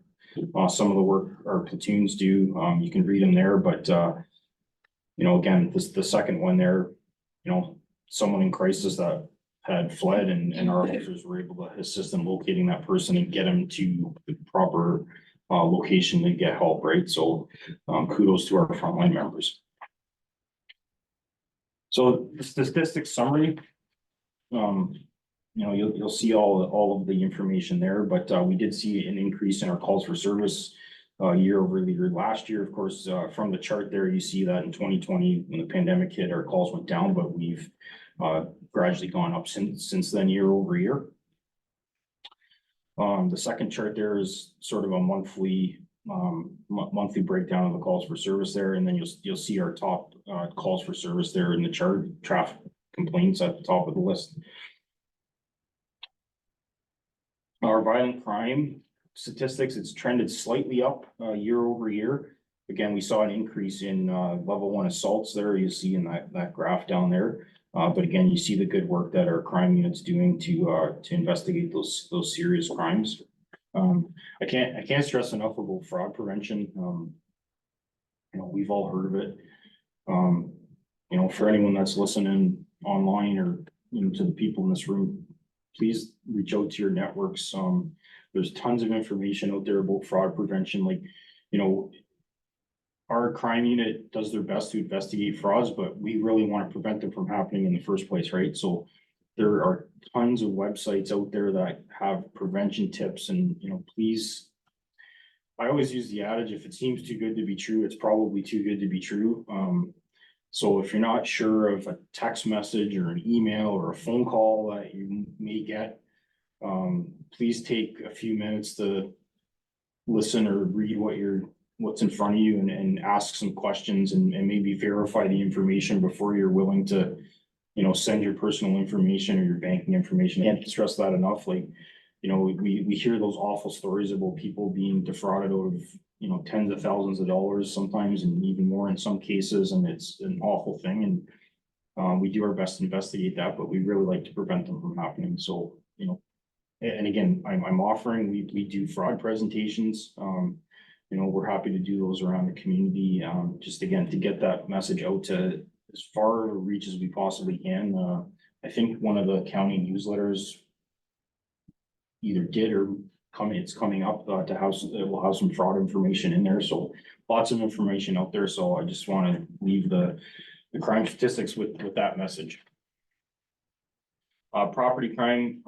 some of the work our platoons do. You can read them there, but again, the second one there, someone in crisis that had fled, and our officers were able to assist in locating that person and get them to the proper location to get help, right? So kudos to our frontline members. So the statistics summary, you'll see all of the information there, but we did see an increase in our calls for service year over year. Last year, of course, from the chart there, you see that in 2020, when the pandemic hit, our calls went down, but we've gradually gone up since then, year over year. The second chart there is sort of a monthly breakdown of the calls for service there, and then you'll see our top calls for service there in the chart. Traffic complaints at the top of the list. Our violent crime statistics, it's trended slightly up year over year. Again, we saw an increase in level 1 assaults there. You see in that graph down there. But again, you see the good work that our crime unit's doing to investigate those serious crimes. I can't stress enough about fraud prevention. We've all heard of it. For anyone that's listening online or to the people in this room, please reach out to your networks. There's tons of information out there about fraud prevention. Our crime unit does their best to investigate frauds, but we really want to prevent them from happening in the first place, right? So there are tons of websites out there that have prevention tips, and please, I always use the adage, if it seems too good to be true, it's probably too good to be true. So if you're not sure of a text message or an email or a phone call that you may get, please take a few minutes to listen or read what's in front of you, and ask some questions, and maybe verify the information before you're willing to, send your personal information or your banking information. I can't stress that enough. We hear those awful stories about people being defrauded out of, tens of thousands of dollars sometimes, and even more in some cases, and it's an awful thing. And we do our best to investigate that, but we really like to prevent them from happening. So, and again, I'm offering, we do fraud presentations. You know, we're happy to do those around the community, just again, to get that message out to as far a reach as we possibly can. I think one of the county newsletters either did or it's coming up, to house, it will have some fraud information in there, so lots of information out there, so I just want to leave the crime statistics with that message. Property crime,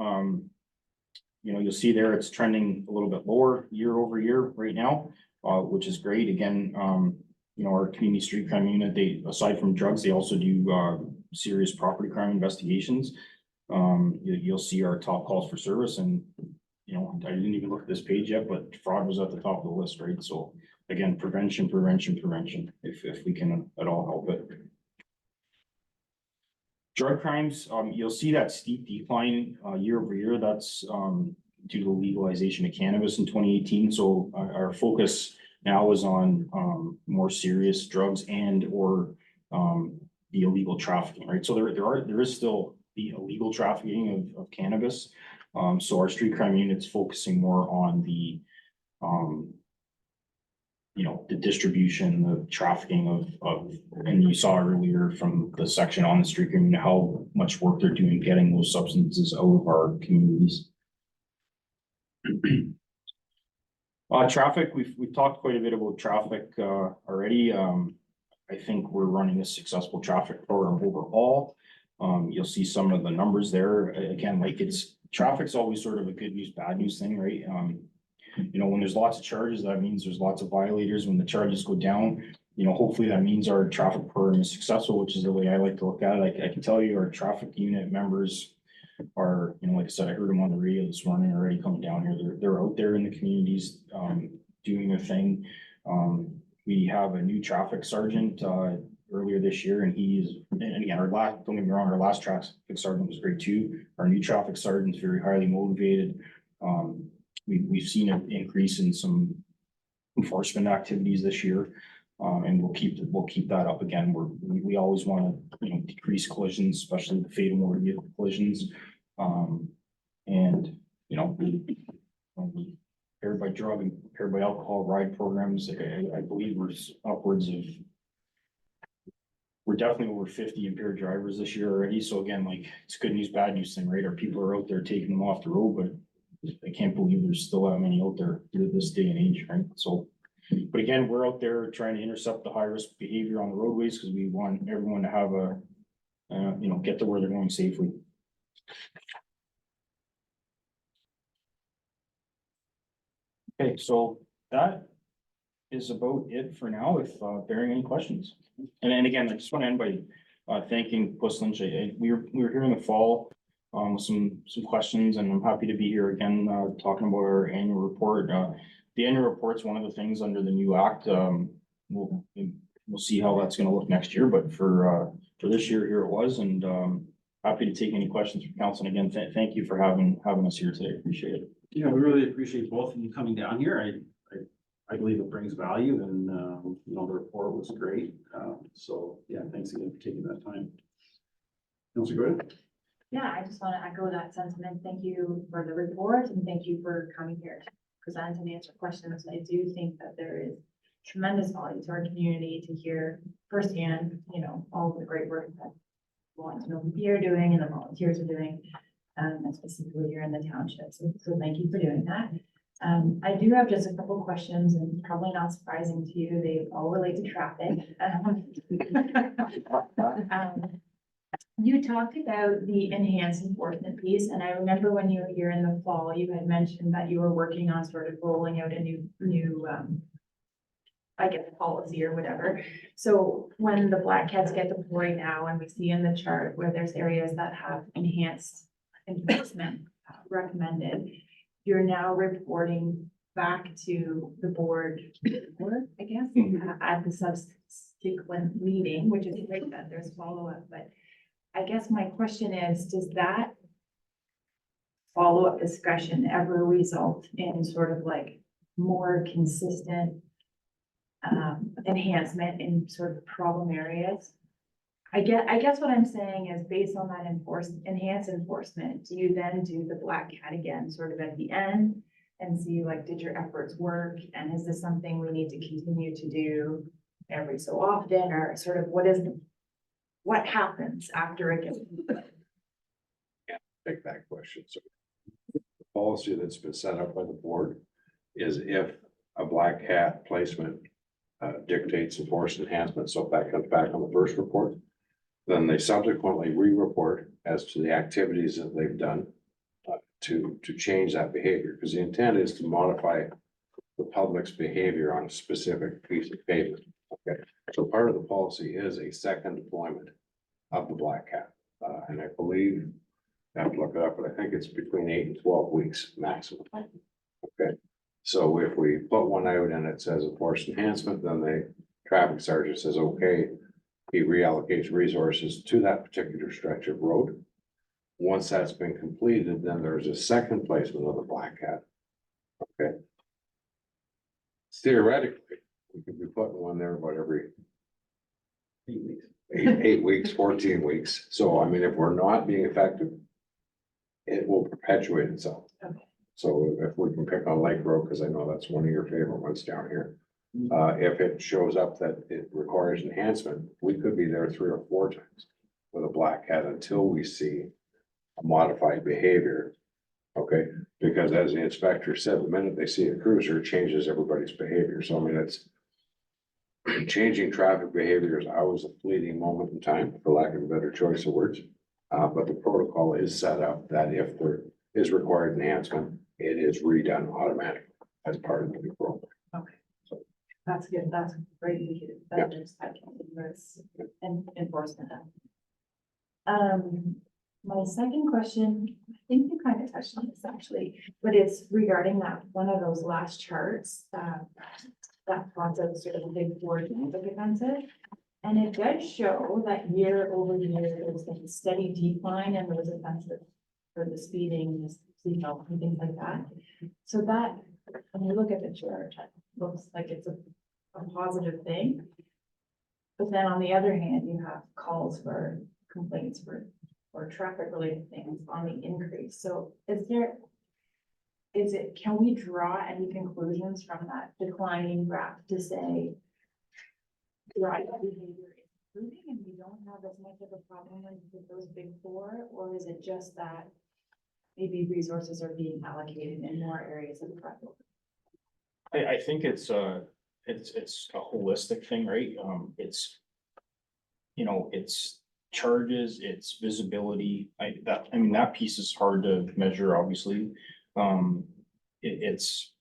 you know, you'll see there, it's trending a little bit lower year over year right now, which is great. Again, you know, our community street crime unit, they, aside from drugs, they also do, serious property crime investigations. You'll see our top calls for service, and, you know, I didn't even look at this page yet, but fraud was at the top of the list, right? So again, prevention, if we can at all help it. Drug crimes, you'll see that steep decline, year over year. That's, due to the legalization of cannabis in 2018. So our focus now is on, more serious drugs and or, the illegal trafficking, right? So there is still the illegal trafficking of cannabis. So our street crime unit's focusing more on the, you know, the distribution, the trafficking of, and you saw earlier from the section on the street crime, how much work they're doing getting those substances out of our communities. Traffic, we've talked quite a bit about traffic, already. I think we're running a successful traffic program overall. You'll see some of the numbers there. Again, like traffic's always sort of a good news, bad news thing, right? You know, when there's lots of charges, that means there's lots of violators. When the charges go down, you know, hopefully that means our traffic program is successful, which is the way I like to look at it. I can tell you our traffic unit members are, you know, like I said, I heard them on the radio this morning already coming down here. They're out there in the communities, doing their thing. We have a new traffic sergeant, earlier this year, and and again, don't get me wrong, our last traffic sergeant was great too. Our new traffic sergeant's very highly motivated. We've seen an increase in some enforcement activities this year. And we'll keep that up again. We always want to, you know, decrease collisions, especially the fatal motor vehicle collisions. And, you know, we paired by drug and paired by alcohol ride programs. I believe we're definitely over 50 impaired drivers this year already. So again, like, it's good news, bad news thing, right? Our people are out there taking them off the road, but I can't believe there's still that many out there this day and age, right? So, but again, we're out there trying to intercept the high risk behavior on the roadways because we want everyone to have you know, get to where they're going safely. Okay, so that is about it for now, if bearing any questions. And then again, I just want to end by thanking Puss Lynch. We were here in the fall with some questions, and I'm happy to be here again talking about our annual report. The annual report's one of the things under the new act. We'll see how that's going to look next year, but for this year, here it was, and happy to take any questions from council. And again, thank you for having us here today. Appreciate it. Yeah, we really appreciate both of you coming down here. I believe it brings value, and you know, the report was great. So yeah, thanks again for taking that time. Councilor Goyette? Yeah, I just want to echo that sentiment. Thank you for the report, and thank you for coming here to present and answer questions. I do think that there is tremendous value to our community to hear firsthand, you know, all of the great work that Want to Know What you're doing and the volunteers are doing, and specifically here in the township. So thank you for doing that. I do have just a couple questions, and probably not surprising to you, they all relate to traffic. You talked about the enhanced enforcement piece, and I remember when you were here in the fall, you had mentioned that you were working on sort of rolling out a new I guess policy or whatever. So when the Black Cats get deployed now, and we see in the chart where there's areas that have enhanced enforcement recommended, you're now reporting back to the board, I guess, at the subsequent meeting, which is great that there's follow-up, but I guess my question is, does that follow-up discussion ever result in sort of like more consistent enhancement in sort of problem areas? I guess what I'm saying is based on that enhanced enforcement, do you then do the black cat again, sort of at the end? And see like, did your efforts work? And is this something we need to continue to do every so often, or sort of what happens after it gets? Take that question. So the policy that's been set up by the board is if a black hat placement dictates a force enhancement, so if that comes back on the first report, then they subsequently re-report as to the activities that they've done to change that behavior, because the intent is to modify the public's behavior on a specific piece of pavement. Okay, so part of the policy is a second deployment of the black hat, and I believe, I have to look it up, but I think it's between 8 and 12 weeks maximum. Okay, so if we put one out and it says a force enhancement, then the traffic sergeant says, okay, he reallocates resources to that particular stretch of road. Once that's been completed, then there's a second placement of the black hat. Okay. Theoretically, we could be putting one there about every 8 weeks, 14 weeks. So I mean, if we're not being effective, it will perpetuate itself. Okay. So if we can pick on Lake Road, because I know that's one of your favorite ones down here. If it shows up that it requires enhancement, we could be there 3 or 4 times with a black hat until we see a modified behavior. Okay, because as the inspector said, the minute they see a cruiser, it changes everybody's behavior. So I mean, it's changing traffic behavior is always a fleeting moment in time, for lack of a better choice of words. But the protocol is set up that if there is required enhancement, it is redone automatically as part of the new program. Okay, that's good, that's great to hear, that there's that continuous enforcement. My second question, I think you kind of touched on this actually, but it's regarding that one of those last charts, that plots out sort of a big board traffic offensive. And it does show that year over year, there's been a steady decline in those offenses for the speeding, the speed belt and things like that. So that, when you look at the chart, it looks like it's a positive thing. But then on the other hand, you have calls for complaints for traffic related things on the increase. So can we draw any conclusions from that declining graph to say driving behavior is improving and we don't have as much of a problem with those big 4, or is it just that maybe resources are being allocated in more areas of the traffic? I think it's a holistic thing, right? It's, it's charges, it's visibility. That piece is hard to measure, obviously. It's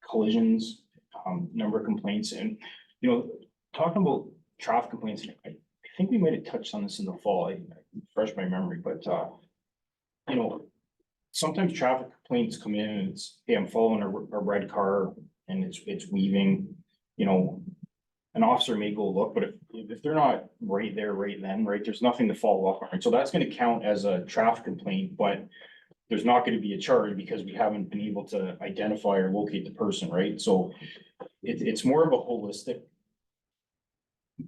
collisions, number of complaints, and, talking about traffic complaints, I think we might have touched on this in the fall. I refresh my memory, but, sometimes traffic complaints come in and it's, hey, I'm following a red car and it's weaving, an officer may go look, but if they're not right there, right then, right, there's nothing to follow up on. So that's gonna count as a traffic complaint, but there's not gonna be a charge because we haven't been able to identify or locate the person, right? So it's more of a holistic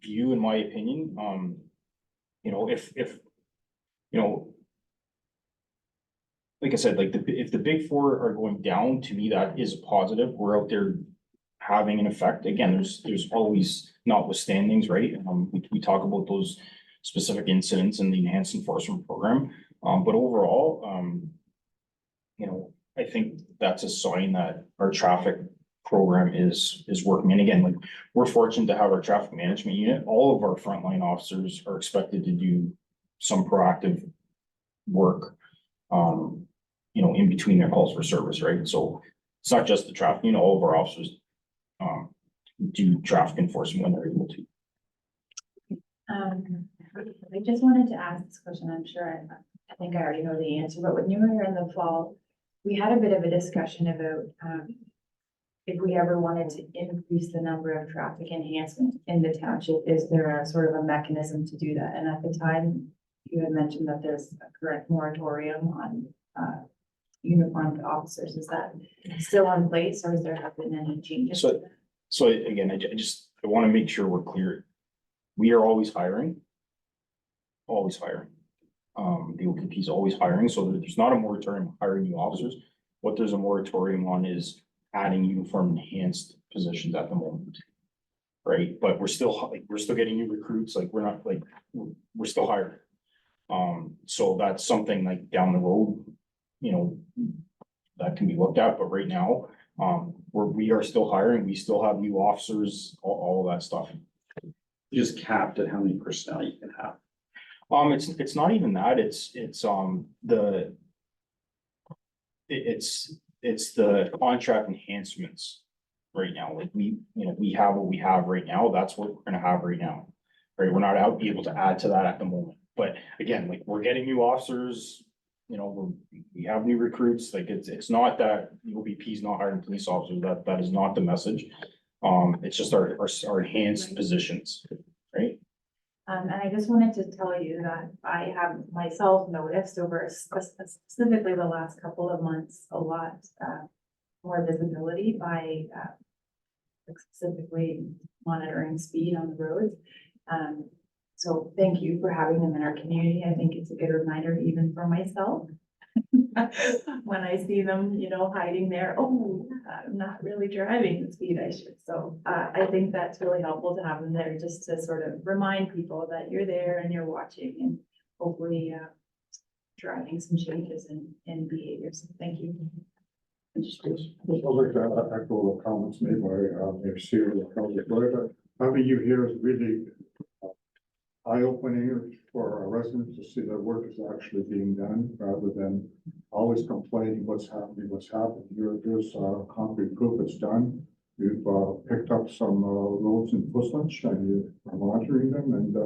view, in my opinion. Like I said, if the big 4 are going down, to me, that is a positive. We're out there having an effect. Again, there's always notwithstandings, right? We talk about those specific incidents in the enhanced enforcement program. But overall, I think that's a sign that our traffic program is working. And again, we're fortunate to have our traffic management unit. All of our frontline officers are expected to do some proactive work, in between their calls for service, right? So it's not just the traffic, all of our officers do traffic enforcement when they're able to. I just wanted to ask this question. I'm sure I think I already know the answer, but when you were here in the fall, we had a bit of a discussion about if we ever wanted to increase the number of traffic enhancement in the township, is there a sort of a mechanism to do that? And at the time, you had mentioned that there's a correct moratorium on uniformed officers. Is that still in place, or has there been any changes? So again, I want to make sure we're clear. We are always hiring. always hiring. The OPP is always hiring, so there's not a moratorium on hiring new officers. What there's a moratorium on is adding uniform enhanced positions at the moment. Right, but we're still getting new recruits, like, we're not, like, we're still hiring. So that's something like down the road, you know, that can be looked at, but right now, we are still hiring, we still have new officers, all of that stuff. Just capped at how many personnel you can have. It's not even that, it's the contract enhancements right now, like we have what we have right now, that's what we're gonna have right now. Right, we're not able to add to that at the moment, but again, like, we're getting new officers, we have new recruits, like, it's not that the OPP is not hiring police officers, that is not the message. It's just our enhanced positions, right? And I just wanted to tell you that I have myself noticed over specifically the last couple of months, a lot more visibility by specifically monitoring speed on the roads. So thank you for having them in our community. I think it's a good reminder even for myself. When I see them, hiding there, oh, I'm not really driving the speed I should. So I think that's really helpful to have them there, just to sort of remind people that you're there and you're watching, and hopefully driving some changes in behavior. So thank you. I'd like to echo the comments made by Mayor Seer and Councilor Florida. Having you here is really eye-opening for our residents to see that work is actually being done, rather than always complaining what's happening. There's concrete proof it's done. You've picked up some roads in Puslinch and you are monitoring them, and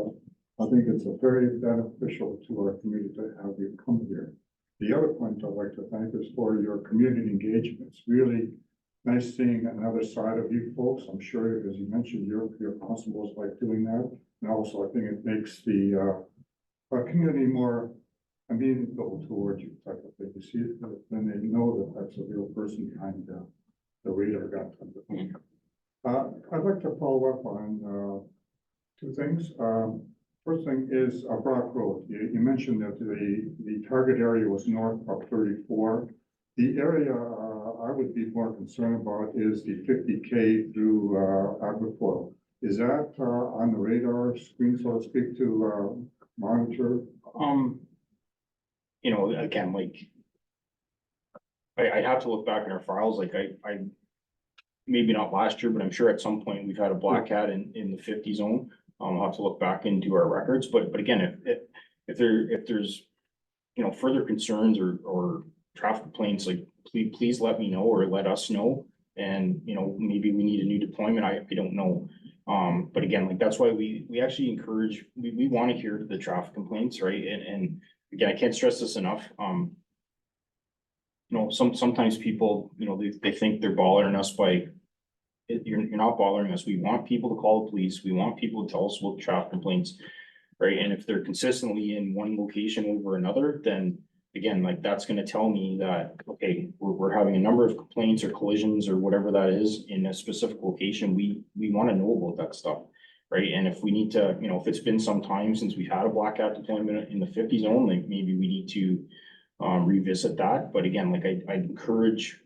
I think it's very beneficial to our community to have you come here. The other point I'd like to thank is for your community engagement. It's really nice seeing another side of you folks. I'm sure, as you mentioned, your constables like doing that. And also, I think it makes the community more amenable towards you, type of thing. You see it, then they know that that's a real person behind the radar gun. I'd like to follow up on two things. First thing is Brock Road. You mentioned that the target area was north of 34. The area I would be more concerned about is the 50K through Agrifoil. Is that on the radar screen, so to speak, to monitor? Again, like, I have to look back in our files, like, I maybe not last year, but I'm sure at some point we've had a black cat in the 50 zone. I'll have to look back into our records, but again, if there's, further concerns or traffic complaints, like, please let me know or let us know. And, maybe we need a new deployment. I don't know. But again, like, that's why we actually encourage, we want to hear the traffic complaints, right? And again, I can't stress this enough. Sometimes people, they think they're bothering us by, you're not bothering us. We want people to call the police. We want people to tell us about traffic complaints, right? And if they're consistently in one location over another, then again, like, that's gonna tell me that, okay, we're having a number of complaints or collisions or whatever that is in a specific location. We wanna know about that stuff, right? And if we need to, if it's been some time since we've had a black cat deployment in the 50 zone, like, maybe we need to revisit that. But again, like, I encourage,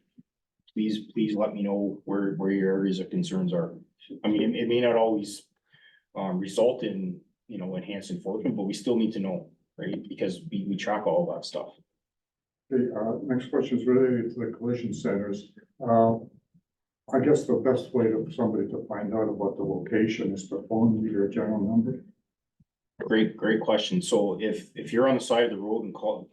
please let me know where your areas of concerns are. I mean, it may not always result in, enhanced enforcement, but we still need to know, right? Because we track all that stuff. Okay, next question is related to the collision centers. I guess the best way for somebody to find out about the location is to phone your general number. Great question. So if you're on the side of the road and call,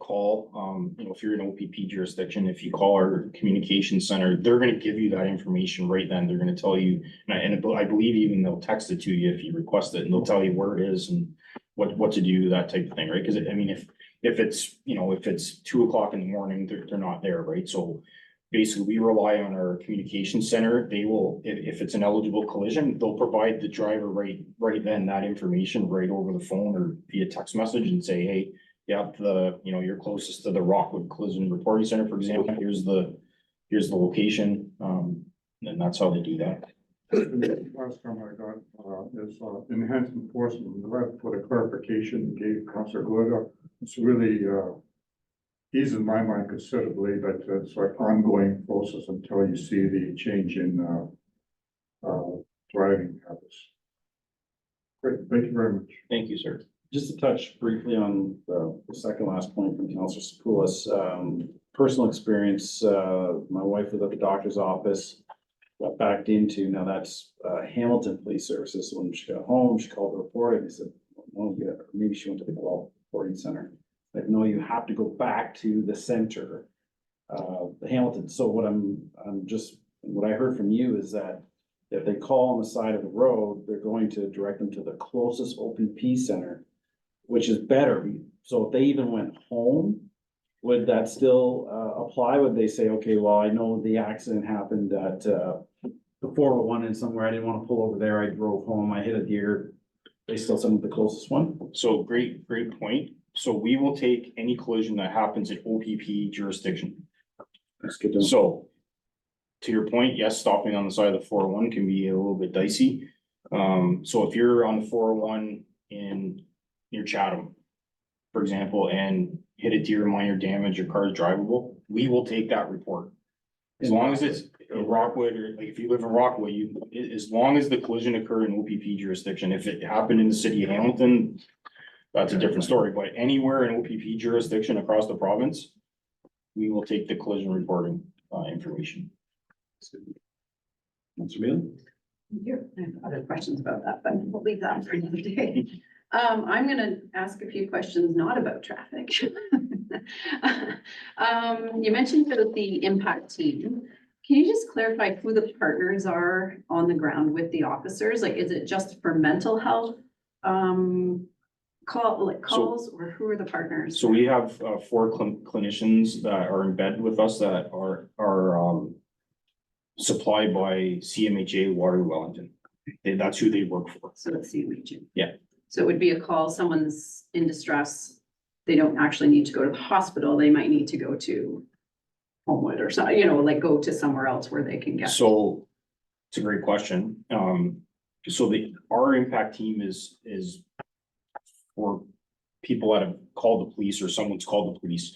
if you're in OPP jurisdiction, if you call our communication center, they're gonna give you that information right then. They're gonna tell you, and I believe even they'll text it to you if you request it, and they'll tell you where it is and what to do, that type of thing, right? Because I mean, if it's, if it's 2 o'clock in the morning, they're not there, right? So basically, we rely on our communication center. They will, if it's an eligible collision, they'll provide the driver right then that information right over the phone or via text message and say, hey, yeah, you're closest to the Rockwood Collision Reporting Center, for example. Here's the location. And that's how they do that. Last time I got, is, enhanced enforcement, I'm glad for the clarification you gave Councilor Gluda. It's really, eases my mind considerably, but it's like ongoing process until you see the change in, driving habits. Great, thank you very much. Thank you, sir. Just to touch briefly on the second last point from Councilor Sepoulis, personal experience, my wife was at the doctor's office, got backed into, now that's Hamilton Police Services. When she got home, she called the report and they said, well, yeah, maybe she went to the Guelph Reporting Center. Like, no, you have to go back to the center, the Hamilton. So what what I heard from you is that if they call on the side of the road, they're going to direct them to the closest OPP center, which is better. So if they even went home, would that still apply? Would they say, okay, well, I know the accident happened at the 401 and somewhere, I didn't want to pull over there, I drove home, I hit a deer. They still send them the closest one? So great point. So we will take any collision that happens in OPP jurisdiction. That's good to know. So to your point, yes, stopping on the side of the 401 can be a little bit dicey. So if you're on the 401 in near Chatham, for example, and hit a deer, minor damage, your car is drivable, we will take that report. As long as it's in Rockwood, or like if you live in Rockwood, as long as the collision occurred in OPP jurisdiction, if it happened in the city of Hamilton, that's a different story, but anywhere in OPP jurisdiction across the province, we will take the collision reporting information. Councilor Beal? Here, I have other questions about that, but we'll leave that for another day. I'm gonna ask a few questions not about traffic. You mentioned about the impact team. Can you just clarify who the partners are on the ground with the officers? Like, is it just for mental health? Calls, or who are the partners? So we have 4 clinicians that are embedded with us that are supplied by CMHA Waterloo Wellington. That's who they work for. So it's CMHA. Yeah. So it would be a call, someone's in distress. They don't actually need to go to the hospital. They might need to go to Homewood or something, like go to somewhere else where they can get. So it's a great question. So our impact team is for people that have called the police or someone's called the police.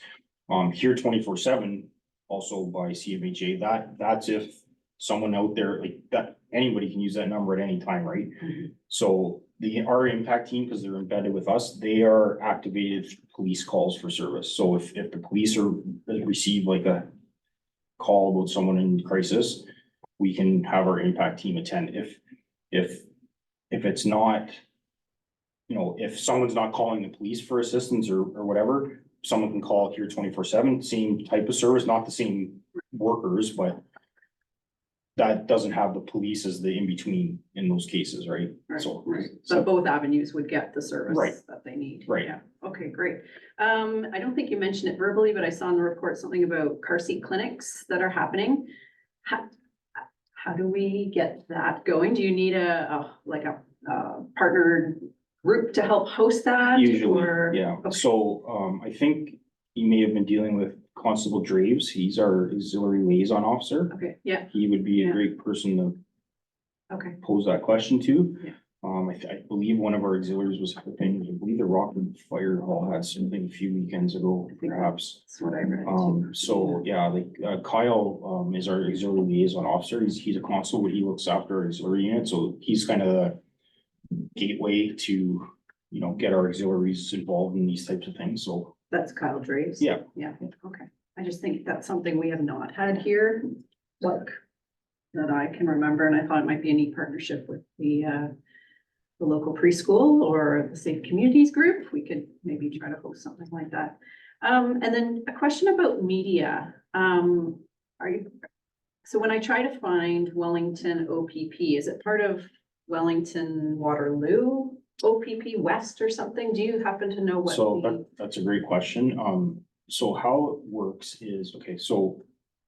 Here 24/7, also by CMHA, that's if someone out there like that, anybody can use that number at any time, right? Mhm. So our impact team, because they're embedded with us, they are activated police calls for service. So if the police receive like a call about someone in crisis, we can have our impact team attend. If it's not, if someone's not calling the police for assistance or whatever, someone can call here 24/7, same type of service, not the same workers, but that doesn't have the police as the in-between in those cases, right? So, Right. So both avenues would get the service Right. that they need. Right. Yeah. Okay, great. I don't think you mentioned it verbally, but I saw in the report something about car seat clinics that are happening. How do we get that going? Do you need a partnered group to help host that? usually, or- yeah. Okay. So, I think you may have been dealing with Constable Draves. He's our auxiliary liaison officer. Okay, yeah, He would be a Yeah. great person to okay. pose that question to. Yeah. I believe one of our auxiliaries was helping, I believe the Rockland Fire Hall had something a few weekends ago, perhaps. That's what I read. So, yeah, like, Kyle, is our auxiliary liaison officer. He's a constable, but he looks after our auxiliary unit, so he's kind of the gateway to, get our auxiliaries involved in these types of things, so. That's Kyle Draves? Yeah. Yeah, okay. I just think that's something we have not had here, like, that I can remember, and I thought it might be a neat partnership with the local preschool or the Safe Communities Group. We could maybe try to host something like that. And then a question about media. So when I try to find Wellington OPP, is it part of Wellington Waterloo OPP West or something? Do you happen to know what? So the- that's a great question. So how it works is, okay, so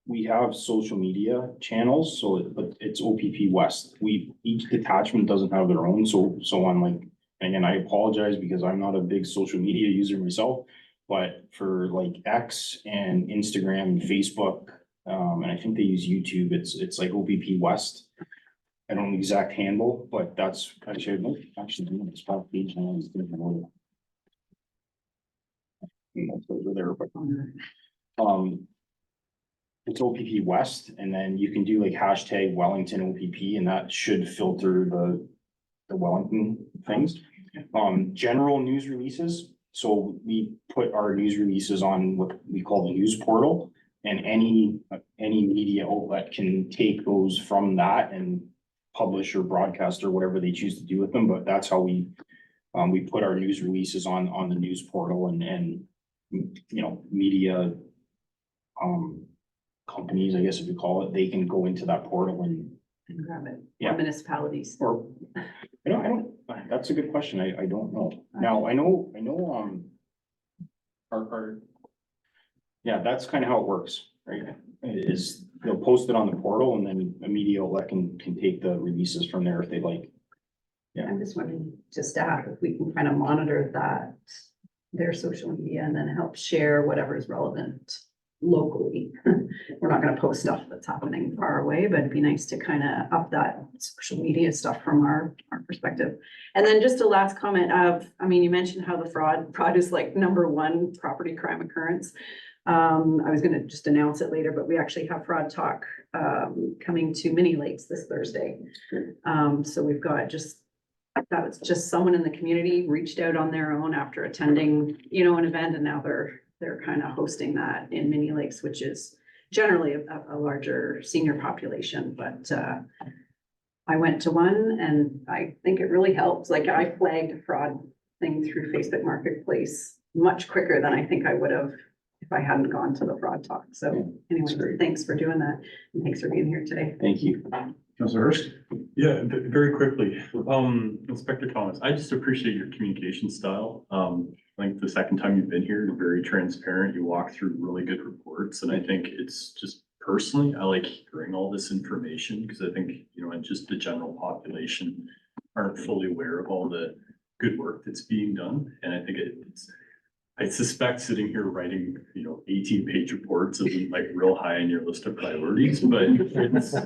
we have social media channels, but it's OPP West. Each detachment doesn't have their own, so on like, again, I apologize because I'm not a big social media user myself. But for like X and Instagram and Facebook, and I think they use YouTube, it's like OPP West. I don't know the exact handle, but that's actually, it's about page. I was thinking about it. Over there, but, it's OPP West, and then you can do like hashtag Wellington OPP, and that should filter the Wellington things. General news releases, so we put our news releases on what we call the news portal, and any media outlet can take those from that and publish or broadcast or whatever they choose to do with them, but that's how we put our news releases on the news portal, and you know, media companies, I guess if you call it, they can go into that portal and grab it, Yeah. or municipalities. or, I don't, that's a good question. I don't know. Now, I know, yeah, that's kind of how it works, right? Is they'll post it on the portal, and then a media outlet can take the releases from there if they like. I'm just wondering, to staff, if we can kind of monitor that, their social media, and then help share whatever is relevant locally. We're not gonna post stuff that's happening far away, but it'd be nice to kind of up that social media stuff from our perspective. And then just a last comment of, I mean, you mentioned how the fraud is like #1 property crime occurrence. I was gonna just announce it later, but we actually have Fraud Talk coming to Mini Lakes this Thursday. So we've got that was just someone in the community reached out on their own after attending, you know, an event, and now they're kind of hosting that in Mini Lakes, which is generally a larger senior population, but I went to one, and I think it really helps. Like, I flagged a fraud thing through Facebook Marketplace much quicker than I think I would have if I hadn't gone to the Fraud Talk. So anyway, thanks for doing that, and thanks for being here today. Thank you. Councilor Hurst? Yeah, very quickly, Inspector Thomas, I just appreciate your communication style. I think the second time you've been here, you're very transparent. You walk through really good reports, and I think it's just personally, I like hearing all this information, because I think, you know, and just the general population aren't fully aware of all the good work that's being done. And I think I suspect sitting here writing, you know, 18-page reports isn't like real high on your list of priorities, but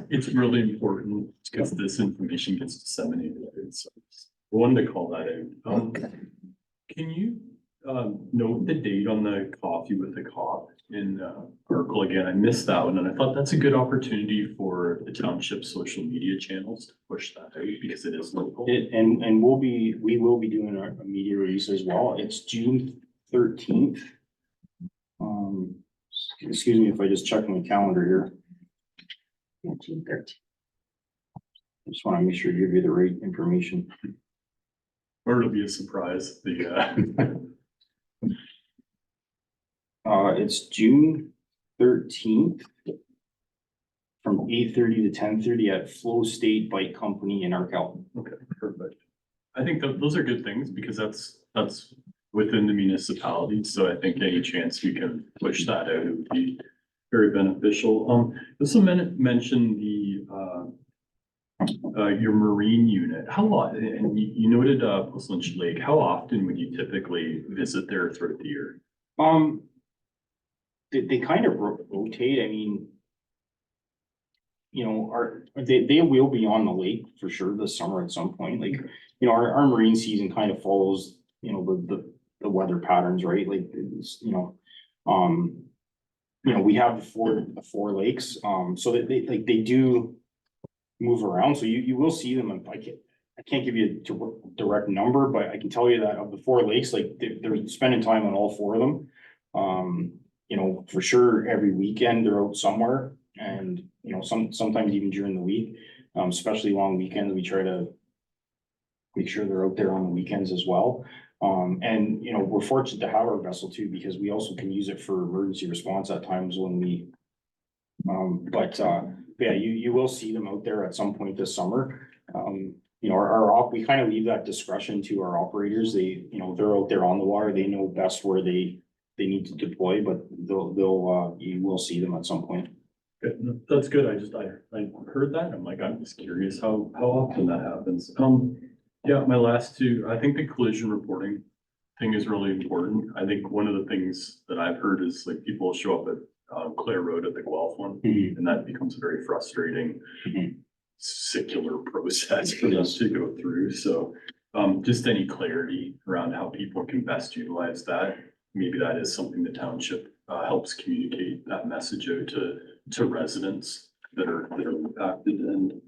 it's really important because this information gets disseminated. So I wanted to call that out. Can you note the date on the Coffee with the Cop in Article again? I missed that one, and I thought that's a good opportunity for the township social media channels to push that out, because it is local. And we will be doing a media release as well. It's June 13th. Excuse me if I just check my calendar here. Yeah, June 13th. I just want to make sure to give you the right information. Or it'll be a surprise. It's June 13th from 8:30 to 10:30 at Flow State Bike Company in Arkell. Okay, perfect. I think those are good things, because that's within the municipality. So I think any chance we can push that out, it would be very beneficial. This mentioned the your marine unit. How long, and you noted Post Lynch Lake, how often would you typically visit there throughout the year? They kind of rotate. I mean, you know, they will be on the lake for sure this summer at some point. Like, you know, our marine season kind of follows, you know, the weather patterns, right? Like, it's, you know, we have the four lakes, so that they do move around. So you will see them. I can't give you a direct number, but I can tell you that of the 4 lakes, like they're spending time on all 4 of them. You know, for sure, every weekend they're out somewhere, and, you know, sometimes even during the week, especially long weekends, we try to make sure they're out there on the weekends as well. And, you know, we're fortunate to have our vessel too, because we also can use it for emergency response at times when we, yeah, you will see them out there at some point this summer. You know, we kind of leave that discretion to our operators. They, you know, they're out there on the water. They know best where they need to deploy, but you will see them at some point. Good. That's good. I heard that. I'm just curious how often that happens. Yeah, my last 2, I think the collision reporting thing is really important. I think one of the things that I've heard is, like, people show up at Clare Road at the Guelph one, and that becomes very frustrating. secular process for us to go through, so. Just any clarity around how people can best utilize that, maybe that is something the township, helps communicate that message out to residents that are impacted, and.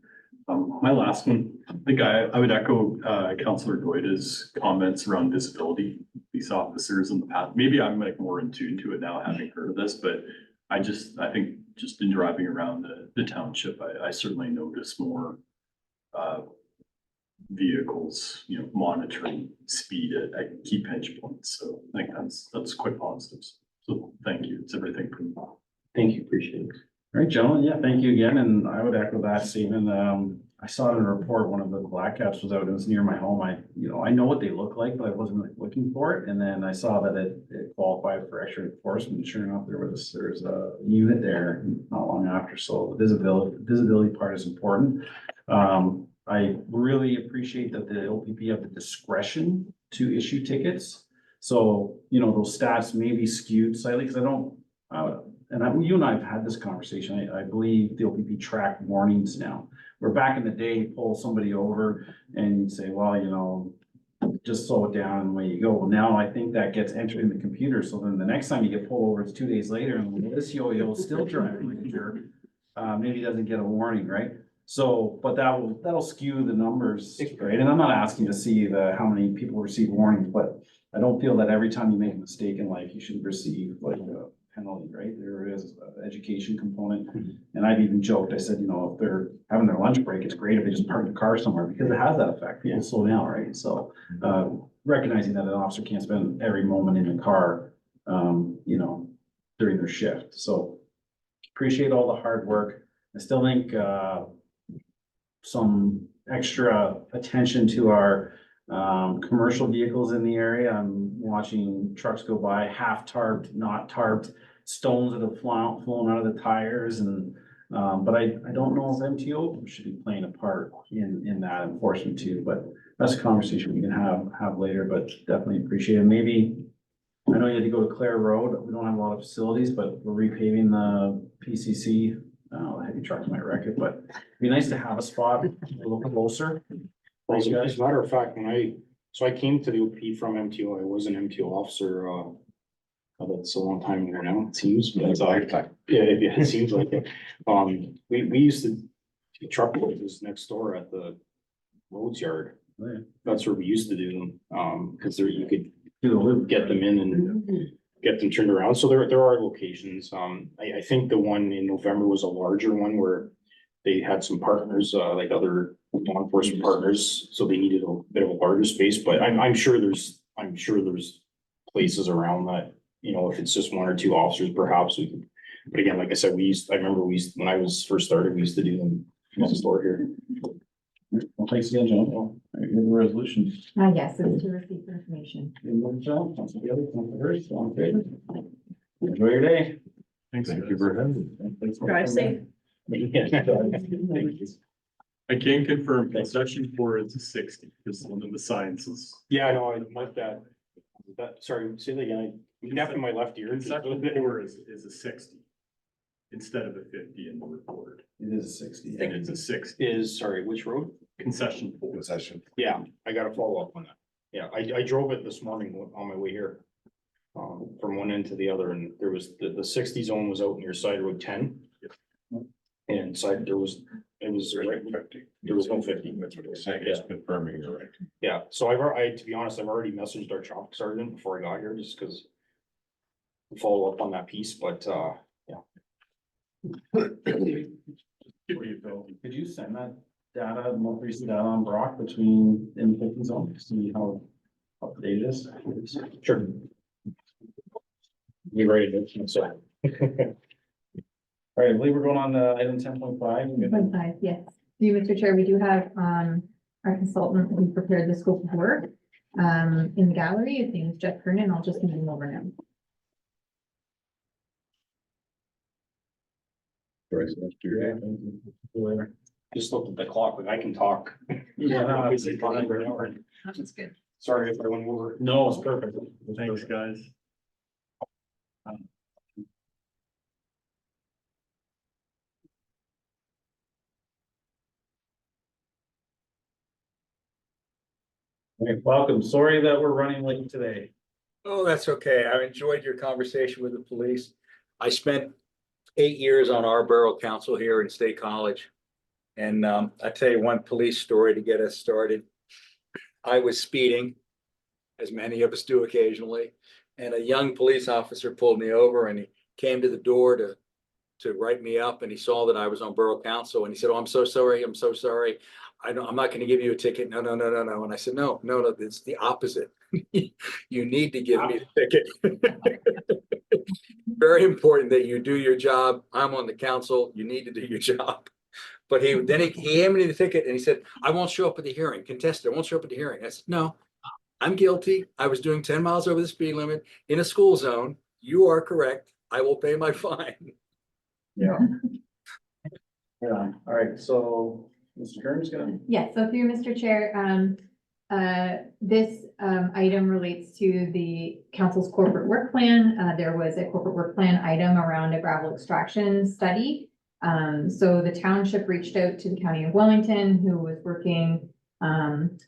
My last one, I think I would echo, Councillor Goida's comments around visibility, police officers in the past. Maybe I'm like more in tune to it now, having heard of this, but I think just in driving around the township, I certainly notice more, vehicles, monitoring speed at key pinch points. So I think that's quite positive. So thank you. It's everything from me. Thank you, appreciate it. All right, gentlemen, yeah, thank you again, and I would echo that statement. I saw it in a report, one of the black caps was out, it was near my home. I know what they look like, but I wasn't really looking for it. And then I saw that it qualified for extra enforcement. And sure enough, there's a unit there not long after. So the visibility part is important. I really appreciate that the OPP have the discretion to issue tickets. So, those stats may be skewed slightly, because you and I have had this conversation. I believe the OPP track warnings now. Where back in the day, you pull somebody over and you say, well, just slow it down and away you go. Well, now I think that gets entered in the computer. So then the next time you get pulled over, it's 2 days later and this yo-yo is still driving like a jerk. Maybe he doesn't get a warning, right? So, but that'll skew the numbers, right? And I'm not asking to see how many people receive warnings, but I don't feel that every time you make a mistake in life, you should receive like a penalty, right? There is an education component. And I've even joked, I said, if they're having their lunch break, it's great if they just park the car somewhere, because it has that effect. People slow down, right? So, recognizing that an officer can't spend every moment in the car, during their shift. So appreciate all the hard work. I still think, some extra attention to our commercial vehicles in the area. I'm watching trucks go by, half tarped, not tarped, stones that have flown out of the tires, and but I don't know if MTO should be playing a part in that enforcement too. But that's a conversation we can have later. But definitely appreciate it. Maybe I know you had to go to Clare Road. We don't have a lot of facilities, but we're repaving the PCC. Heavy trucks might wreck it, but it'd be nice to have a spot a little closer. Well, as a matter of fact, I came to the OP from MTO, I was an MTO officer, that's a long time ago now, it seems, but it seems like it. We used to, the truck was next door at the roads yard. Oh, yeah. That's where we used to do them, because you could Do the loop. get them in and get them turned around. So there are locations. I think the one in November was a larger one where they had some partners, like other law enforcement partners, so they needed a bit of a larger space, but I'm sure there's places around that, if it's just one or two officers, perhaps we could. But again, like I said, when I was first started, we used to do them next door here. Well, thanks again, John. Well, good resolution. Yes, it's to receive information. Enjoy your day. Thanks. Thank you for having me. Drive safe. I can confirm concession 4 is a 60, because one of the signs is. Yeah, I know, I like that. Sorry, say that again. I deaf in my left ear. Concession 4 is a 60 instead of a 50 in the report. It is 60. And it's a 60 Is, sorry, which road? concession 4. Yeah, I gotta follow up on that. Yeah, I drove it this morning on my way here. From one end to the other, and there was, the 60 zone was out near side road 10. And side, there was no 50. That's what it's saying, it's confirming you're right. Yeah, so to be honest, I've already messaged our traffic sergeant before I got here, just because. Follow up on that piece, but, yeah. Could you send that data, more recent data on Brock between in the 50 zone to see how up to date it is? Sure. You ready to, so. All right, I believe we're going on to item 10.5. 10.5, yes. You, Mr. Chair, we do have, our consultant who prepared the scope of work, in the gallery. His name is Jeff Kernan. I'll just move him over now. Just looked at the clock, like I can talk. Yeah. That's good. Sorry if I went over. No, it's perfect. Thanks, guys. Welcome. Sorry that we're running late today. Oh, that's okay. I enjoyed your conversation with the police. I spent 8 years on our borough council here in State College. And I tell you one police story to get us started. I was speeding, as many of us do occasionally, and a young police officer pulled me over and he came to the door to write me up, and he saw that I was on borough council and he said, "Oh, I'm so sorry. I'm so sorry. I'm not going to give you a ticket. No, no, no, no, no." And I said, no, it's the opposite. You need to give me the ticket. Very important that you do your job. I'm on the council. You need to do your job. But he handed me the ticket and he said, "I won't show up at the hearing. Contested, I won't show up at the hearing." I said, "No, I'm guilty. I was doing 10 miles over the speed limit in a school zone. You are correct. I will pay my fine." Yeah. Yeah, all right, so Mr. Kern's gonna. Yes, so through Mr. Chair, this item relates to the council's corporate work plan. There was a corporate work plan item around a gravel extraction study. So the township reached out to the County of Wellington, who was working on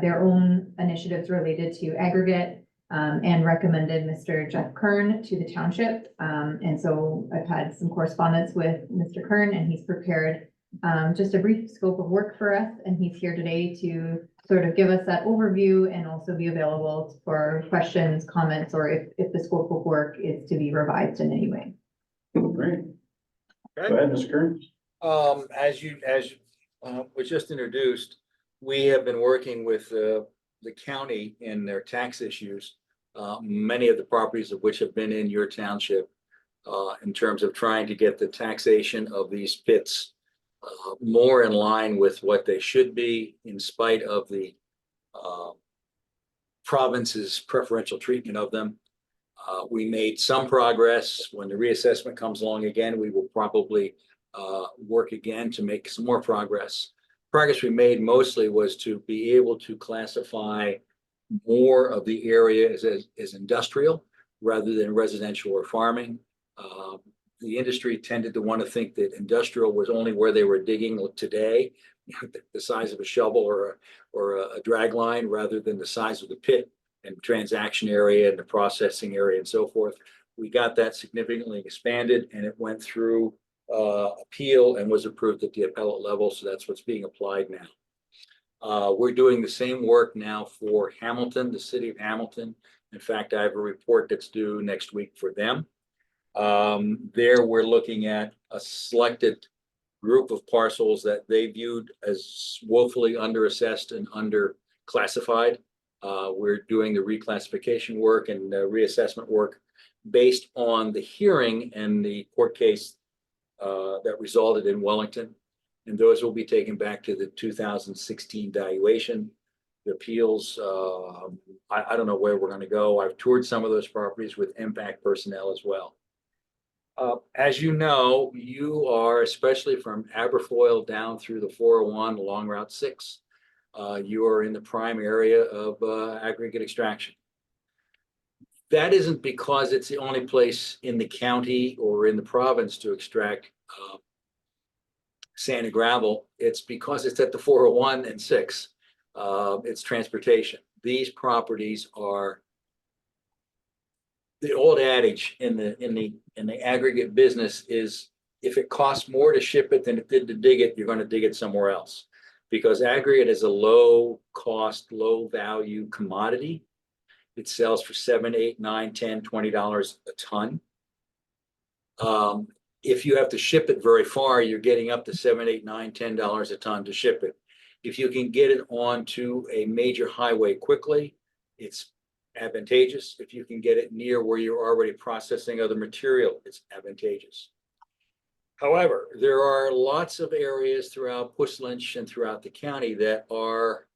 their own initiatives related to aggregate, and recommended Mr. Jeff Kern to the township. And so I've had some correspondence with Mr. Kern, and he's prepared just a brief scope of work for us, and he's here today to sort of give us that overview and also be available for questions, comments, or if the scope of work is to be revised in any way. Great. Go ahead, Mr. Kern. As was just introduced, we have been working with the county in their tax issues. Many of the properties of which have been in your township, in terms of trying to get the taxation of these pits more in line with what they should be, in spite of the province's preferential treatment of them. We made some progress. When the reassessment comes along again, we will probably work again to make some more progress. Progress we made mostly was to be able to classify more of the area as industrial rather than residential or farming. The industry tended to want to think that industrial was only where they were digging today, the size of a shovel or a drag line, rather than the size of the pit and transaction area and the processing area and so forth. We got that significantly expanded, and it went through appeal and was approved at the appellate level. So that's what's being applied now. We're doing the same work now for Hamilton, the city of Hamilton. In fact, I have a report that's due next week for them. There we're looking at a selected group of parcels that they viewed as woefully underassessed and underclassified. We're doing the reclassification work and the reassessment work based on the hearing and the court case that resulted in Wellington. And those will be taken back to the 2016 valuation. The appeals, I don't know where we're going to go. I've toured some of those properties with impact personnel as well. As you know, you are, especially from Aberfoyle down through the 401 along Route 6, you are in the prime area of aggregate extraction. That isn't because it's the only place in the county or in the province to extract sand and gravel. It's because it's at the 401 and 6. It's transportation. These properties are the old adage in the aggregate business is, if it costs more to ship it than it did to dig it, you're going to dig it somewhere else, because aggregate is a low cost, low value commodity. It sells for $7, $8, $9, $10, $20 a ton. If you have to ship it very far, you're getting up to $7, $8, $9, $10 a ton to ship it. If you can get it onto a major highway quickly, it's advantageous. If you can get it near where you're already processing other material, it's advantageous. However, there are lots of areas throughout Puss Lynch and throughout the county that are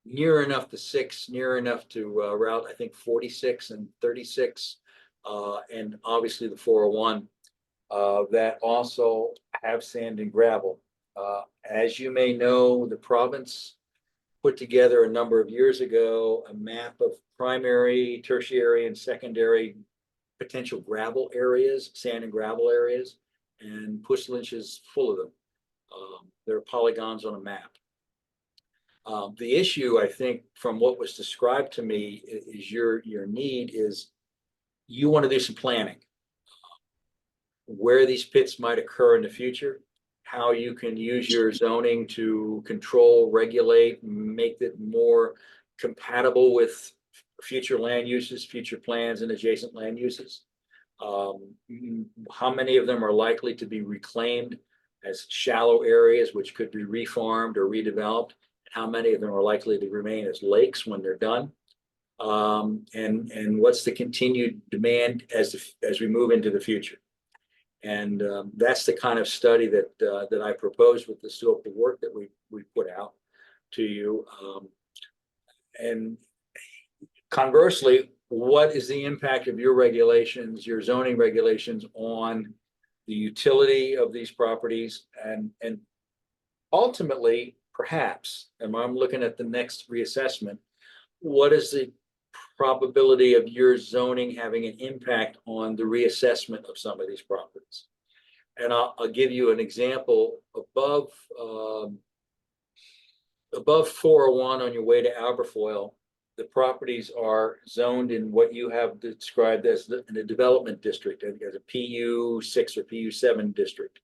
near enough to 6, near enough to Route, I think, 46 and 36, and obviously the 401, that also have sand and gravel. As you may know, the province put together a number of years ago a map of primary, tertiary, and secondary potential gravel areas, sand and gravel areas, and Puss Lynch is full of them. There are polygons on a map. The issue, I think, from what was described to me is your need is you want to do some planning. Where these pits might occur in the future, how you can use your zoning to control, regulate, make it more compatible with future land uses, future plans and adjacent land uses. How many of them are likely to be reclaimed as shallow areas which could be reformed or redeveloped? How many of them are likely to remain as lakes when they're done? And what's the continued demand as we move into the future? And that's the kind of study that I proposed with the scope of work that we put out to you. And conversely, what is the impact of your regulations, your zoning regulations on the utility of these properties? And ultimately, perhaps, and I'm looking at the next reassessment, what is the probability of your zoning having an impact on the reassessment of some of these properties? And I'll give you an example. Above 401 on your way to Aberfoyle, the properties are zoned in what you have described as in a development district, as a PU6 or PU7 district,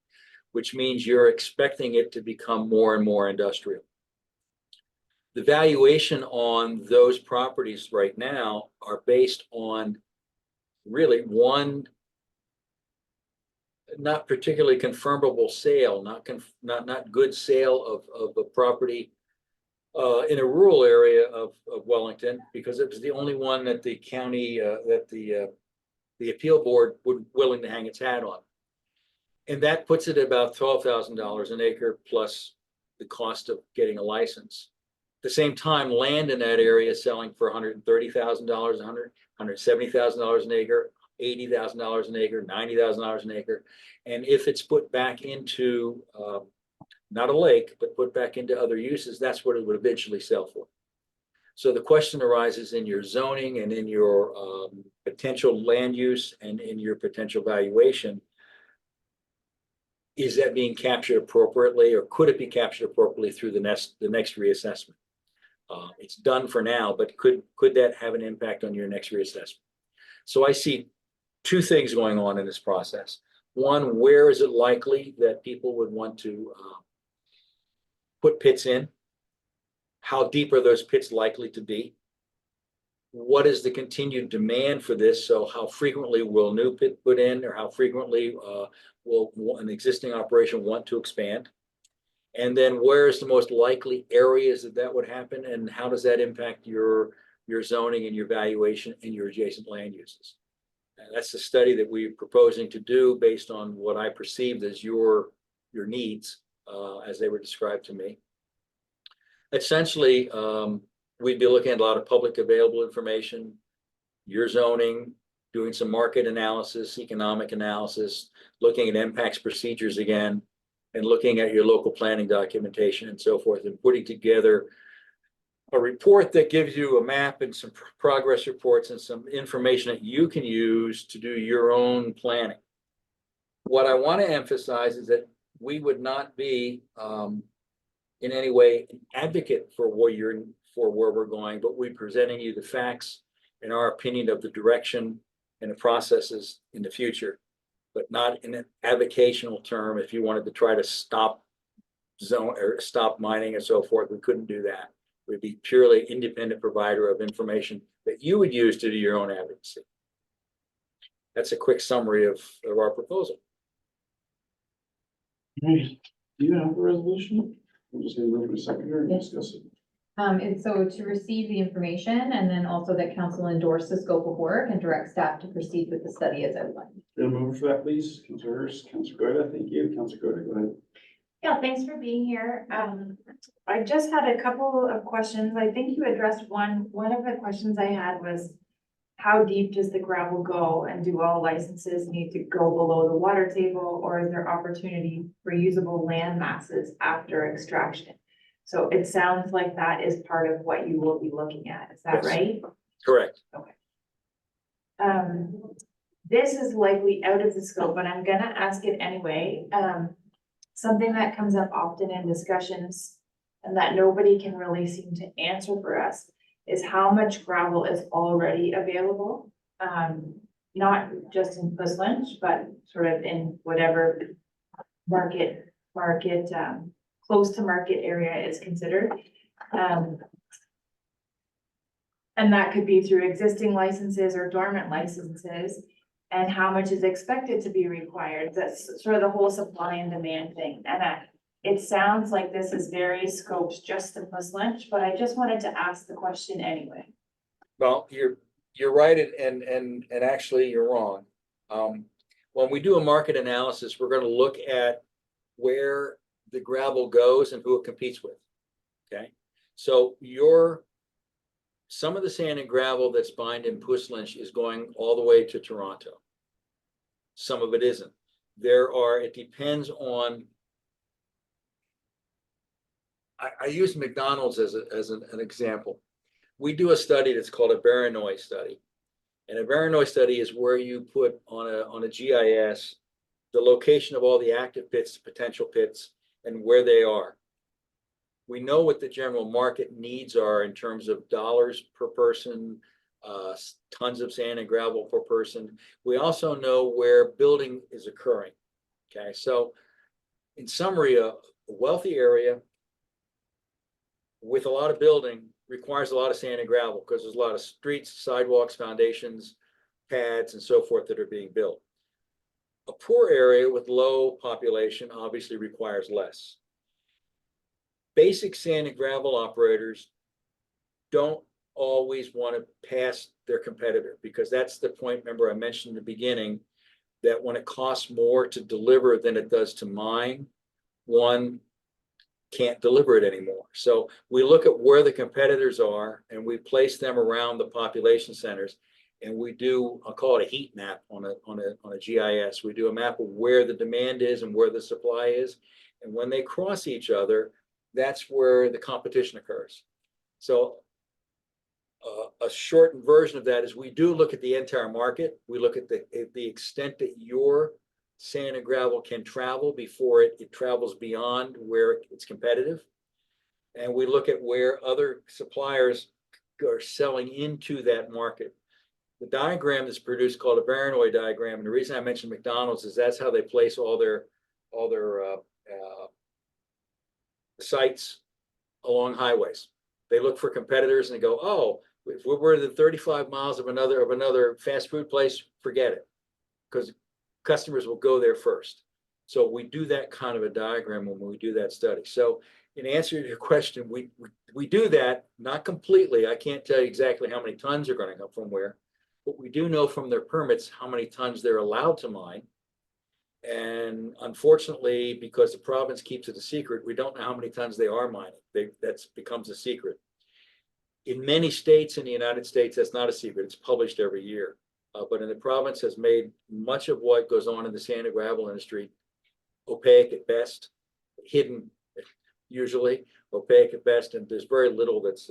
which means you're expecting it to become more and more industrial. The valuation on those properties right now are based on really one not particularly confirmable sale, not good sale of a property in a rural area of Wellington, because it was the only one that the county, that the appeal board would willing to hang its hat on. And that puts it at about $12,000 an acre plus the cost of getting a license. At the same time, land in that area is selling for $130,000, $170,000 an acre, $80,000 an acre, $90,000 an acre. And if it's put back into not a lake, but put back into other uses, that's what it would eventually sell for. So the question arises in your zoning and in your potential land use and in your potential valuation. Is that being captured appropriately, or could it be captured appropriately through the next reassessment? It's done for now, but could that have an impact on your next reassessment? So I see two things going on in this process. One, where is it likely that people would want to put pits in? How deep are those pits likely to be? What is the continued demand for this? So how frequently will new pit put in, or how frequently will an existing operation want to expand? And then where is the most likely areas that would happen, and how does that impact your zoning and your valuation and your adjacent land uses? And that's the study that we're proposing to do based on what I perceived as your needs as they were described to me. Essentially, we'd be looking at a lot of public available information, your zoning, doing some market analysis, economic analysis, looking at impacts procedures again, and looking at your local planning documentation and so forth, and putting together a report that gives you a map and some progress reports and some information that you can use to do your own planning. What I want to emphasize is that we would not be in any way an advocate for where we're going, but we're presenting you the facts and our opinion of the direction and the processes in the future, but not in an avocational term. If you wanted to try to stop zone or stop mining and so forth, we couldn't do that. We'd be purely independent provider of information that you would use to do your own advocacy. That's a quick summary of our proposal. Do you have a resolution? We'll just move to secondary and discuss it. And so to receive the information, and then also that council endorse the scope of work and direct staff to proceed with the study as outlined. Gonna move for that, please. Councilor Hurst, Councilor Goida, thank you. Councilor Goida, go ahead. Yeah, thanks for being here. I just had a couple of questions. I think you addressed one of the questions I had was, how deep does the gravel go, and do all licenses need to go below the water table, or is there opportunity for usable land masses after extraction? So it sounds like that is part of what you will be looking at. Is that Yes. right? Correct. Okay. This is likely out of the scope, but I'm gonna ask it anyway. Something that comes up often in discussions and that nobody can really seem to answer for us is how much gravel is already available. Not just in Puss Lynch, but sort of in whatever market, close to market area is considered. And that could be through existing licenses or dormant licenses, and how much is expected to be required. That's sort of the whole supply and demand thing. And it sounds like this is very scoped just to Puss Lynch, but I just wanted to ask the question anyway. Well, you're right, and actually you're wrong. When we do a market analysis, we're gonna look at where the gravel goes and who it competes with. Okay, so some of the sand and gravel that's mined in Puss Lynch is going all the way to Toronto. Some of it isn't. It depends on. I use McDonald's as an example. We do a study that's called a Baranoy study. And a Baranoy study is where you put on a GIS the location of all the active pits, potential pits, and where they are. We know what the general market needs are in terms of dollars per person, tons of sand and gravel per person. We also know where building is occurring. Okay, so in summary, a wealthy area with a lot of building requires a lot of sand and gravel because there's a lot of streets, sidewalks, foundations, pads, and so forth that are being built. A poor area with low population obviously requires less. Basic sand and gravel operators don't always want to pass their competitor, because that's the point, remember I mentioned in the beginning, that when it costs more to deliver than it does to mine, one can't deliver it anymore. So we look at where the competitors are and we place them around the population centers, and we do, I'll call it a heat map on a GIS. We do a map of where the demand is and where the supply is. And when they cross each other, that's where the competition occurs. So a shortened version of that is we do look at the entire market. We look at the extent that your sand and gravel can travel before it travels beyond where it's competitive. And we look at where other suppliers are selling into that market. The diagram that's produced called a Baranoy diagram, and the reason I mentioned McDonald's is that's how they place all their sites along highways. They look for competitors and they go, oh, if we're within 35 miles of another fast food place, forget it, because customers will go there first. So we do that kind of a diagram when we do that study. So in answer to your question, we do that, not completely. I can't tell you exactly how many tons are going to come from where, but we do know from their permits how many tons they're allowed to mine. And unfortunately, because the province keeps it a secret, we don't know how many tons they are mining. That becomes a secret. In many states in the United States, that's not a secret. It's published every year. But in the province has made much of what goes on in the sand and gravel industry opaque at best, hidden usually, opaque at best, and there's very little that's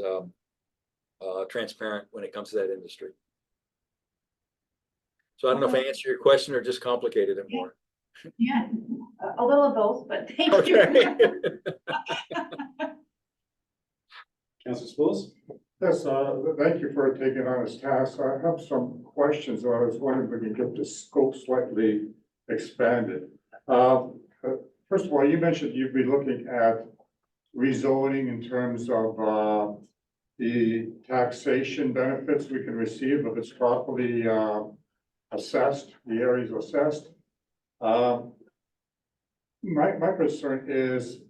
transparent when it comes to that industry. So I don't know if I answered your question or just complicated it more. Yeah, a little of both, but thank you. Okay. Councilor Spools? Yes, thank you for taking on this task. I have some questions. I was wondering if we can get the scope slightly expanded. First of all, you mentioned you'd be looking at rezoning in terms of the taxation benefits we can receive if it's properly assessed, the areas assessed. My concern is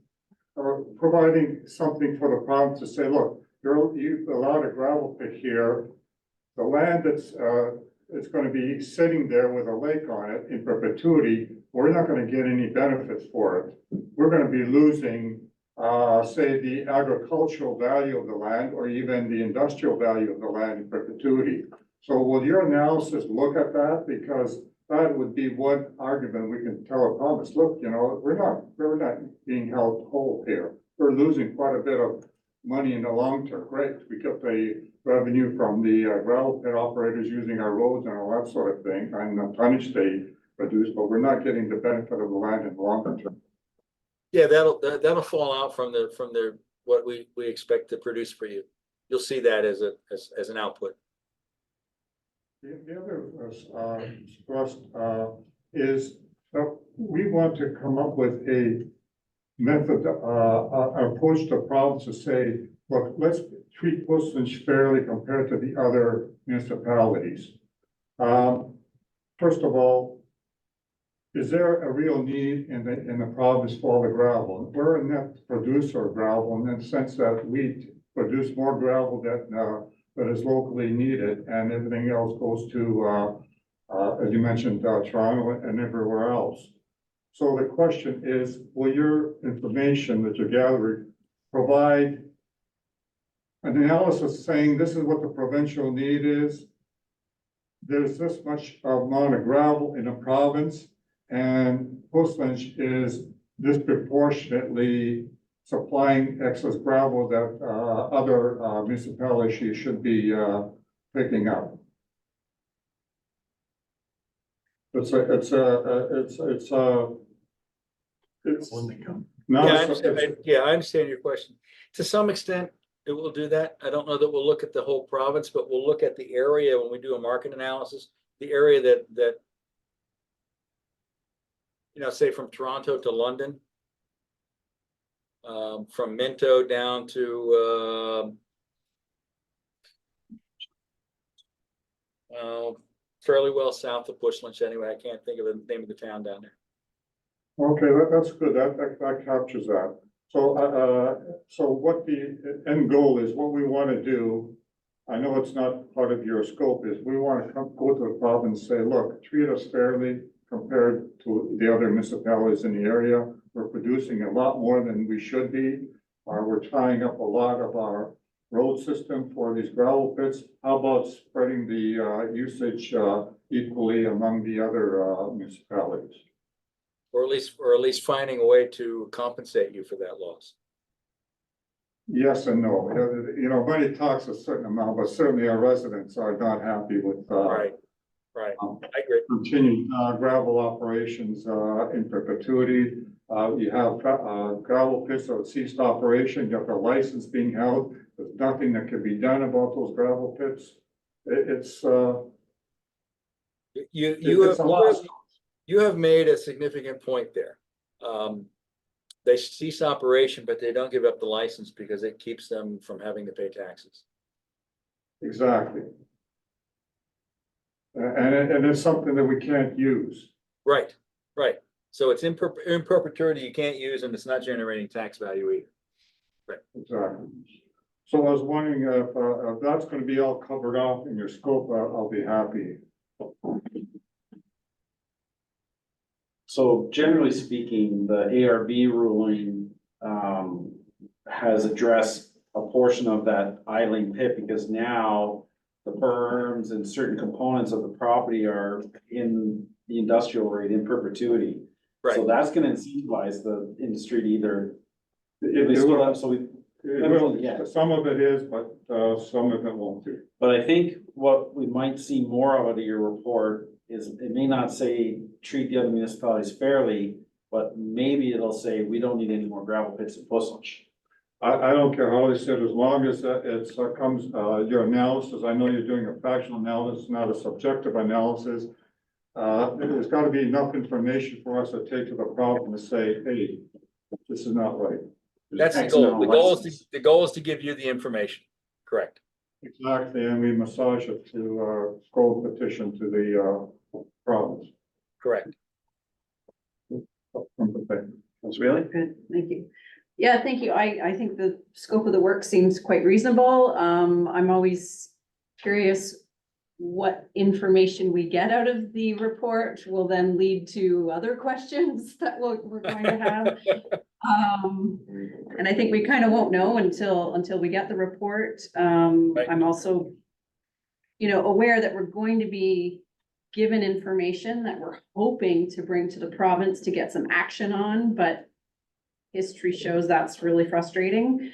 providing something for the province to say, look, you've allowed a gravel pit here. The land that's it's going to be sitting there with a lake on it in perpetuity. We're not going to get any benefits for it. We're going to be losing, say, the agricultural value of the land or even the industrial value of the land in perpetuity. So will your analysis look at that? Because that would be one argument we can tell a province, look, you know, we're not being held whole here. We're losing quite a bit of money in the long term. Great, we get the revenue from the gravel pit operators using our roads and all that sort of thing, and the tonnage they produce, but we're not getting the benefit of the land in the longer term. Yeah, that'll fall out from the what we expect to produce for you. You'll see that as an output. The other, thrust, is that we want to come up with a method, approach to problems to say, look, let's treat Portland fairly compared to the other municipalities. First of all, is there a real need in the province for all the gravel? We're a net producer of gravel in the sense that we produce more gravel that is locally needed, and everything else goes to, as you mentioned, Toronto and everywhere else. So the question is, will your information that you're gathering provide an analysis saying this is what the provincial need is? There's this much amount of gravel in a province, and Portland is disproportionately supplying excess gravel that other municipalities should be picking up. It's Yeah, I understand your question. To some extent, it will do that. I don't know that we'll look at the whole province, but we'll look at the area when we do a market analysis, the area that say from Toronto to London, from Minto down to fairly well south of Bushland anyway. I can't think of the name of the town down there. okay, that's good. That captures that. So what the end goal is, what we want to do, I know it's not part of your scope, is we want to go to the province and say, look, treat us fairly compared to the other municipalities in the area. We're producing a lot more than we should be. We're tying up a lot of our road system for these gravel pits. How about spreading the usage equally among the other municipalities? Or at least finding a way to compensate you for that loss. Yes and no. Money talks a certain amount, but certainly our residents are not happy with Right, I agree. continued gravel operations in perpetuity. You have gravel pits that ceased operation, you have the license being held, there's nothing that can be done about those gravel pits. It's a loss. You have made a significant point there. They cease operation, but they don't give up the license because it keeps them from having to pay taxes. Exactly. And it's something that we can't use. Right. So it's in perpetuity you can't use, and it's not generating tax value either. Exactly. So I was wondering if that's gonna be all covered off in your scope, I'll be happy. So generally speaking, the ARB ruling has addressed a portion of that idling pit because now the berms and certain components of the property are in the industrial rate in perpetuity. Right. So that's gonna incentivize the industry to either. It will, Yeah. some of it is, but some of it won't do. But I think what we might see more of your report is it may not say treat the other municipalities fairly, but maybe it'll say we don't need any more gravel pits in Portland. I don't care how they said, as long as it comes, your analysis, I know you're doing a factual analysis, not a subjective analysis. There's gotta be enough information for us to take to the problem to say, hey, this is not right. That's the X goal. amount of The goal is to give you the information. Correct. Exactly, and we massage it to go petition to the province. Correct. That's really? Good, thank you. Yeah, thank you. I think the scope of the work seems quite reasonable. I'm always curious what information we get out of the report will then lead to other questions that we're going to have. And I think we kind of won't know until we get the report. I'm also, aware that we're going to be given information that we're hoping to bring to the province to get some action on, but history shows that's really frustrating.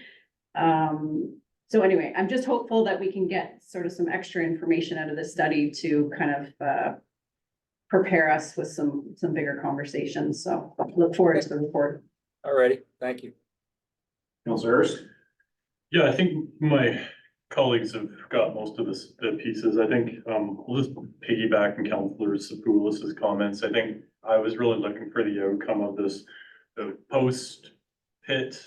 So anyway, I'm just hopeful that we can get sort of some extra information out of this study to kind of prepare us with some bigger conversations. So look forward to the report. All righty, thank you. Councilor Hurst? Yeah, I think my colleagues have got most of the pieces. I think, we'll just piggyback on Councilor Sepoulis's comments. I think I was really looking for the outcome of this, the post-pit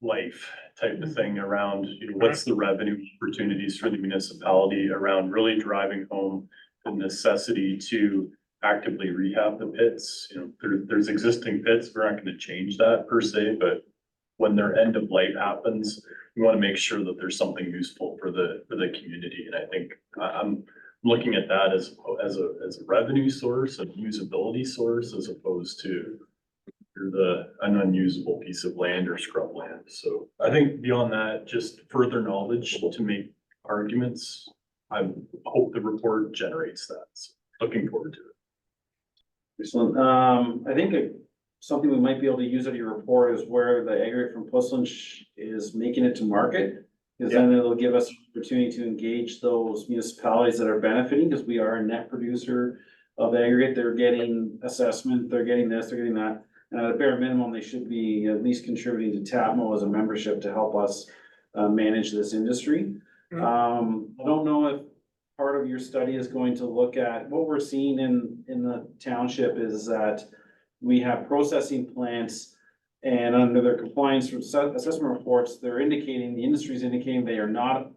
life type of thing around, what's the revenue opportunities for the municipality around really driving home the necessity to actively rehab the pits. There's existing pits. We're not gonna change that per se, but when their end of life happens, we want to make sure that there's something useful for the community. And I think I'm looking at that as a revenue source, a usability source, as opposed to an unusable piece of land or scrub land. So I think beyond that, just further knowledge to make arguments. I hope the report generates that. So looking forward to it. Excellent. I think something we might be able to use out of your report is where the aggregate from Puslinch is making it to market. Because then it'll give us an opportunity to engage those municipalities that are benefiting, because we are a net producer of aggregate. They're getting assessment, they're getting this, they're getting that. And at a bare minimum, they should be at least contributing to TAPMO as a membership to help us manage this industry. I don't know if part of your study is going to look at what we're seeing in the township is that we have processing plants, and under their compliance assessment reports, they're indicating, the industry is indicating they are not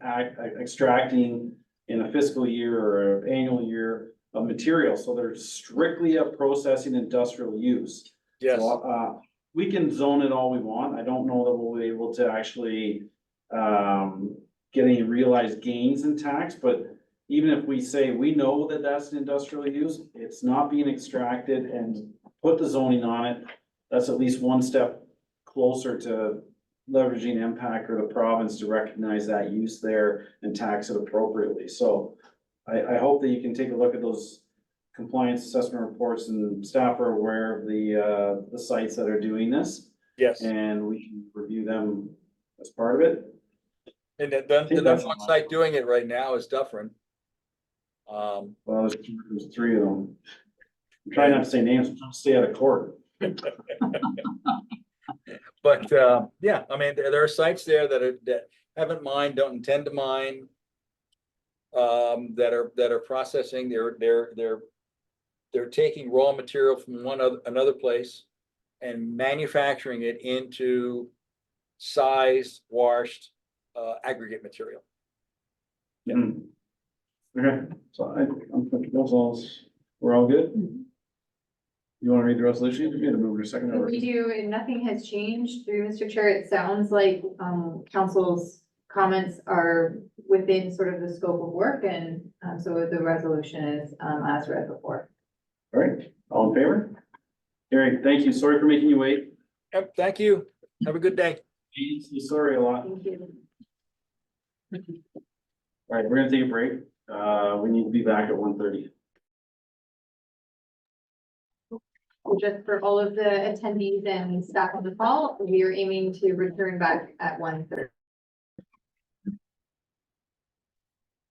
extracting in a fiscal year or an annual year of material. So they're strictly a processing industrial use. Yes. So, we can zone it all we want. I don't know that we'll be able to actually get any realized gains in tax, but even if we say we know that that's an industrial use, it's not being extracted and put the zoning on it, that's at least one step closer to leveraging impact or the province to recognize that use there and tax it appropriately. So I hope that you can take a look at those compliance assessment reports, and staff are aware of the sites that are doing this. Yes. And we can review them as part of it. And the number one site doing it right now is Dufferin. Well, there's three of them. I'm trying not to say names, I'm trying to stay out of court. But, yeah, I mean, there are sites there that haven't mined, don't intend to mine. That are processing, they're taking raw material from another place and manufacturing it into sized, washed, aggregate material. Okay, so I'm comfortable, we're all good? You wanna read the resolution? You're gonna move to a second. Or- We do, and nothing has changed through Mr. Chair. It sounds like, council's comments are within sort of the scope of work, and, so the resolution is, as read before. All right, all in favor? Gary, thank you. Sorry for making you wait. Yep, thank you. Have a good day. Sorry a lot. Thank you. All right, we're gonna take a break. We need to be back at 1:30. Just for all of the attendees and staff on the call, we are aiming to return back at 1:30.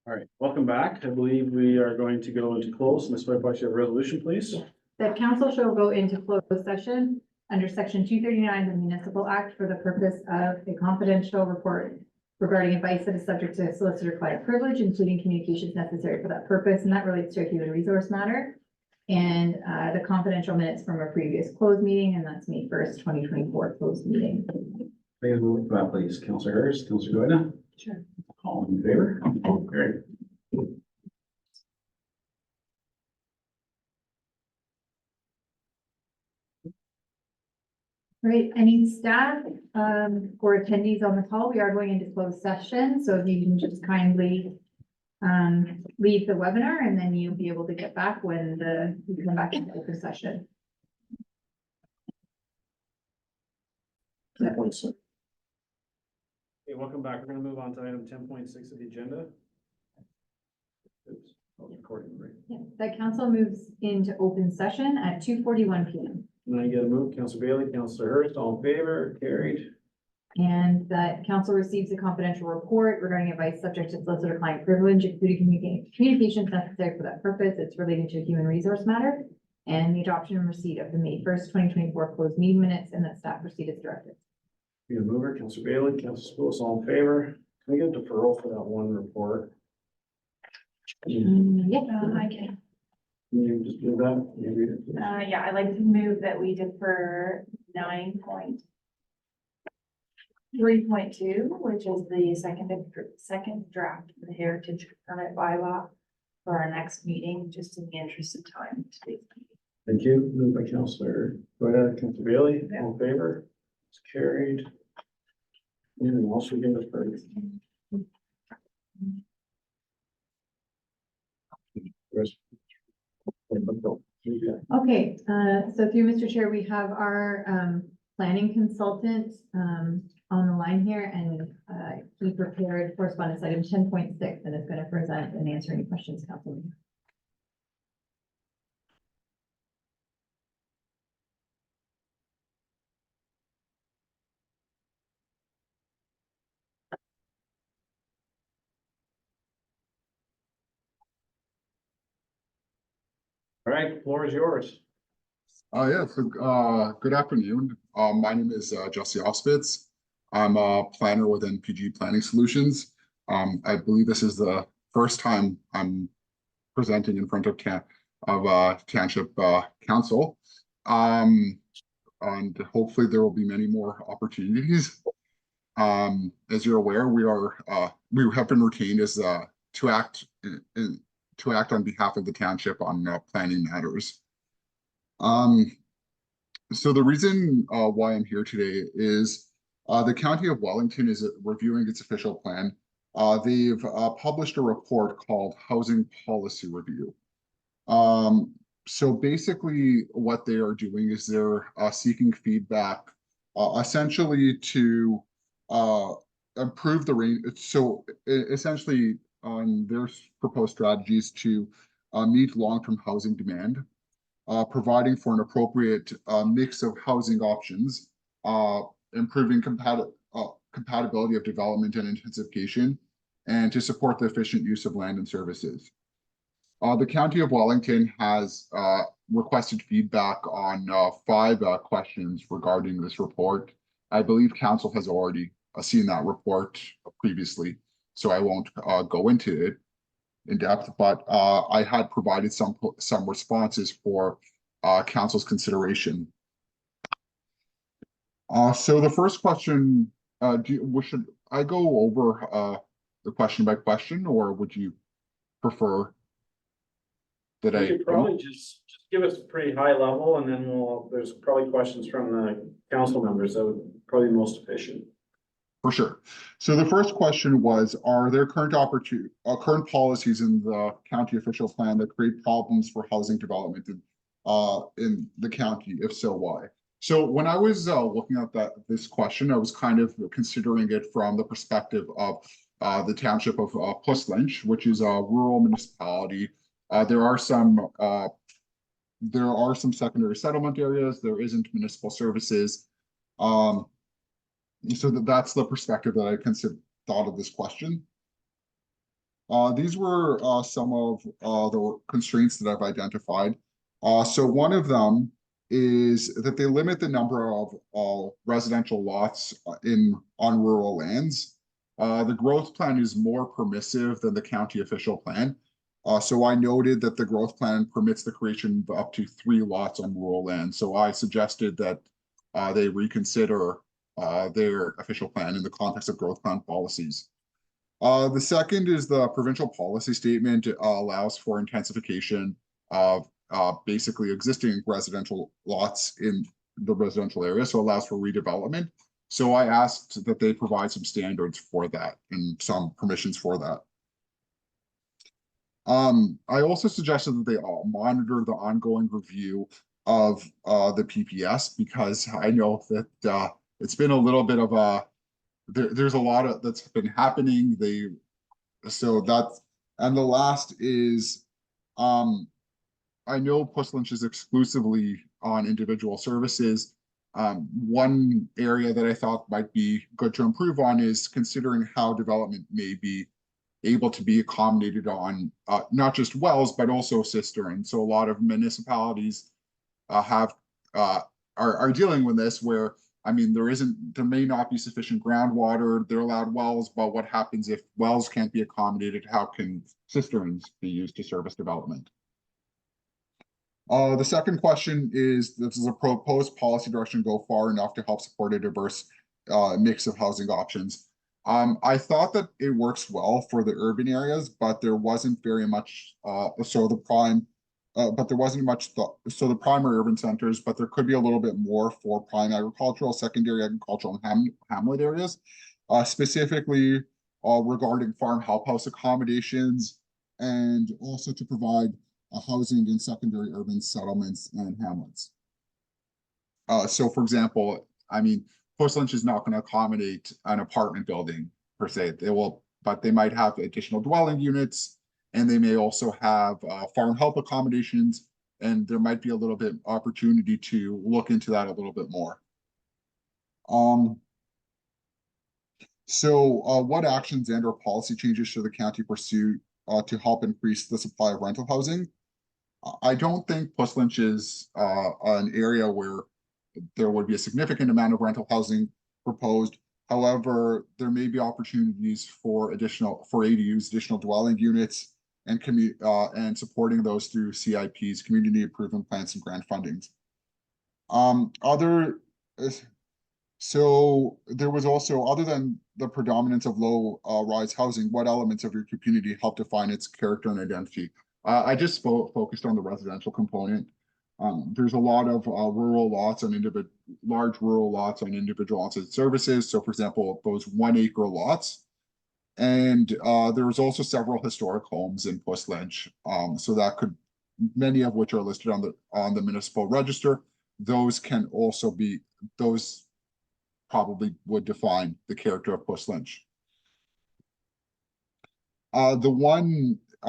All right, welcome back. I believe we are going to go into close. Ms. Whitebush, you have a resolution, please? That council shall go into closed session under section 239 of the Municipal Act for the purpose of a confidential report regarding advice that is subject to solicitor-client privilege, including communications necessary for that purpose, and that relates to a human resource matter. And the confidential minutes from a previous closed meeting, and that's May 1st, 2024 closed meeting. Please move that, please. Councilor Harris, Councilor Goyna, Sure. all in favor? Great. Right, any staff or attendees on the call, we are going into closed session, so if you can just kindly leave the webinar, and then you'll be able to get back when you come back into open session. Okay, welcome back. We're gonna move on to item 10.6 of the agenda. Oops, I was recording, right? Yeah, that council moves into open session at 2:41 p.m. Can I get a move? Councilor Bailey, Councilor Hurst, all in favor? Carried. And that council receives a confidential report regarding advice subject to solicitor-client privilege, including communications necessary for that purpose. It's related to a human resource matter, and the adoption and receipt of the May 1st, 2024 closed meeting minutes, and that staff proceed as directed. Be a mover, Councilor Bailey, Councilor Spillis, all in favor? Can we get a deferral for that one report? Can Yeah, I can. you just do that? Can you read it, please? Yeah, I'd like to move that we defer 9.3.2, which is the second draft of the heritage permit bylaw for our next meeting, just in the interest of time. Thank you. Moved by Councilor, go ahead, Councilor Bailey, all in favor? It's carried. Anything else we can defer? Okay, so through Mr. Chair, we have our planning consultant on the line here, and he prepared correspondence item 10.6 and is going to present and answer any questions, council. All right, floor is yours. Good afternoon. My name is Jesse Auspitz. I'm a planner with NPG Planning Solutions. I believe this is the first time I'm presenting in front of Township Council. And hopefully there will be many more opportunities. As you're aware, we have been retained as to act on behalf of the township on planning matters. So the reason why I'm here today is the County of Wellington is reviewing its official plan. They've published a report called Housing Policy Review. So basically what they are doing is they're seeking feedback essentially to improve the range. So essentially on their proposed strategies to meet long-term housing demand, providing for an appropriate mix of housing options, improving compatibility of development and intensification, and to support the efficient use of land and services. The County of Wellington has requested feedback on 5 questions regarding this report. I believe council has already seen that report previously, so I won't go into it in depth, but I had provided some responses for council's consideration. So the first question, should I go over the question by question, or would you prefer that I? You could probably just give us a pretty high level, and then there's probably questions from the council members that would probably be most efficient. For sure. So the first question was, are there current policies in the county official plan that create problems for housing development in the county? If so, why? So when I was looking at this question, I was kind of considering it from the perspective of the township of Puss Lynch, which is a rural municipality. There are some secondary settlement areas. There isn't municipal services. So that's the perspective that I thought of this question. These were some of the constraints that I've identified. So one of them is that they limit the number of residential lots on rural lands. The growth plan is more permissive than the county official plan. So I noted that the growth plan permits the creation of up to 3 lots on rural land. So I suggested that they reconsider their official plan in the context of growth plan policies. The second is the provincial policy statement allows for intensification of basically existing residential lots in the residential area, so allows for redevelopment. So I asked that they provide some standards for that and some permissions for that. I also suggested that they monitor the ongoing review of the PPS, because I know that it's been a little bit of there's a lot that's been happening. And the last is, I know Puss Lynch is exclusively on individual services. One area that I thought might be good to improve on is considering how development may be able to be accommodated on not just wells, but also cisterns. So a lot of municipalities are dealing with this, where I mean, there may not be sufficient groundwater, they're allowed wells, but what happens if wells can't be accommodated? How can cisterns be used to service development? The second question is, does the proposed policy direction go far enough to help support a diverse mix of housing options? I thought that it works well for the urban areas, but there wasn't very much, the primary urban centers, but there could be a little bit more for prime agricultural, secondary agricultural, and hamlet areas, specifically regarding farm help house accommodations, and also to provide housing in secondary urban settlements and hamlets. So for example, I mean, Post Lynch is not going to accommodate an apartment building per se. But they might have additional dwelling units, and they may also have farm help accommodations, and there might be a little bit opportunity to look into that a little bit more. What actions and or policy changes should the county pursue to help increase the supply of rental housing? I don't think Post Lynch is an area where there would be a significant amount of rental housing proposed. However, there may be opportunities for ADUs, additional dwelling units, and supporting those through CIPs, community improvement plans, and grant fundings. There was also, other than the predominance of low rise housing, what elements of your community help define its character and identity? I just focused on the residential component. There's a lot of rural lots on large rural lots on individual on-site services. So for example, those 1 acre lots. And there was also several historic homes in Post Lynch. So that could, many of which are listed on the municipal register. Those probably would define the character of Post Lynch. Are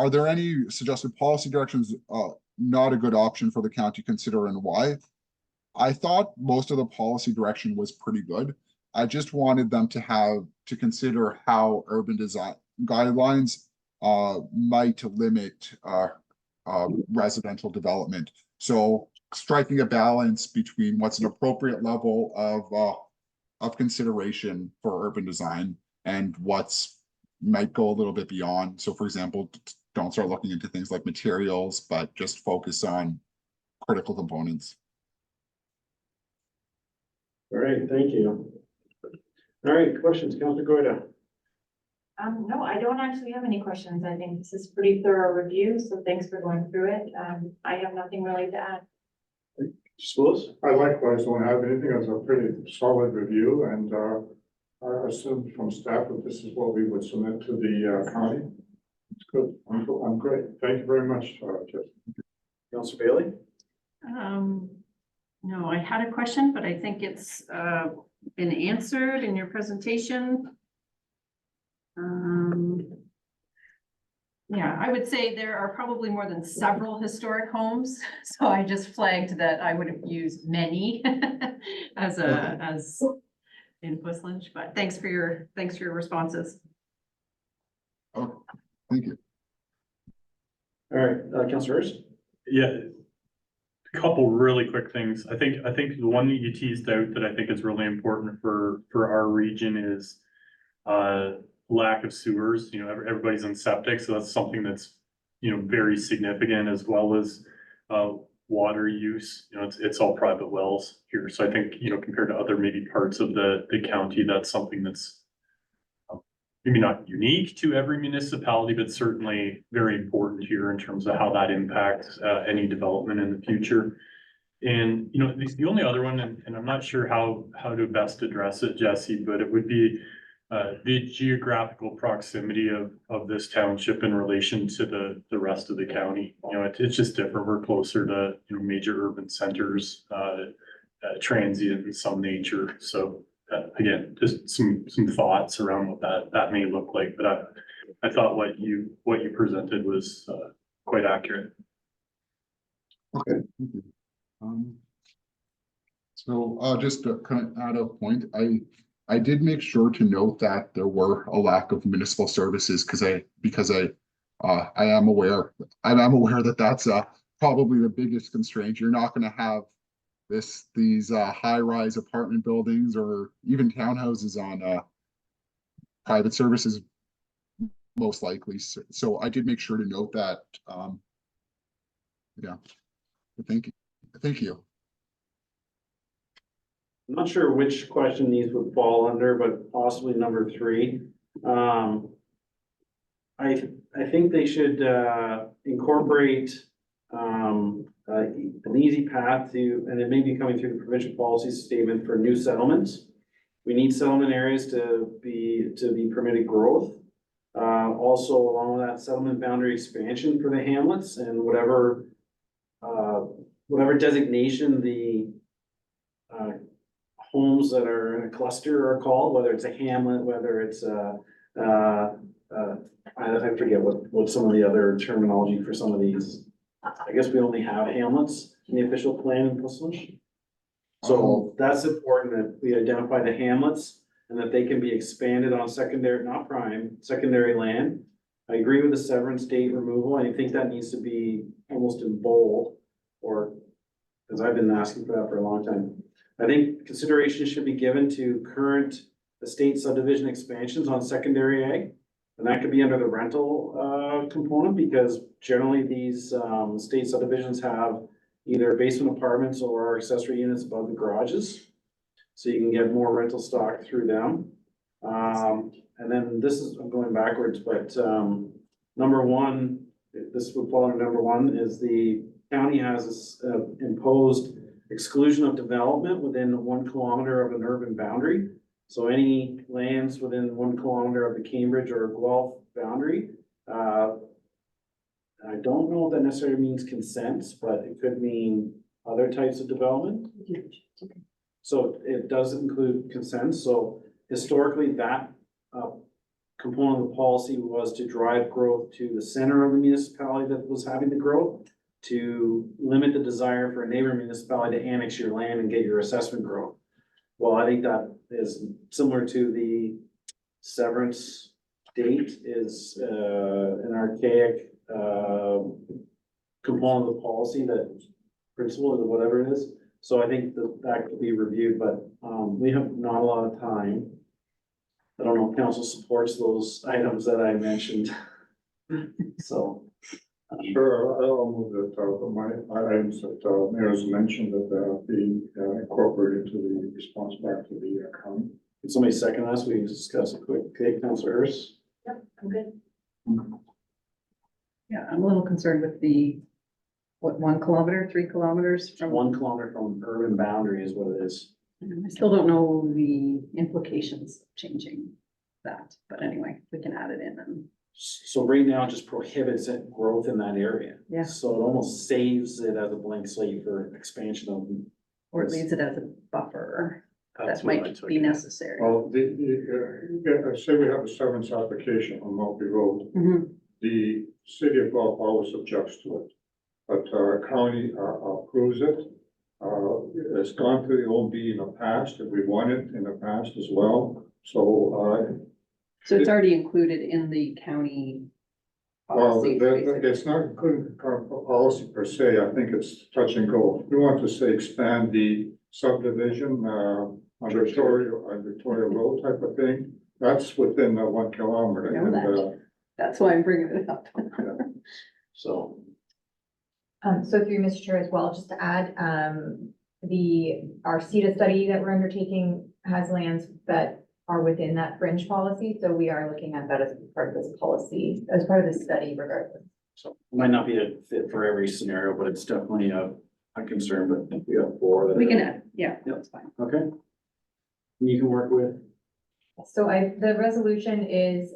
there any suggested policy directions not a good option for the county consider, and why? I thought most of the policy direction was pretty good. I just wanted them to consider how urban design guidelines might limit residential development. So striking a balance between what's an appropriate level of consideration for urban design and might go a little bit beyond. So for example, don't start looking into things like materials, but just focus on critical components. All right, thank you. All right, questions, Councilor Goyda? No, I don't actually have any questions. I think this is pretty thorough review, so thanks for going through it. I have nothing really to add. Schools? I likewise don't have anything. It's a pretty solid review, and I assume from staff that this is what we would submit to the county. It's good. I'm great. Thank you very much, Jeff. Councilor Bailey? No, I had a question, but I think it's been answered in your presentation. Yeah, I would say there are probably more than several historic homes, so I just flagged that I would have used many as in Post Lynch, but thanks for your responses. Oh, thank you. All right, Councilor Hurst? Yeah, a couple really quick things. I think the one that you teased out that I think is really important for our region is lack of sewers. You know, everybody's on septic, so that's something that's, you know, very significant, as well as water use. You know, it's all private wells here. So I think, you know, compared to other maybe parts of the county, that's something that's maybe not unique to every municipality, but certainly very important here in terms of how that impacts any development in the future. And, you know, the only other one, and I'm not sure how to best address it, Jesse, but it would be the geographical proximity of this township in relation to the rest of the county. You know, it's just different. We're closer to, you know, major urban centers, transient in some nature. So again, just some thoughts around what that may look like. But I thought what you presented was quite accurate. Okay, thank you. Just to kind of add a point, I did make sure to note that there were a lack of municipal services because I am aware that that's probably the biggest constraint. You're not going to have these high-rise apartment buildings or even townhouses on private services most likely. So I did make sure to note that. Yeah, thank you. Thank you. I'm not sure which question these would fall under, but possibly number 3. I think they should incorporate an easy path to, and it may be coming through the provincial policy statement for new settlements. We need settlement areas to be permitted growth. Also along with that, settlement boundary expansion for the hamlets and whatever designation the homes that are in a cluster are called, whether it's a hamlet, whether it's I forget what some of the other terminology for some of these. I guess we only have hamlets in the official plan in Portsmouth. So that's important that we identify the hamlets and that they can be expanded on secondary, not prime, secondary land. I agree with the severance date removal. I think that needs to be almost in bold, or, because I've been asking for that for a long time. I think consideration should be given to current estate subdivision expansions on secondary ag. And that could be under the rental component, because generally these estate subdivisions have either basement apartments or accessory units above the garages. So you can get more rental stock through them. And then this is, I'm going backwards, but number 1, this would fall under number 1, is the county has this imposed exclusion of development within 1 kilometer of an urban boundary. So any lands within 1 kilometer of the Cambridge or Guelph boundary, I don't know if that necessarily means consents, but it could mean other types of development. So it does include consents. So historically, that component of the policy was to drive growth to the center of the municipality that was having the growth, to limit the desire for a neighboring municipality to annex your land and get your assessment growth. Well, I think that is similar to the severance date is an archaic component of the policy, that principle or whatever it is. So I think that could be reviewed, but we have not a lot of time. I don't know if council supports those items that I mentioned. So. Sure, I'll move that, my items that mayor's mentioned that are being incorporated into the response back to the county. Can somebody second us? We can discuss it quick. Okay, Councilor Hurst. Yep, I'm good. Yeah, I'm a little concerned with the, 1 kilometer, 3 kilometers from. 1 kilometer from urban boundary is what it is. I still don't know the implications of changing that, but anyway, we can add it in and. So right now it just prohibits it growth in that area. Yeah. So it almost saves it as a blank slate for expansion of. Or it leaves it as a buffer That's that what I might took be it. necessary. Well, say we have a severance application on Mulvey Road, Mhm. the city of Guelph always objects to it. But county approves it. It's gone to the OB in the past, and we won it in the past as well. So So it's already included in the county well, policy, basically. it's not good policy per se. I think it's touch and go. We want to say expand the subdivision, on Victoria Road type of thing. That's within 1 kilometer. I know that. That's why I'm bringing it up. So. So through Mr. Chair as well, just to add, our CETA study that we're undertaking has lands that are within that fringe policy, so we are looking at that as part of this policy, as part of this study regardless. So it might not be a fit for every scenario, but it's definitely a concern, but I think we have 4 that. We are- can add, yeah, Yep. that's fine. Okay. You can work with. So the resolution is,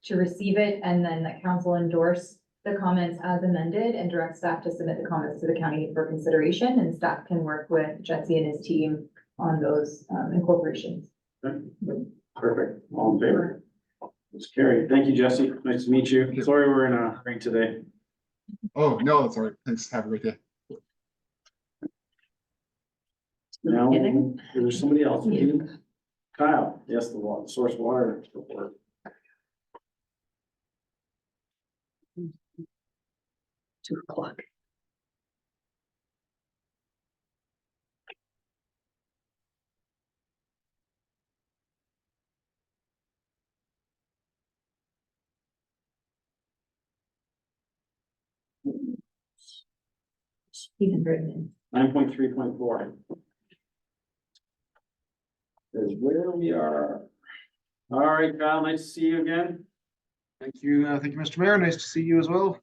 to receive it and then the council endorse the comments as amended and direct staff to submit the comments to the county for consideration, and staff can work with Jesse and his team on those incorporations. Okay. Perfect. All in favor? It's carried. Thank you, Jesse. Nice to meet you. Sorry we're in a hurry today. Oh, no, that's all right. Thanks. Have a great day. Now, Kidding? there's somebody else. Kyle, yes, the source water report. 2 o'clock. He's in Britain. 9.3.4 is where we are. All right, Kyle, nice to see you again. Thank you, Mr. Mayor. Nice to see you as well.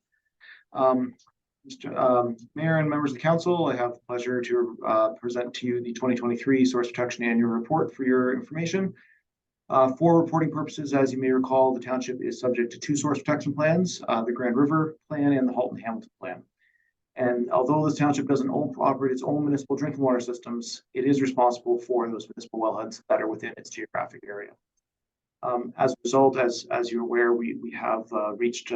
Mr. Mayor and members of the council, I have the pleasure to present to you the 2023 Source Protection Annual Report for your information. For reporting purposes, as you may recall, the township is subject to two source protection plans, the Grand River Plan and the Halton Hamilton Plan. And although this township doesn't operate its own municipal drinking water systems, it is responsible for those municipal wellheads that are within its geographic area. As a result, as you're aware, we have reached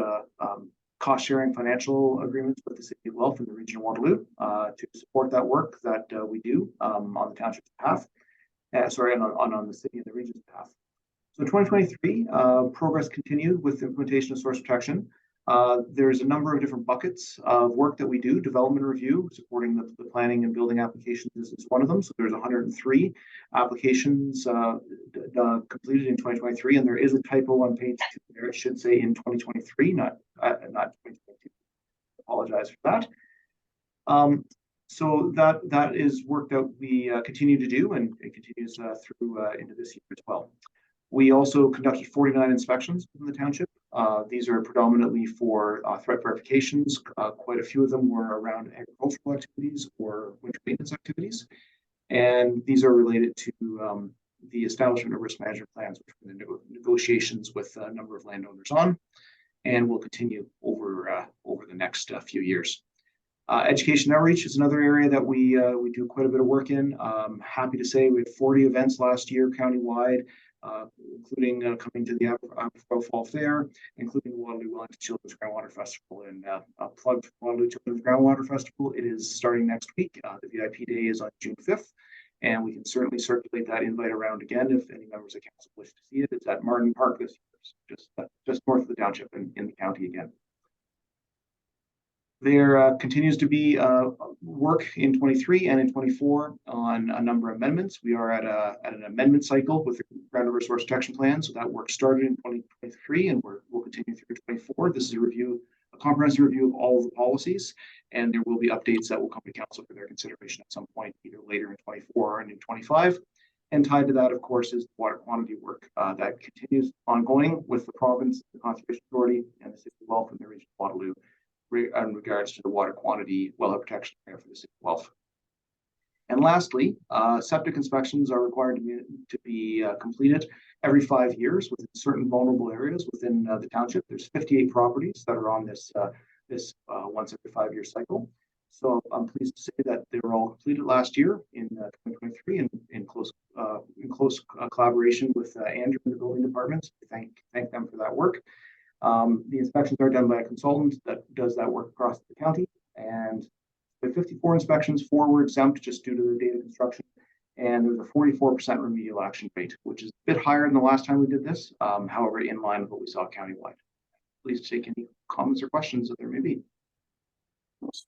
cost-sharing financial agreements with the City of Guelph and the Region of Waterloo to support that work that we do on the township's behalf. On the city and the region's behalf. So 2023, progress continued with the implementation of source protection. There's a number of different buckets of work that we do. Development review, supporting the planning and building applications is one of them. So there's 103 applications completed in 2023, and there is a typo on page 2 there. It should say in 2023, not 2022. Apologize for that. So that is work that we continue to do, and it continues through into this year as well. We also conducted 49 inspections in the township. These are predominantly for threat verifications. Quite a few of them were around agricultural activities or winter maintenance activities. And these are related to the establishment of risk management plans, which we're in negotiations with a number of landowners on, and will continue over the next few years. Education outreach is another area that we do quite a bit of work in. Happy to say we had 40 events last year countywide, including coming to the Aberfoyle Fall Fair, including the Waterloo Wellington Children's Groundwater Festival. And a plug for Waterloo Children's Groundwater Festival. It is starting next week. The VIP day is on June 5th, and we can certainly circulate that invite around again if any members of council wish to see it. It's at Martin Park this year, just north of the township in the county again. There continues to be work in 23 and in 24 on a number of amendments. We are at an amendment cycle with the Grand River Source Protection Plan. So that work started in 2023 and we'll continue through 24. This is a comprehensive review of all of the policies, and there will be updates that will come to council for their consideration at some point, either later in 24 and in 25. And tied to that, of course, is the water quantity work that continues ongoing with the province, the Conservation Authority, and the City of Guelph and the Region of Waterloo in regards to the water quantity wellhead protection area for the City of Guelph. And lastly, septic inspections are required to be completed every 5 years within certain vulnerable areas within the township. There's 58 properties that are on this once every 5 year cycle. So I'm pleased to say that they were all completed last year in 2023 and in close collaboration with Andrew and the building departments. Thank them for that work. The inspections are done by a consultant that does that work across the county, and with 54 inspections, 4 were exempt just due to the date of construction, and there's a 44% remedial action rate, which is a bit higher than the last time we did this, however, in line with what we saw countywide. Please take any comments or questions that there may be.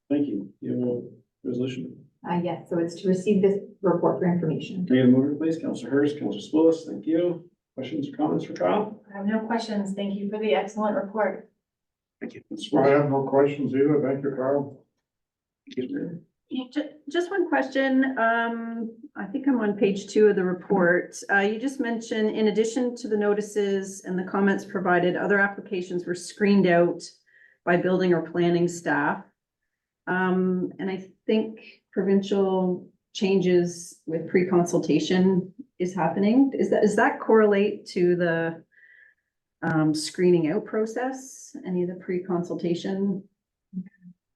Thank you. You have a resolution? Yes, so it's to receive this report for information. Can you move it, please? Councillor Hurst, Councillor Spillis, thank you. Questions or comments for Kyle? I have no questions. Thank you for the excellent report. Thank you. I have no questions either. Thank you, Carl. Just one question. I think I'm on page 2 of the report. You just mentioned, in addition to the notices and the comments provided, other applications were screened out by building or planning staff. And I think provincial changes with pre-consultation is happening. Does that correlate to the screening out process? Any of the pre-consultation,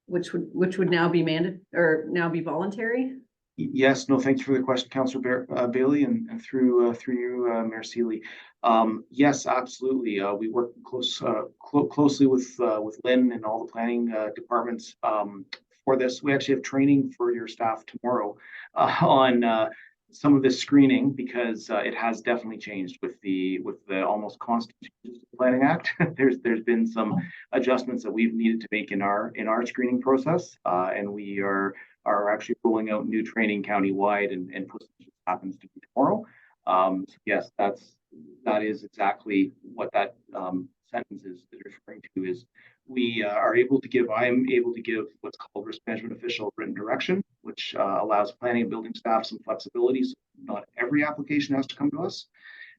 which would now be mandated or now be voluntary? Yes, no, thank you for the question, Councillor Bailey, and through you, Mayor Seeley. Yes, absolutely. We work closely with Lynn and all the planning departments for this. We actually have training for your staff tomorrow on some of this screening, because it has definitely changed with the almost constant changes to the Planning Act. There's been some adjustments that we've needed to make in our screening process, and we are actually rolling out new training countywide, and happens to be tomorrow. Yes, that is exactly what that sentence is referring to. Is we are able to give, I am able to give what's called risk management official written direction, which allows planning and building staff some flexibility. So not every application has to come to us.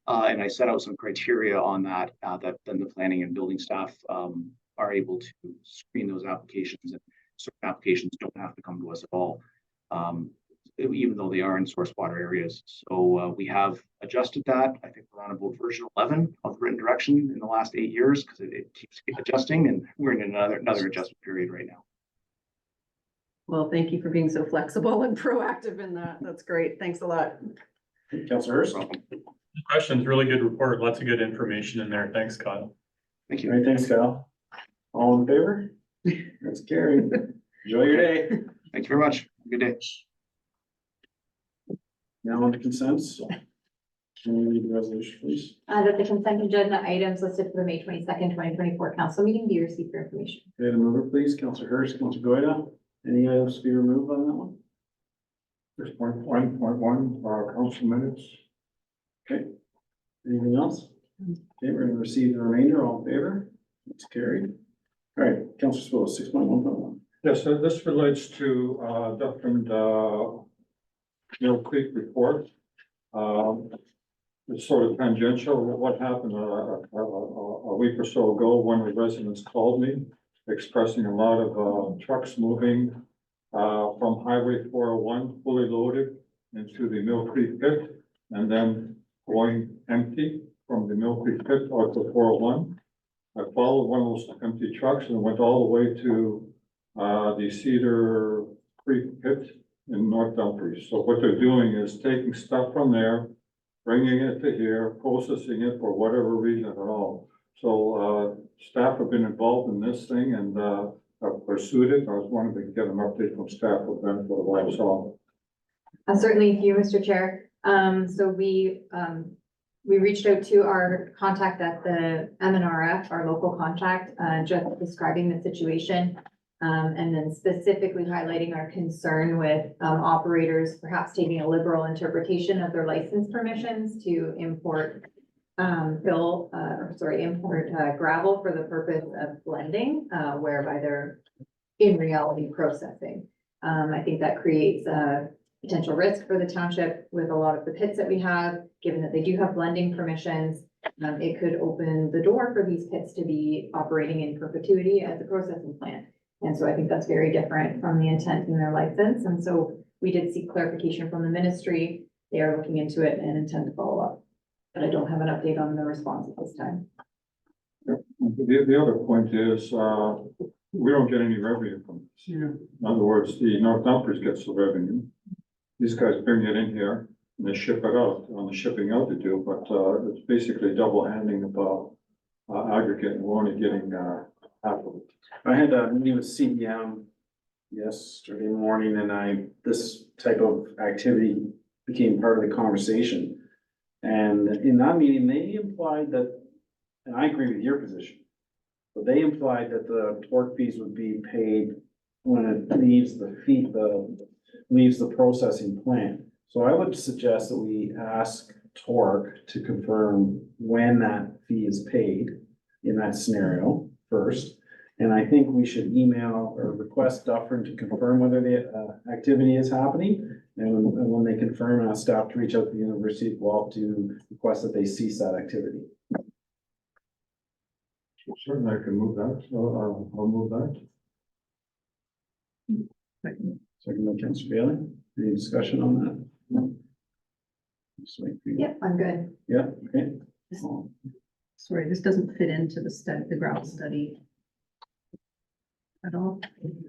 And I set out some criteria on that, that then the planning and building staff are able to screen those applications, and certain applications don't have to come to us at all, even though they are in source water areas. So we have adjusted that. I think we're on about version 11 of written direction in the last 8 years, because it keeps adjusting, and we're in another adjustment period right now. Well, thank you for being so flexible and proactive in that. That's great. Thanks a lot. Councilor Hurst? Questions, really good report, lots of good information in there. Thanks, Kyle. Thank you. All right, thanks, Kyle. All in favor? That's carried. Enjoy your day. Thank you very much. Good day. Now on to consents. Can you read the resolution, please? That the consent agenda items listed for the May 22nd, 2024 council meeting be received for information. Okay, the mover, please. Councilor Hurst, Councilor Goida. Any items to be removed on that one? There's 1.1, council minutes. Okay. Anything else? Okay, we're gonna receive the remainder. All in favor? It's carried. All right, Councilor Spo, 6.1.1. Yes, so this relates to different Mill Creek report. It's sort of tangential. What happened a week or so ago, one of the residents called me expressing a lot of trucks moving from Highway 401 fully loaded into the Mill Creek pit, and then going empty from the Mill Creek pit out to 401. I followed one of those empty trucks and went all the way to the Cedar Creek pit in North Dumfries. So what they're doing is taking stuff from there, bringing it to here, processing it for whatever reason at all. So staff have been involved in this thing and have pursued it. I was wanting to get an update from staff for the benefit of what I saw. Certainly, thank you, Mr. Chair. So we reached out to our contact at the MNRF, our local contact, just describing the situation. And then specifically highlighting our concern with operators perhaps taking a liberal interpretation of their license permissions to import gravel for the purpose of blending, whereby they're in reality processing. I think that creates a potential risk for the township with a lot of the pits that we have, given that they do have blending permissions. It could open the door for these pits to be operating in perpetuity as a processing plant. And so I think that's very different from the intent in their license. And so we did seek clarification from the ministry. They are looking into it and intend to follow up. But I don't have an update on the response at this time. The other point is, we don't get any revenue from this. In other words, the North Dumfries gets the revenue. These guys bring it in here and they ship it out on the shipping out to do, but it's basically double handing of aggregate, and we're only getting half of it. I had a meeting with CDM yesterday morning, and this type of activity became part of the conversation. And in that meeting, they implied that, and I agree with your position, but they implied that the torque fees would be paid when it leaves leaves the processing plant. So I would suggest that we ask Torque to confirm when that fee is paid in that scenario first. And I think we should email or request Dufferin to confirm whether the activity is happening. And when they confirm, ask staff to reach out to the University of Guelph to request that they cease that activity. Certainly I can move that, so I'll move that. Second by Councilor Bailey. Any discussion on that? No. Yep, I'm good. Yeah, okay. Sorry, this doesn't fit into the study, the ground study at all.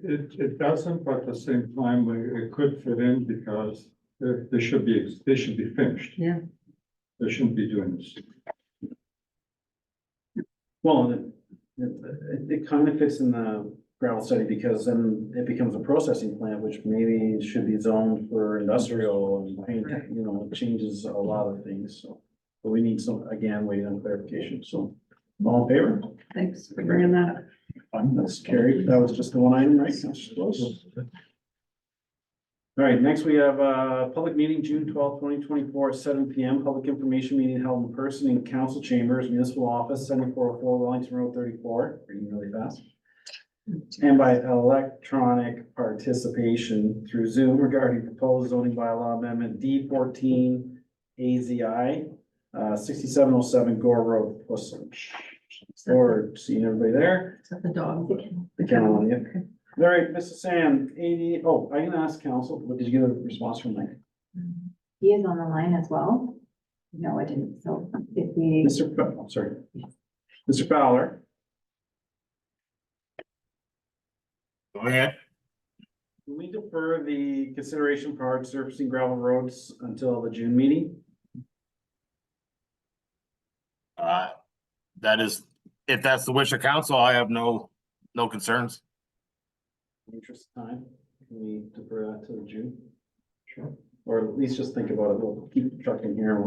It doesn't, but at the same time, it could fit in because they should be finished. Yeah. They shouldn't be doing this. Well, it kind of fits in the gravel study because then it becomes a processing plant, which maybe should be zoned for industrial and paint, you know, it changes a lot of things, so. But we need some, again, waiting on clarification, so. All in favor? Thanks for bringing that up. That's carried. That was just the one item, right? All right, next we have a public meeting, June 12th, 2024, 7 p.m. Public information meeting held in person in council chambers, municipal office, 7404 Wellington Road 34. Reading really fast. and by electronic participation through Zoom regarding proposed zoning bylaw amendment D14 AZI 6707 Gore Road, Whistler. Or seeing everybody there, Is that the dog? the kennel one, yeah. All right, Mrs. Sand, 80, oh, I'm gonna ask council, what did you get a response from Mike? He is on the line as well. No, I didn't. So if we, I'm sorry. Mr. Fowler, Go ahead. can we defer the consideration for hard surfacing gravel roads until the June meeting? That is, if that's the wish of council, I have no concerns. Interest of time, can we defer that to June? Sure. Or at least just think about it, we'll keep trucking here,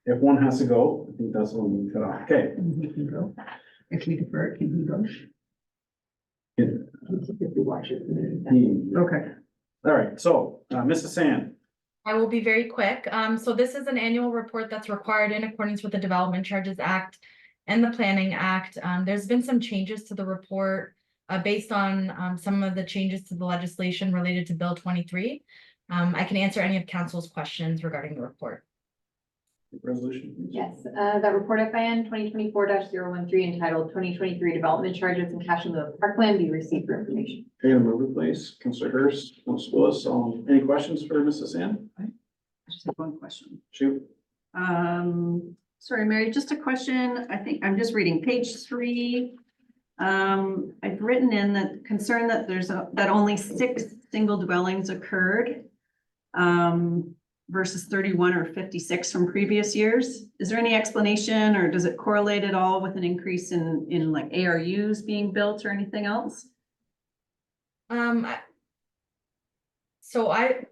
if one has to go, I think that's when we cut off, okay. If we defer it, can he go? If you watch it. Okay. All right, so, Mrs. Sand, I will be very quick. So this is an annual report that's required in accordance with the Development Charges Act and the Planning Act. There's been some changes to the report based on some of the changes to the legislation related to Bill 23. I can answer any of council's questions regarding the report. resolution, please. yes, that report FIN 2024-013 entitled 2023 Development Charges and Cash in lieu of Parkland be received for information. Okay, to move it, please, Councilor Hurst, Councilor Willis, any questions for Mrs. Sand? I just have one question. Shoot. Sorry, Mary, just a question. I think I'm just reading page 3. I've written in that concern that that only 6 single dwellings occurred. Versus 31 or 56 from previous years. Is there any explanation or does it correlate at all with an increase in like ARUs being built or anything else? So I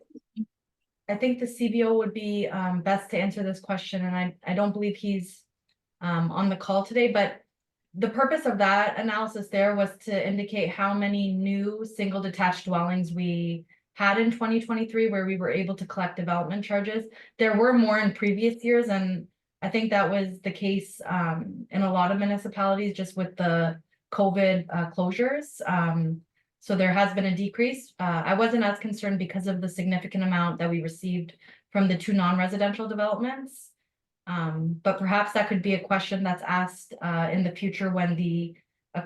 think the CBO would be best to answer this question, and I don't believe he's on the call today, but the purpose of that analysis there was to indicate how many new single detached dwellings we had in 2023 where we were able to collect development charges. There were more in previous years, and I think that was the case in a lot of municipalities just with the COVID closures. So there has been a decrease. I wasn't as concerned because of the significant amount that we received from the 2 non-residential developments. But perhaps that could be a question that's asked in the future when the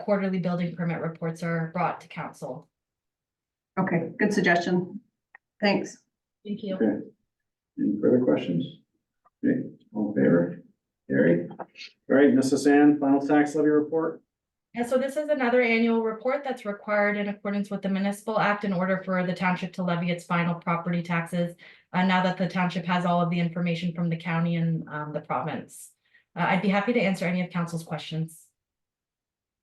quarterly building permit reports are brought to council. Okay, good suggestion. Thanks. Thank you. Okay. Any further questions? Okay, all in favor? Carried. All right, Mrs. Sand, final tax levy report. And so this is another annual report that's required in accordance with the Municipal Act in order for the township to levy its final property taxes. Now that the township has all of the information from the county and the province. I'd be happy to answer any of council's questions.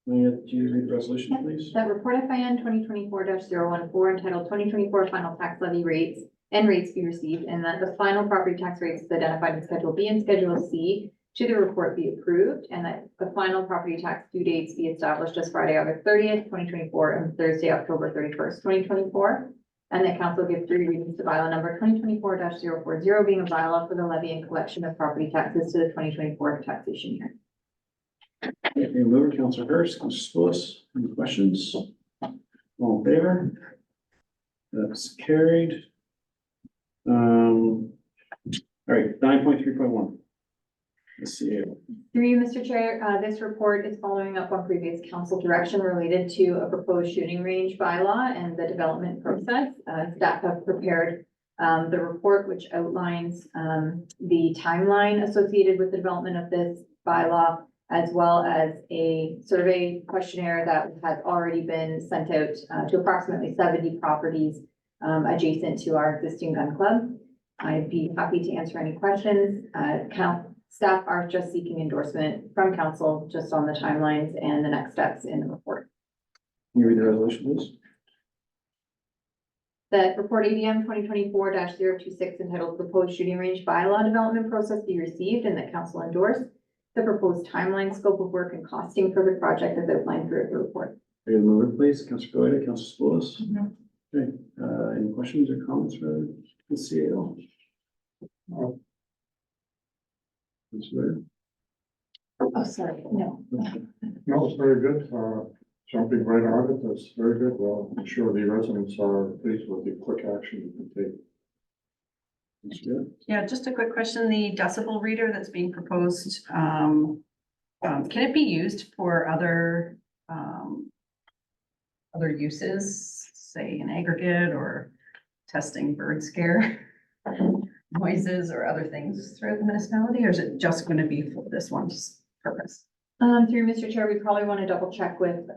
Do you read the resolution, please? That report FIN 2024-014 entitled 2024 Final Tax Levy Rates and Rates be received, and that the final property tax rates identified in Schedule B and Schedule C to the report be approved, and that the final property tax due dates be established as Friday, August 30th, 2024, and Thursday, October 31st, 2024. And that council give 3 readings to bylaw number 2024-040 being a bylaw for the levy and collection of property taxes to the 2024 taxation year. Okay, mover, Councilor Hurst, Councilor Willis, any questions? All in favor? That's carried. All right, 9.3.1. Let's see. Through you, Mr. Chair, this report is following up on previous council direction related to a proposed shooting range bylaw and the development process. Staff have prepared the report, which outlines the timeline associated with the development of this bylaw, as well as a survey questionnaire that has already been sent out to approximately 70 properties adjacent to our existing gun club. I'd be happy to answer any questions. Staff are just seeking endorsement from council just on the timelines and the next steps in the report. Can you read the resolution, please? That report ADM 2024-026 entitled Proposed Shooting Range Bylaw Development Process be received and that council endorse. The proposed timeline, scope of work, and costing for the project as outlined throughout the report. Are you the mover, please? Councilor Goyda, Councilor Willis? Okay, any questions or comments for the CAO? No. Oh, sorry, no. No, it's very good. jumping right on it, that's very good. Well, I'm sure the residents are pleased with the quick action you can take. That's good. Yeah, just a quick question, the decibel reader that's being proposed, can it be used for other uses, say in aggregate or testing bird scare noises or other things throughout the municipality, or is it just going to be for this one's purpose? Through Mr. Chair, we probably want to double check with,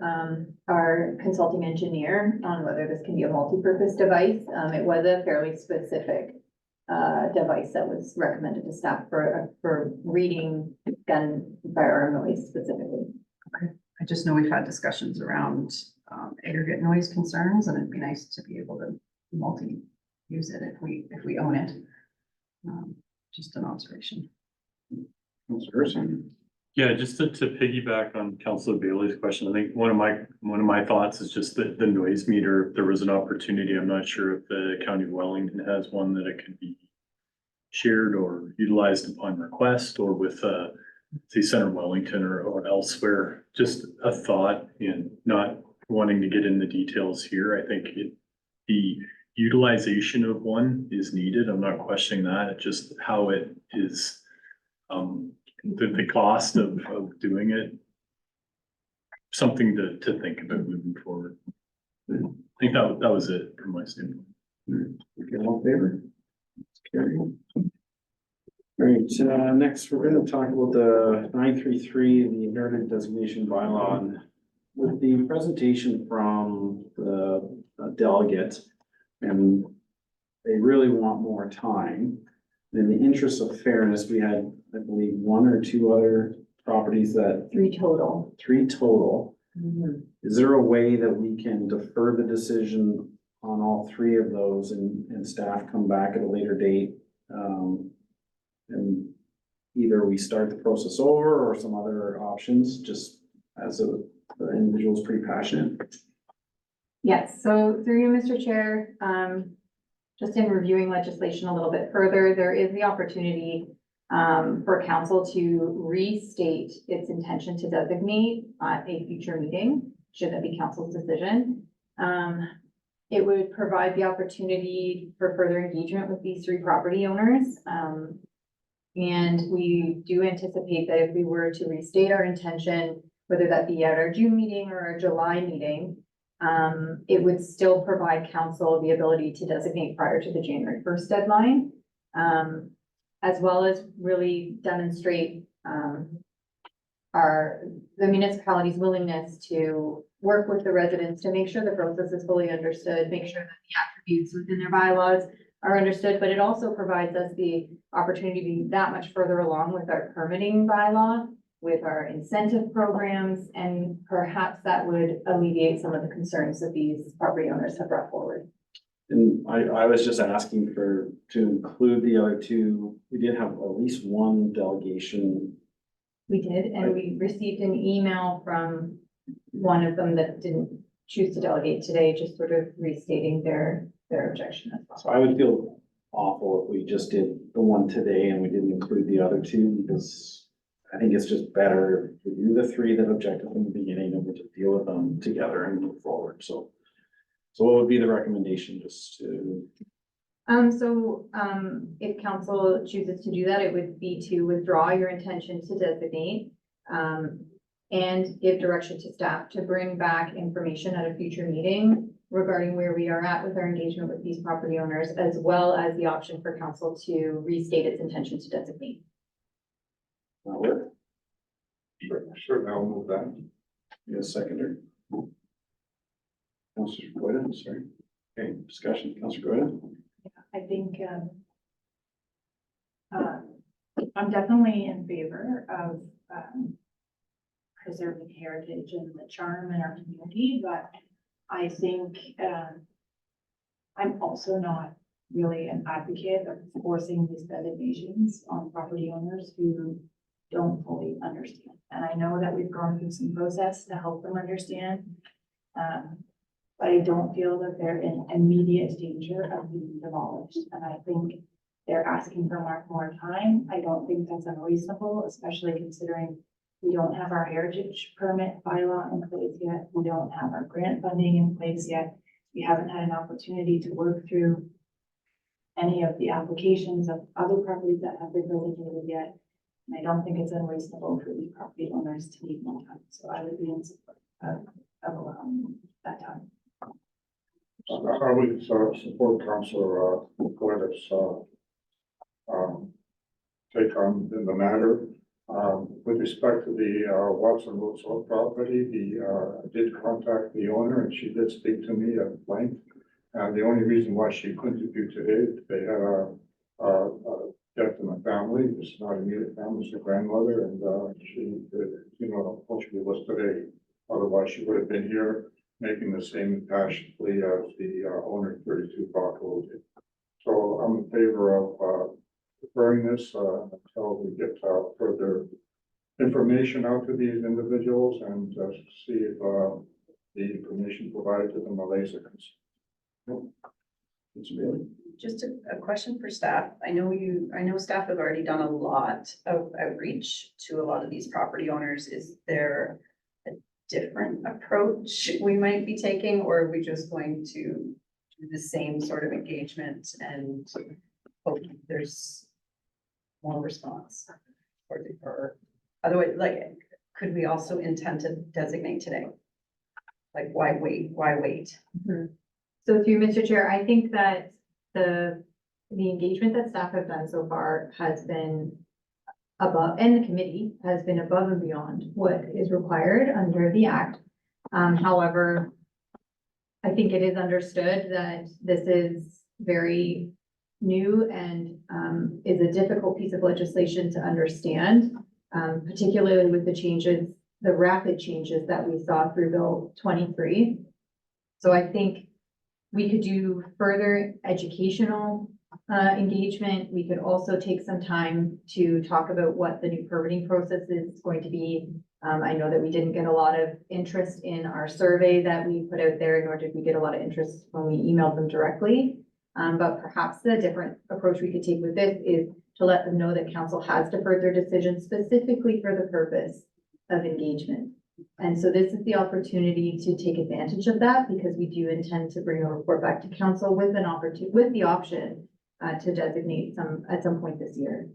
our consulting engineer on whether this can be a multi-purpose device. It was a fairly specific, device that was recommended to staff for reading gun firearm noise specifically. I just know we've had discussions around, aggregate noise concerns, and it'd be nice to be able to multi-use it if we own it. Just an observation. Yeah, just to piggyback on Councilor Bailey's question, I think one of my thoughts is just the noise meter. If there was an opportunity, I'm not sure if the County of Wellington has one that it could be shared or utilized upon request, or with say Center Wellington or elsewhere. Just a thought, and not wanting to get in the details here. I think the utilization of one is needed. I'm not questioning that. It's just how it is, the cost of doing it. Something to think about moving forward. I think that was it from my standpoint. Okay, all in favor? Carry. All right, next, we're gonna talk about the 933, the inherited designation bylaw. And with the presentation from the delegate, and they really want more time. In the interest of fairness, we had, I believe, one or two other properties that, 3 total. 3 total. Is there a way that we can defer the decision on all 3 of those and staff come back at a later date? And either we start the process over or some other options, just as the individual is pretty passionate. Yes, so through you, Mr. Chair, just in reviewing legislation a little bit further, there is the opportunity for council to restate its intention to designate at a future meeting, should that be council's decision. It would provide the opportunity for further engagement with these 3 property owners. And we do anticipate that if we were to restate our intention, whether that be at our June meeting or our July meeting, it would still provide council the ability to designate prior to the January 1st deadline, as well as really demonstrate the municipality's willingness to work with the residents to make sure the process is fully understood, make sure that the attributes within their bylaws are understood, but it also provides us the opportunity to be that much further along with our permitting bylaw, with our incentive programs, and perhaps that would alleviate some of the concerns that these property owners have brought forward. And I was just asking to include the other 2. We did have at least one delegation. We did, and we received an email from one of them that didn't choose to delegate today, just sort of restating their objection as well. So I would feel awful if we just did the one today and we didn't include the other 2, because I think it's just better if we do the 3 that objected from the beginning and we'll just deal with them together and move forward. So what would be the recommendation, just to? If council chooses to do that, it would be to withdraw your intention to designate, and give direction to staff to bring back information at a future meeting regarding where we are at with our engagement with these property owners, as well as the option for council to restate its intention to designate. That work? Sure, I'll move that. Yes, seconder. Councilor Goyda, sorry. Okay, discussion, Councilor Goyda. I think, I'm definitely in favor of, preserving heritage and the charm in our community, but I think, I'm also not really an advocate of forcing these designations on property owners who don't fully understand. And I know that we've gone through some process to help them understand. But I don't feel that they're in immediate danger of being demolished. And I think they're asking for more time. I don't think that's unreasonable, especially considering We don't have our heritage permit bylaw in place yet. We don't have our grant funding in place yet. We haven't had an opportunity to work through any of the applications of other properties that have been designated yet. And I don't think it's unreasonable for these property owners to need more time. So I would be in support of allowing that time. I would support Councillor Gordon's take on the matter. With respect to the Watson Road Soil property, I did contact the owner and she did speak to me at length. And the only reason why she couldn't do today, they had a death in the family. It's not immediate family, it's a grandmother, and she, unfortunately was today. Otherwise, she would have been here making the same passion plea as the owner 32 Brock Road did. So I'm in favor of deferring this until we get further information out to these individuals and see if the information provided to them allays their concern. It's really. Just a question for staff. I know staff have already done a lot of outreach to a lot of these property owners. Is there a different approach we might be taking, or are we just going to do the same sort of engagement and hope there's more response? Or otherwise, like, could we also intend to designate today? Like, why wait? Why wait? So through Mr. Chair, I think that the engagement that staff have done so far has been above, and the committee has been above and beyond what is required under the act. However, I think it is understood that this is very new and is a difficult piece of legislation to understand, particularly with the changes, the rapid changes that we saw through Bill 23. So I think we could do further educational engagement. We could also take some time to talk about what the new permitting process is going to be. I know that we didn't get a lot of interest in our survey that we put out there, nor did we get a lot of interest when we emailed them directly. But perhaps the different approach we could take with this is to let them know that council has deferred their decision specifically for the purpose of engagement. And so this is the opportunity to take advantage of that, because we do intend to bring a report back to council with an opportunity, with the option to designate at some point this year.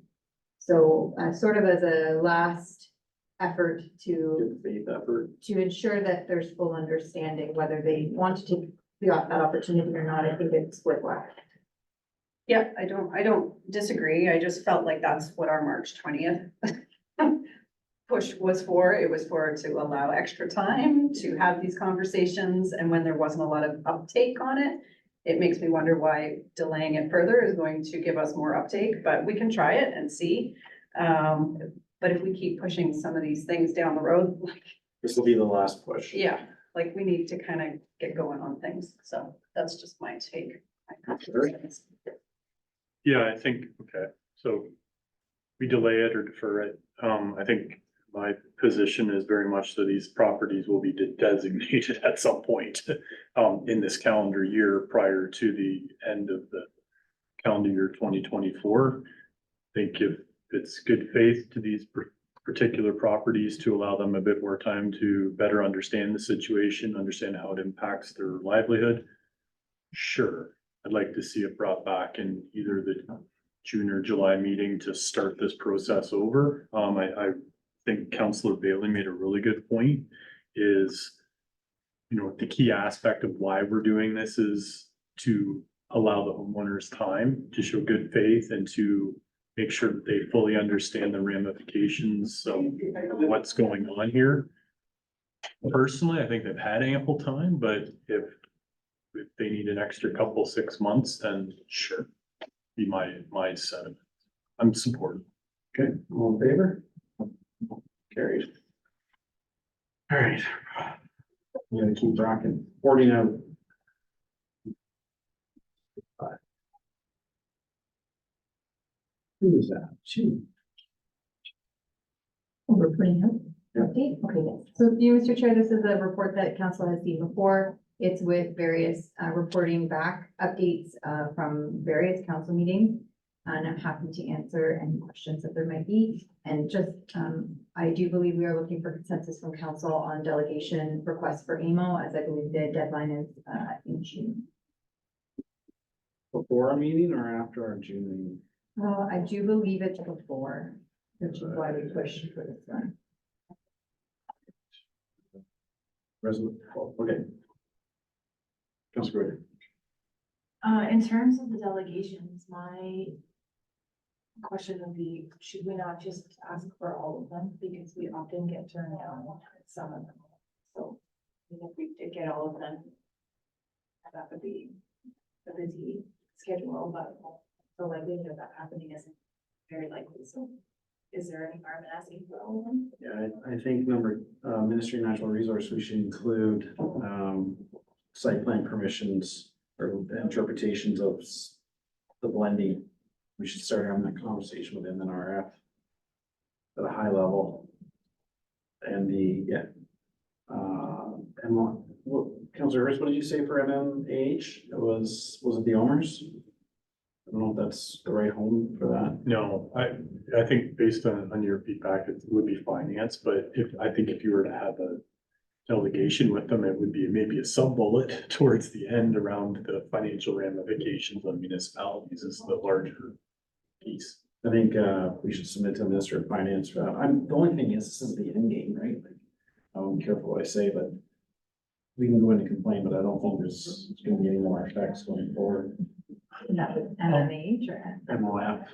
So sort of as a last effort to ensure that there's full understanding whether they want to take that opportunity or not, I think it's worthwhile. Yeah, I don't disagree. I just felt like that's what our March 20th push was for. It was to allow extra time to have these conversations. And when there wasn't a lot of uptake on it, it makes me wonder why delaying it further is going to give us more uptake, but we can try it and see. But if we keep pushing some of these things down the road, like, This will be the last question. yeah, like we need to kind of get going on things. So that's just my take. Yeah, I think, okay, so we delay it or defer it. I think my position is very much that these properties will be designated at some point in this calendar year prior to the end of the calendar year 2024. I think if it's good faith to these particular properties to allow them a bit more time to better understand the situation, understand how it impacts their livelihood, sure. I'd like to see it brought back in either the June or July meeting to start this process over. I think Councillor Bailey made a really good point is, the key aspect of why we're doing this is to allow the homeowners time to show good faith and to make sure that they fully understand the ramifications of what's going on here. Personally, I think they've had ample time, but if they need an extra 6 months, then sure, be my sentiment. I'm supportive. Okay, all in favor? Carried. All right. I'm gonna keep rocking. 40 now. Who is that? Two. We're putting out update. Okay, yes. So you, Mr. Chair, this is a report that council has seen before. It's with various reporting back updates from various council meetings. and I'm happy to answer any questions that there might be. And just, I do believe we are looking for consensus from council on delegation requests for AMO, as I believe the deadline is, in June. Before our meeting or after our June meeting? I do believe it's before, which is why we pushed for this one. Okay. Councilor Gordon. In terms of the delegations, my question would be, should we not just ask for all of them? Because we often get turned down some of them. So even if we did get all of them, that would be a busy schedule, but the likelihood of that happening isn't very likely. So is there any harm in asking for all of them? Yeah, I think Ministry of Natural Resource, we should include, site plan permissions or interpretations of the blending. We should start having that conversation with MNRF at a high level. And Councilor Hurst, what did you say for MMAH? Was it the OMERS? I don't know if that's the right home for that. No, I think based on your feedback, it would be finance, but I think if you were to have a delegation with them, it would be maybe a sub-bullet towards the end around the financial ramifications on municipalities is the larger piece. I think, we should submit to the Minister of Finance for that. The only thing is, this is the end game, right? Like, I'm careful what I say, but we can go into complaint, but I don't think there's gonna be any more effects going forward. Not with MMH or. MOF.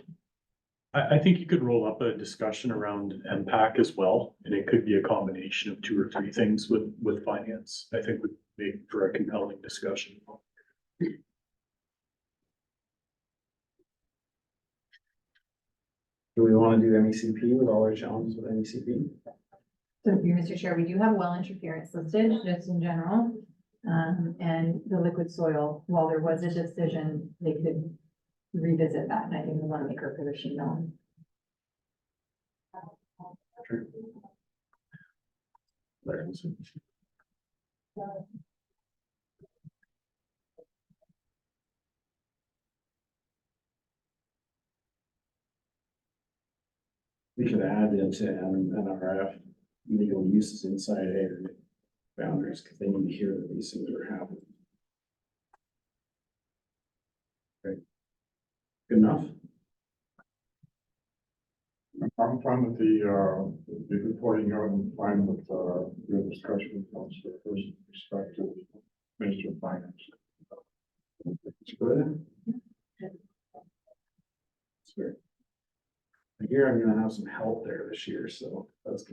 I think you could roll up a discussion around MPAC as well, and it could be a combination of 2 or 3 things with finance. I think would make for a compelling discussion. Do we want to do MECP with all our challenges with MECP? So through Mr. Chair, we do have well interference listed, just in general. And the liquid soil, while there was a decision, they could revisit that, and I think we want to make our position known. We could add into NRF legal uses inside area boundaries, because they need to hear that these things are happening. Right. Good enough? I'm fine with the reporting out and fine with, your discussion, Councilor Hurst, with respect to the Minister of Finance. It's good. It's good. I hear I'm gonna have some help there this year, so that's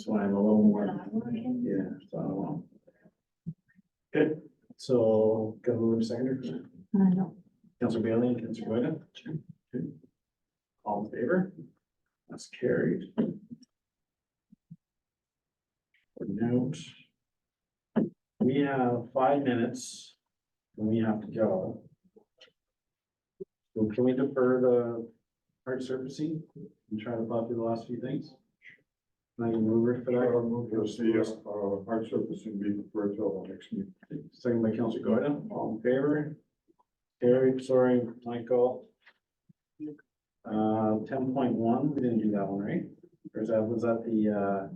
why I'm a little more, yeah, so. Good, so, got a move seconder for that? No. Councilor Bailey and Councilor Goyda? Sure. Good. All in favor? That's carried. Note. We have 5 minutes and we have to go. So can we defer the hard surfacing and try to talk through the last few things? Can I get a mover for that? I'll move to the, hard surfacing be referred till the next meeting. Second by Councilor Goyda, all in favor? Carried, sorry, Michael. 10.1, we didn't do that one, right? Or was that the,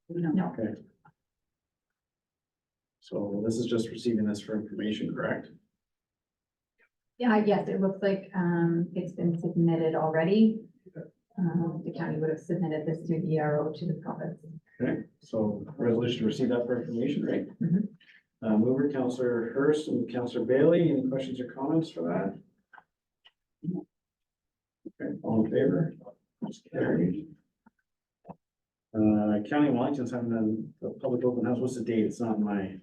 No. okay. So this is just receiving this for information, correct? Yeah, yes, it looks like, it's been submitted already. The county would have submitted this to ERO to the province. Okay, so resolution to receive that for information, right? Mhm. Mover, Councilor Hurst and Councilor Bailey, any questions or comments for that? Okay, all in favor? Just carried. County of Wellington's having the public open house. What's the date? It's not my.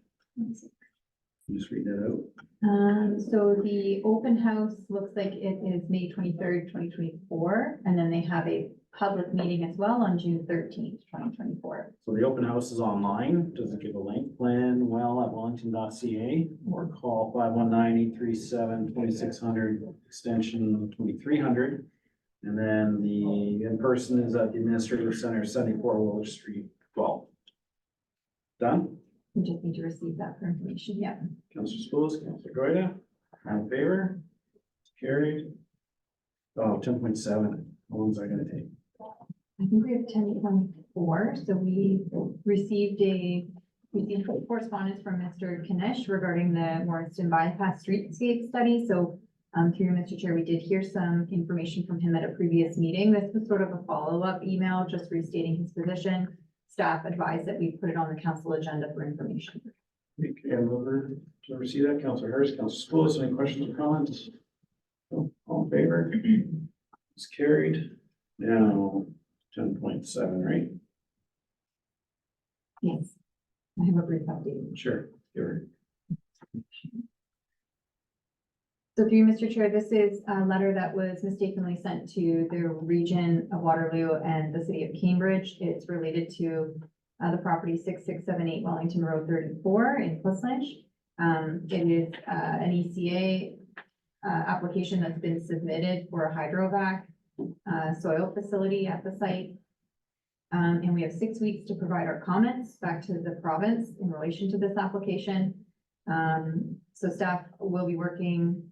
Just read that out. So the open house looks like it is May 23rd, 2024, and then they have a public meeting as well on June 13th, 2024. So the open house is online. Does it give a link? Plan well@wellington.ca or call 519-837-2600 extension 2300. And then the in-person is at the Administrative Center, 74 Willage Street, 12. Done? We just need to receive that for information, yeah. Councilor Spools, Councilor Goyda, all in favor? Carried. Oh, 10.7. How long is that gonna take? I think we have 10.4, so we received correspondence from Mr. Kanish regarding the Morriston bypass streetscape study, so through you, Mr. Chair, we did hear some information from him at a previous meeting. This was sort of a follow-up email, just restating his position. Staff advised that we put it on the council agenda for information. Okay, I'm over to receive that. Councilor Harris, Councilor Scholas, any questions or comments? No, all in favor? It's carried. Now, 10.7, right? Yes. I have a brief update. Sure. Give her. So through you, Mr. Chair, this is a letter that was mistakenly sent to the region of Waterloo and the city of Cambridge. It's related to the property 6678 Wellington Road 34 in Plislanch. It is an ECA application that's been submitted for a hydrovac soil facility at the site. And we have 6 weeks to provide our comments back to the province in relation to this application. So staff will be working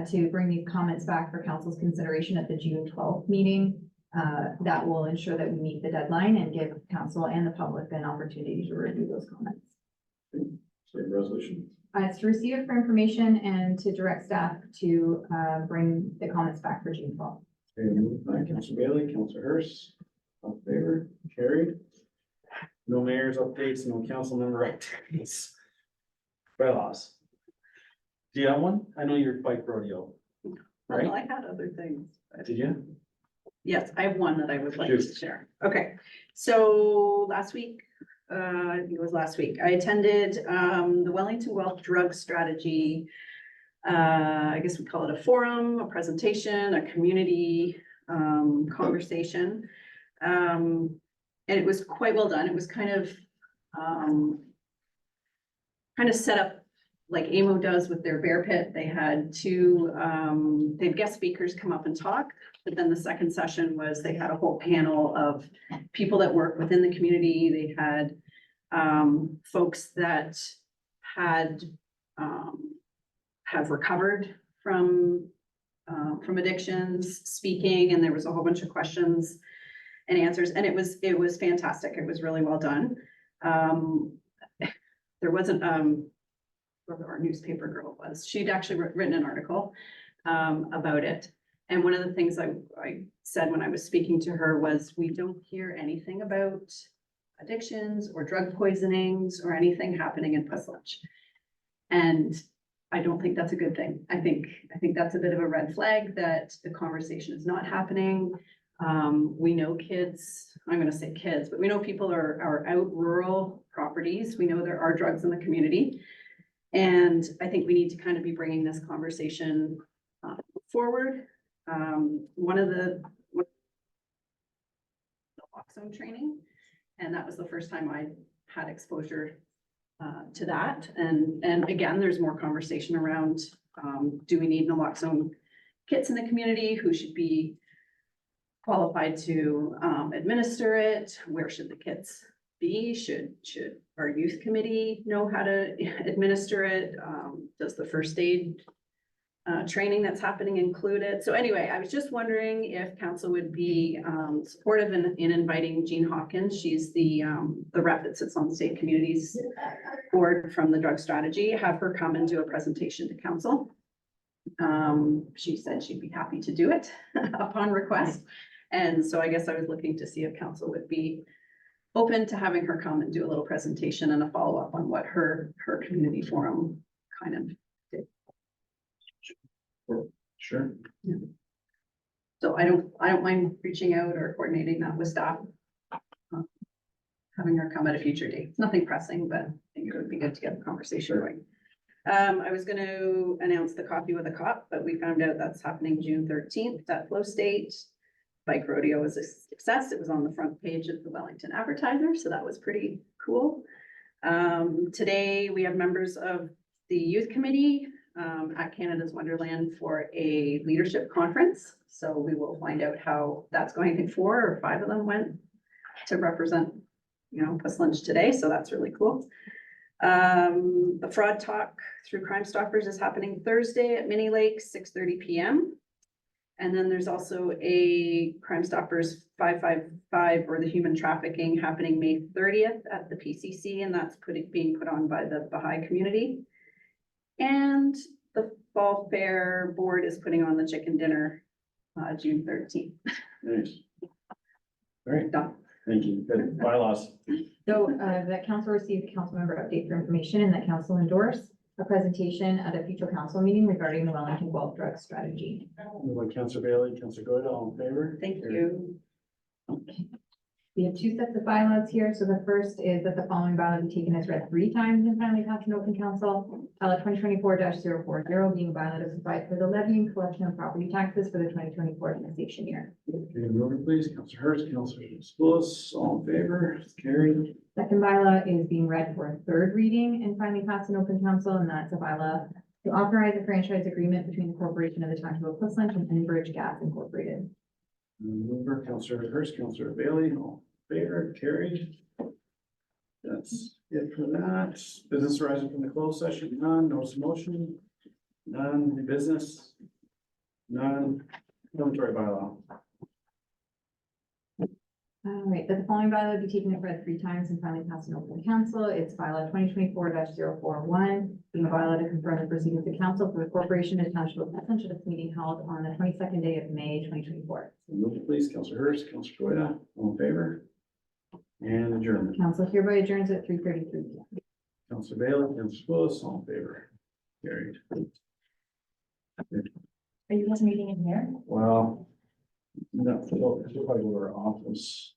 to bring these comments back for council's consideration at the June 12th meeting. That will ensure that we meet the deadline and give council and the public an opportunity to review those comments. So resolution. It's to receive it for information and to direct staff to bring the comments back for June 12th. Okay, moved by Councilor Bailey, Councilor Hurst, all in favor, carried. No mayor's updates, no council member activities. Bylaws. Do you have one? I know you're bike rodeo. Right? I had other things. Did you? Yes, I have one that I would like to Shoot. share. Okay, so last week, I think it was last week, I attended the Wellington Wealth Drug Strategy. I guess we call it a forum, a presentation, a community conversation. And it was quite well done. It was kind of set up like AMO does with their bear pit. They had they had guest speakers come up and talk, but then the second session was they had a whole panel of people that work within the community. They had folks that have recovered from addictions speaking, and there was a whole bunch of questions and answers, and it was fantastic. It was really well done. There wasn't whoever our newspaper girl was, she'd actually written an article about it. And one of the things I said when I was speaking to her was, we don't hear anything about addictions or drug poisonings or anything happening in Plislanch. And I don't think that's a good thing. I think that's a bit of a red flag that the conversation is not happening. We know kids, I'm gonna say kids, but we know people are out rural properties. We know there are drugs in the community. And I think we need to kind of be bringing this conversation forward. One of the naloxone training, and that was the first time I had exposure to that. And again, there's more conversation around, do we need naloxone kits in the community? Who should be qualified to administer it? Where should the kits be? Should our youth committee know how to administer it? Does the first aid training that's happening include it? So anyway, I was just wondering if council would be supportive in inviting Jean Hawkins. She's the rep that sits on the State Communities Board from the Drug Strategy, have her come and do a presentation to council. She said she'd be happy to do it upon request. And so I guess I was looking to see if council would be open to having her come and do a little presentation and a follow-up on what her community forum kind of did. Sure. Yeah. So I don't mind reaching out or coordinating that with staff. Having her come at a future date. It's nothing pressing, but I think it would be good to get the conversation going. I was going to announce the Coffee with a Cop, but we found out that's happening June 13th at Flow State. Bike rodeo was a success. It was on the front page of the Wellington Advertiser, so that was pretty cool. Today we have members of the youth committee at Canada's Wonderland for a leadership conference. So we will find out how that's going. I think 4 or 5 of them went to represent, Plislanch today. So that's really cool. The fraud talk through Crime Stoppers is happening Thursday at Mini Lake, 6:30 p.m. And then there's also a Crime Stoppers 555 or the human trafficking happening May 30th at the PCC, and that's being put on by the Baha'i community. And the Fall Fair Board is putting on the chicken dinner, June 13th. Nice. All right, Done. thank you. Good. Bylaws. So, that council received a council member update for information and that council endorsed a presentation at a future council meeting regarding the Wellington Bulk Drug Strategy. Moved by Councilor Bailey, Councilor Goyda, all in favor? Thank you. We have two sets of bylaws here. So the first is that the following bylaw be taken as read 3 times and finally passed in open council. Bylaw 2024-040 being a bylaw to provide for the levy and collection of property taxes for the 2024 taxation year. Okay, move it please. Councilor Hurst, Councilor Spillis, all in favor? It's carried. Second bylaw is being read for a 3rd reading and finally passed in open council, and that's a bylaw to authorize a franchise agreement between the corporation of the Township of Cliffland and Enbridge Gas Incorporated. Mover, Councilor Hurst, Councilor Bailey, all in favor? Carried. That's it for that. Business arising from the closed session, none. Notice of motion, none. New business, none. Inventory bylaw. All right, that the following bylaw be taken as read 3 times and finally passed in open council. It's bylaw 2024-041, being a bylaw to confirm the proceedings of council for the corporation of Township of Cliffland should this meeting held on the 22nd day of May 2024. Move it please. Councilor Hurst, Councilor Goyda, all in favor? And adjournment. Council hereby adjourns at 3:33 p.m. Councilor Bailey, Councilor Spillis, all in favor? Carried. Are you guys meeting in here? Well, no, we'll probably go to our office.